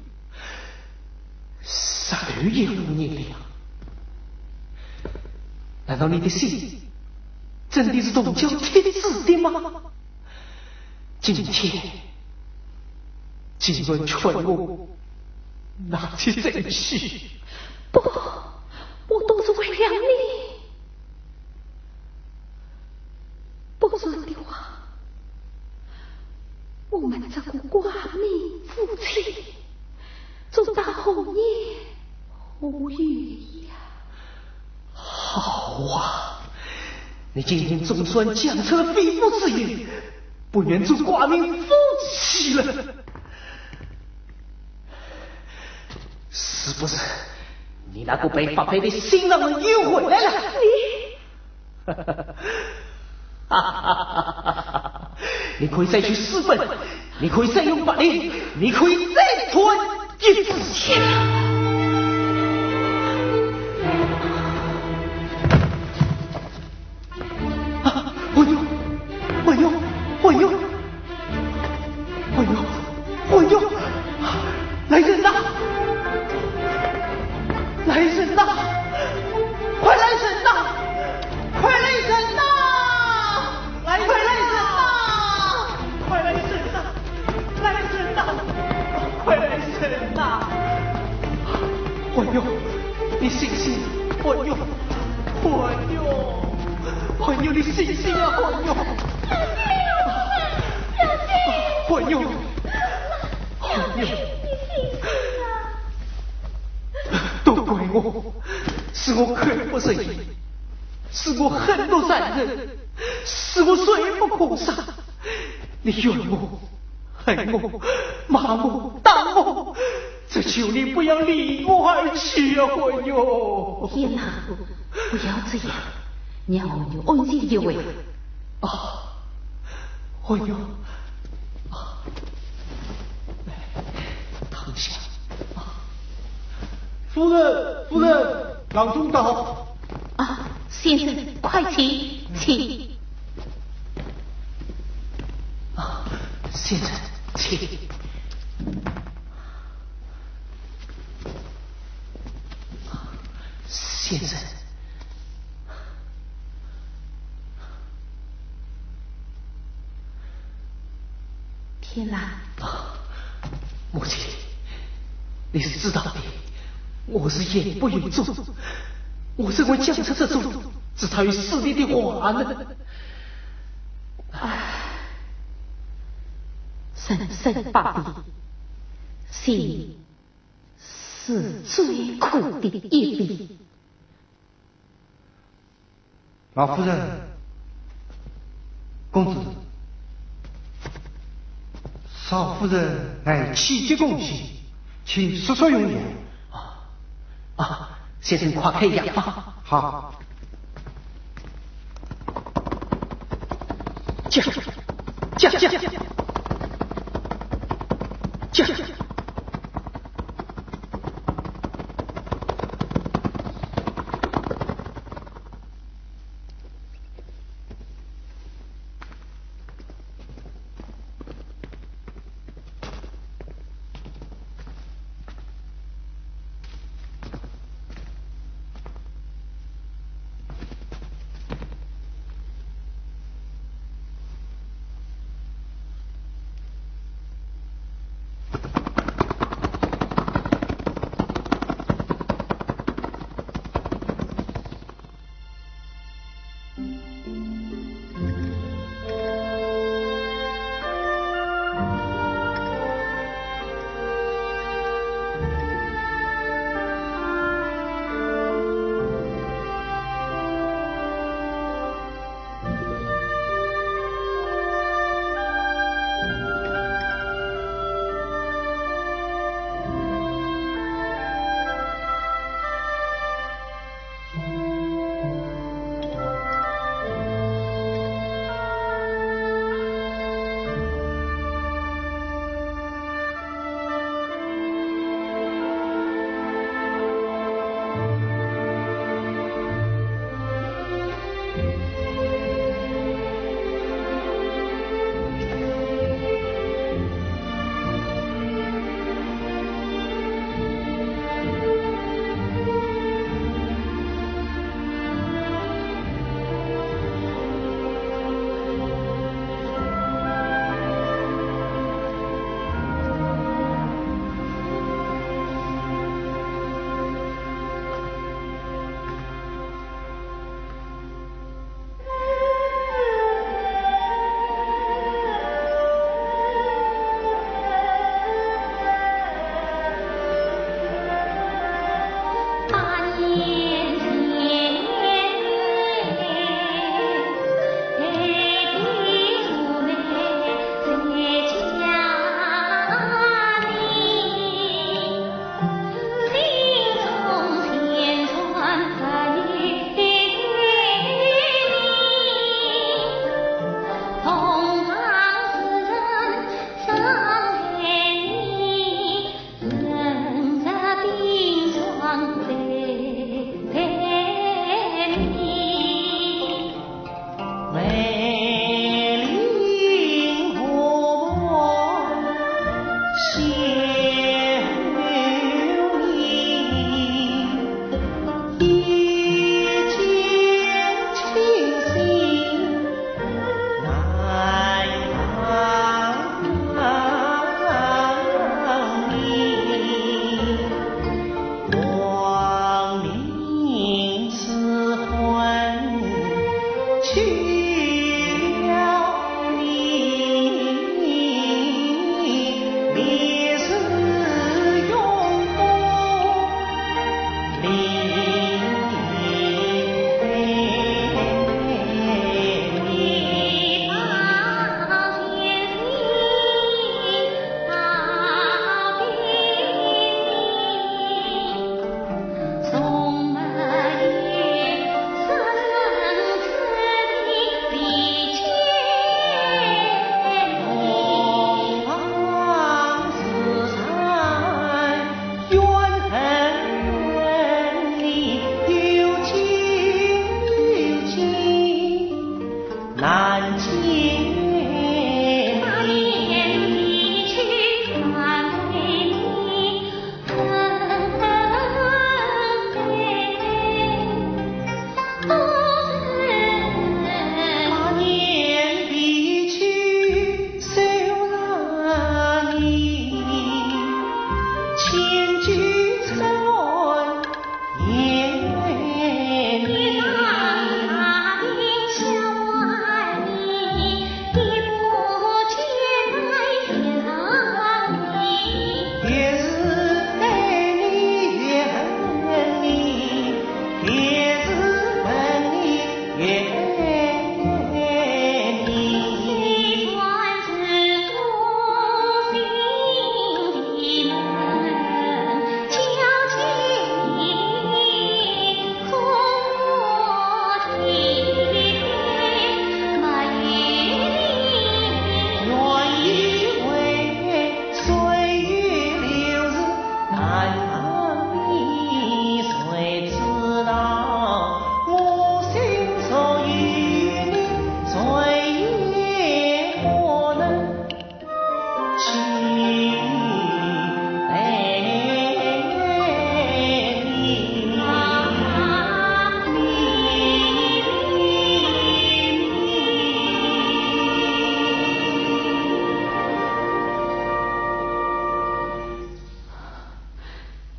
，12也5年了。难道你的心真的是铜胶铁制的吗？今天竟然劝我拿起再去。不，我都是为了你。不然的话，我们这个寡民夫妻走到后年无语呀。好啊，你今天总算讲出了肺腑之言，不愿做寡民夫妻了，是不是？你那个被发配的新郎们又回来了？你可以再去私奔，你可以再用法令，你可以再吞一次血。我有，来人呐！来人呐！快来人呐！快来人呐！快来人呐！快来人呐！来人呐！快来人呐！我有，你醒醒！我有，你醒醒啊！我有，使我口不择言，使我恨毒残忍，使我罪不可赦。你怨我、恨我、骂我、打我，只求你不要离我而去啊，魂哟！天哪，不要这样，让我有安静一回。啊，魂哟！躺下。夫人，夫人，郎中到。啊，先生，快请，请。啊，先生，请。先生，天哪！啊，母亲，你是知道的，我是言不由衷。我认为讲出这种只差于死地的话呢。生生把敌，心是最苦的一笔。老夫人，公子，少夫人乃气急攻心，请速速用言。先生快开药吧。好。驾！你是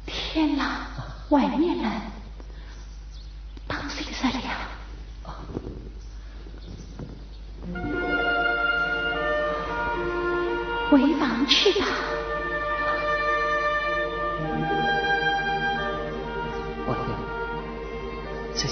天狼，外面人，当心着了。回房去吧。我娘，这。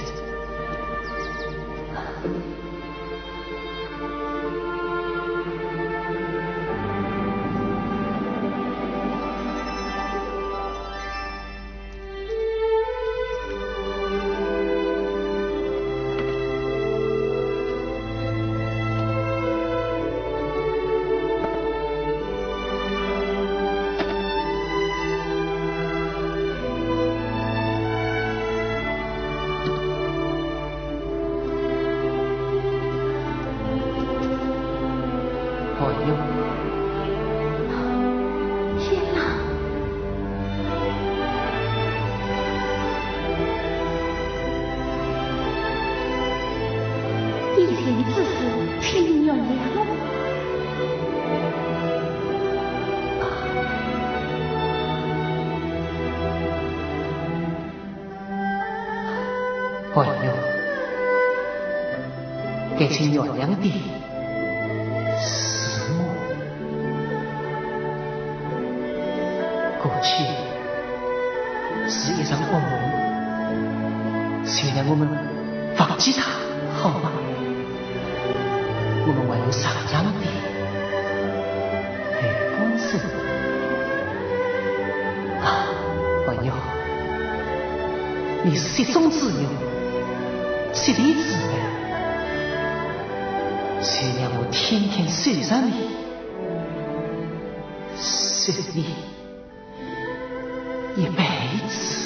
朋友，该请原谅的是我。过去是一场噩梦，现在我们放弃它，好吗？我们还有善良的陪伴生啊，朋友，你是一种自由。是你自然，就让我天天守着你，守你一辈子。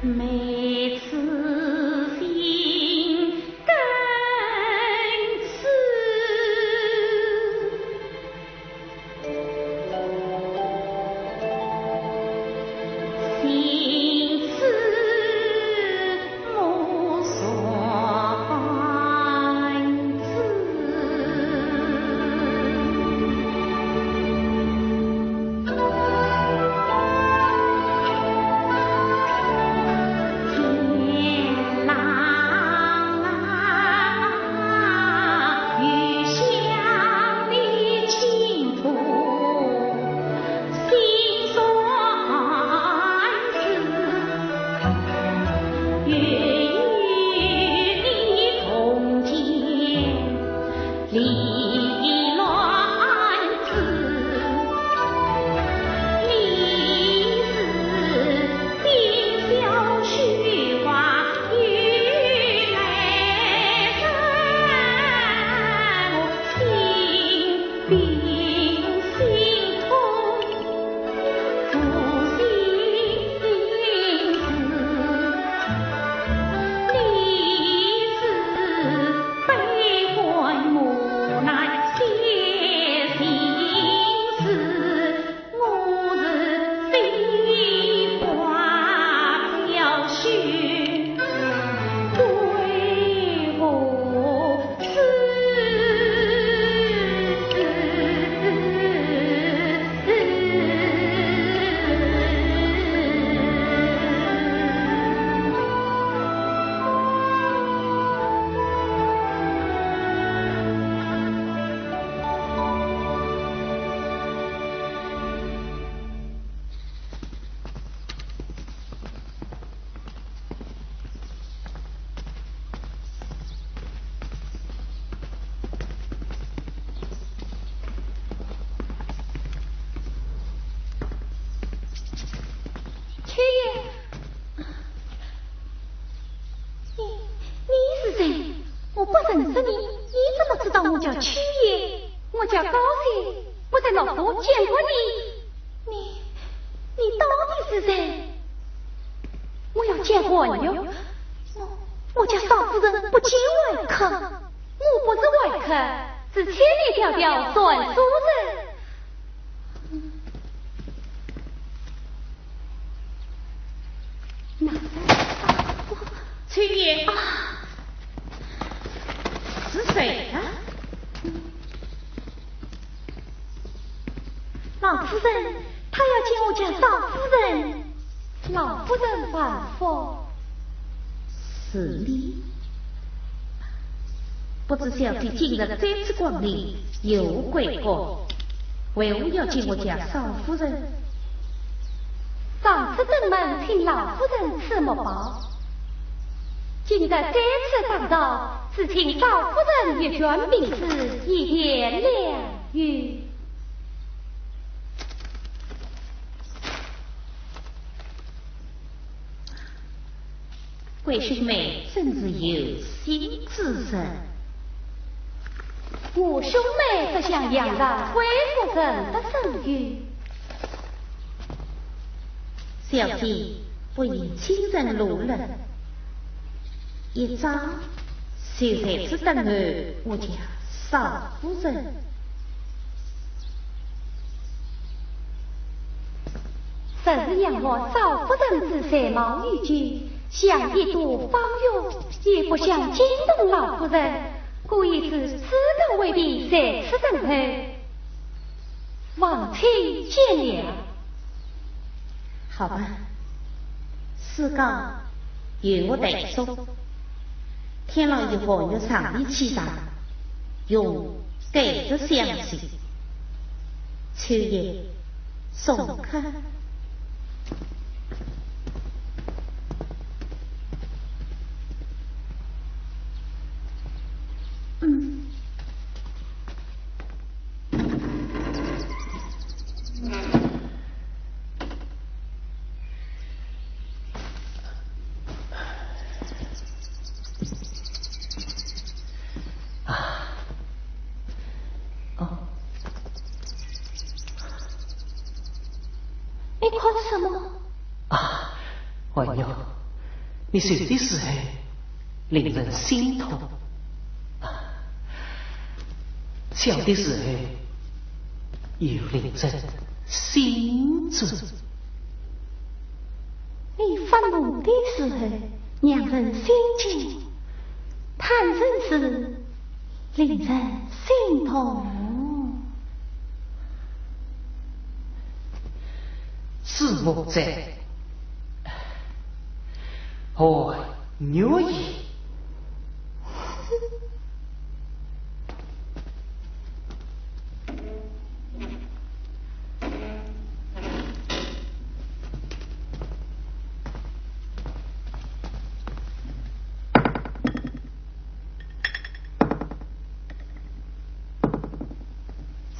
每次心更思，心思莫算字。叫高兴，我在老夫见过你。你到底是谁？我要见文哟。我家少夫人不接外客。我不是外客，是千里迢迢算书人。哪位？崔爷，是谁啊？老夫人，她要见我家少夫人。老夫人万福。是你？不知小姐今日这次光临有贵过，为何要见我家少夫人？上次登门请老夫人赐墨宝，今日这次当道是请少夫人一卷名字一点两语。贵兄妹真是有心之人。我兄妹只想扬让贵夫人的声誉。小姐不宜轻人路人，一早就在此等候我家少夫人。正是仰我少夫人之才貌与举，想一睹芳容，也不想惊动老夫人，故意是私等为婢在此等候，望请见谅。好吧，事告由我代说。天老爷朋友上里起上，用给着相信。秋夜送客。你看什么？婉友，你说的时候令人心痛，笑的时候又令人心醉。你发怒的时候让人心惊，坦诚时令人心痛。字幕在我牛也。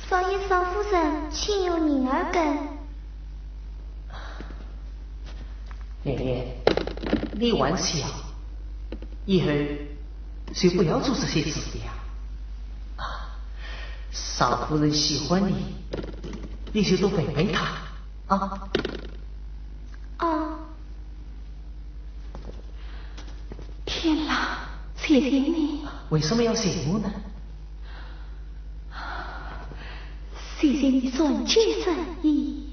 少爷少夫人，请有您儿跟。爷爷，你玩笑，以后就不要做这些字呀。少夫人喜欢你，你就多陪陪她啊。天老，谢谢你。为什么要谢我呢？谢谢你顺其生意。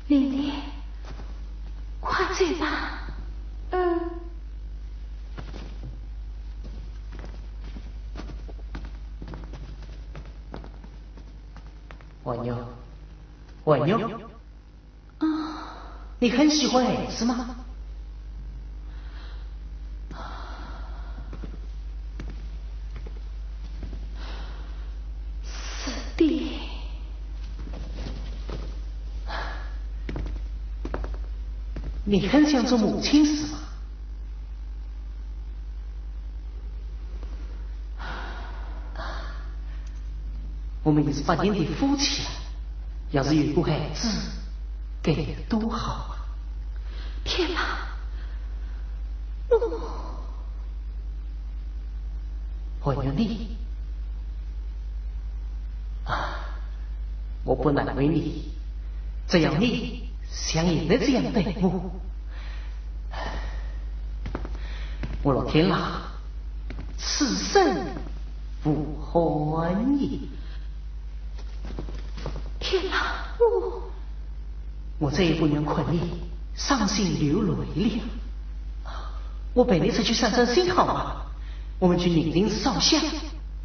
莲莲，快醉吧。婉妞，婉妞，你很喜欢儿子吗？是的。你很想做母亲是吗？我们也是8年的夫妻了，要是有个孩子，该有多好啊！天哪！婉妞，我不难为你，只要你像现在这样对我老天郎此生不还你。天郎，我再也不能困你伤心流泪了。我陪你出去散散心好吗？我们去宁陵烧香，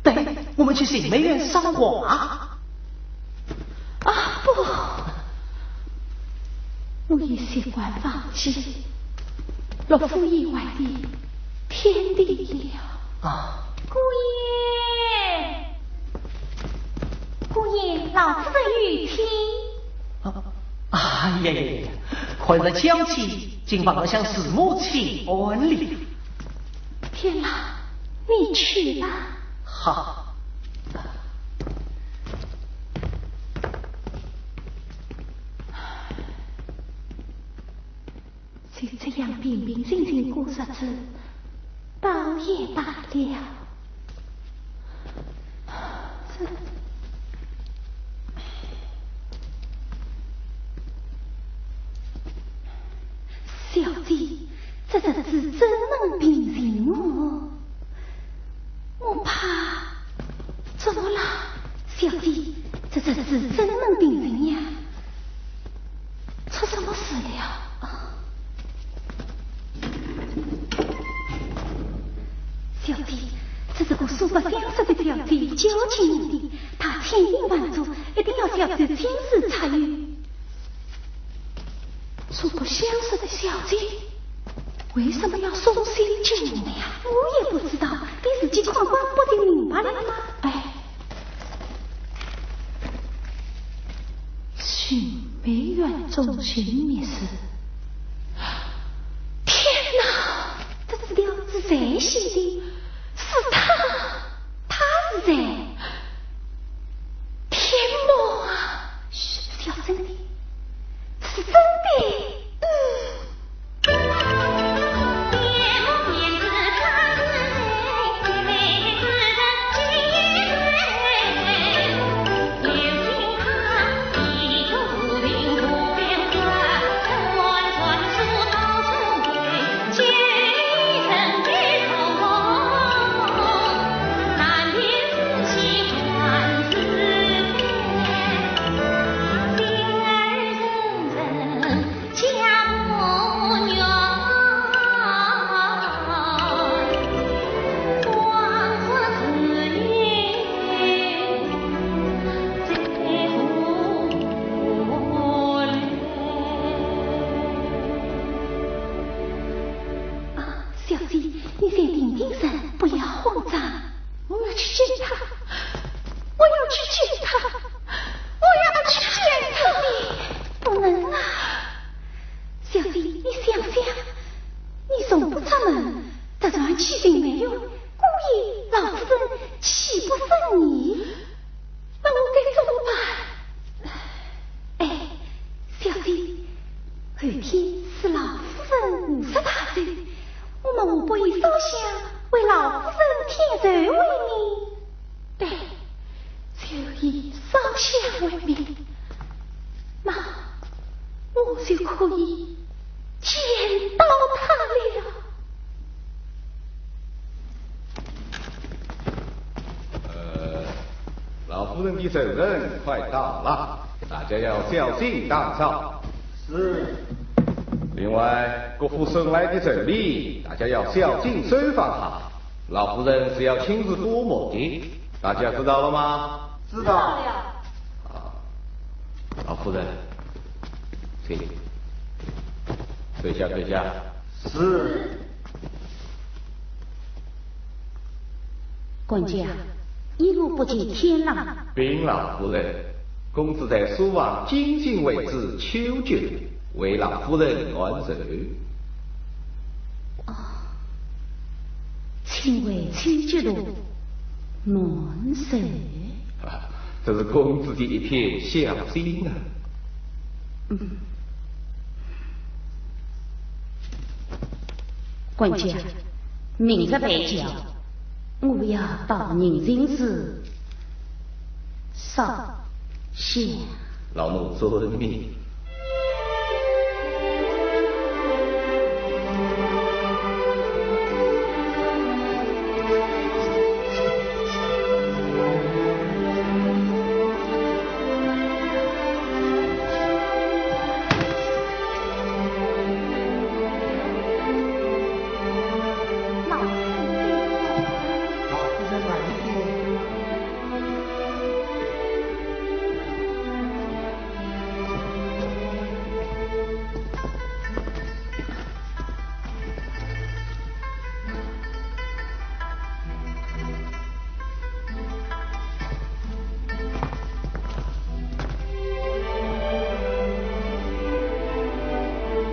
对，我们去醒梅园赏花。不，我已习惯放弃，落夫以外的天地了。姑爷，老夫人欲听。呀！快来讲起，竟把我像是母亲安了。天郎，你去吧。好。就这样平平静静过日子，倒也罢了。小姐，这日子怎能平静我？我怕怎么了？小姐，这日子怎能平静呀？出什么事了？小姐，这是个素不相识的小姐交情我的，她千叮万嘱，一定要小姐亲自参与。素不相识的小姐，为什么要送信给我呀？我也不知道，你自己看看不就明白了吗？寻梅园中寻灭事。天哪，这资料是谁写的？是他是谁？天魔啊！嘘，小声点，是真的。夫人的责任快到了，大家要小心打扫。是。另外，国父送来的赠礼，大家要小心收放好。老夫人是要亲自抚摸的，大家知道了吗？知道了。好，老夫人，请跪下跪下。是。管家，一路不见天郎。禀老夫人，公子在苏王精心为之求决，为老夫人安寿。请为妻之路暖寿。这是公子的一片孝心啊。管家，明日白昼，我要到宁陵寺烧想。老奴遵命。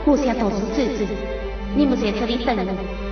我想到处走走，你们在这里等我。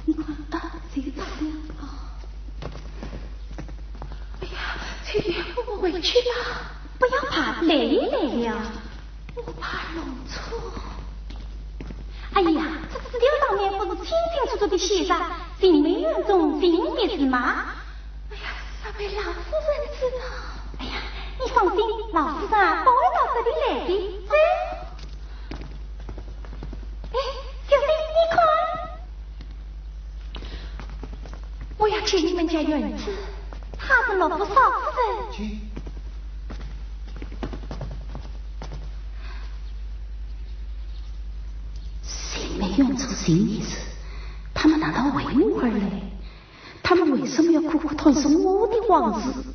你看啊，这个大亮哦。哎呀，翠玉，我回去了，不要怕，累了，我怕弄错。哎呀，这资料上面不是清清楚楚的写着“行美人中行别是吗？哎呀，啥被老夫人知道？哎呀，你放心，老夫人啊，不会到这里来的。走。哎，小弟，你看。我要去你们家园子，她是罗布少夫人。去。行美院出行意思，他们难道为我而来？他们为什么要苦苦吞噬我的王子？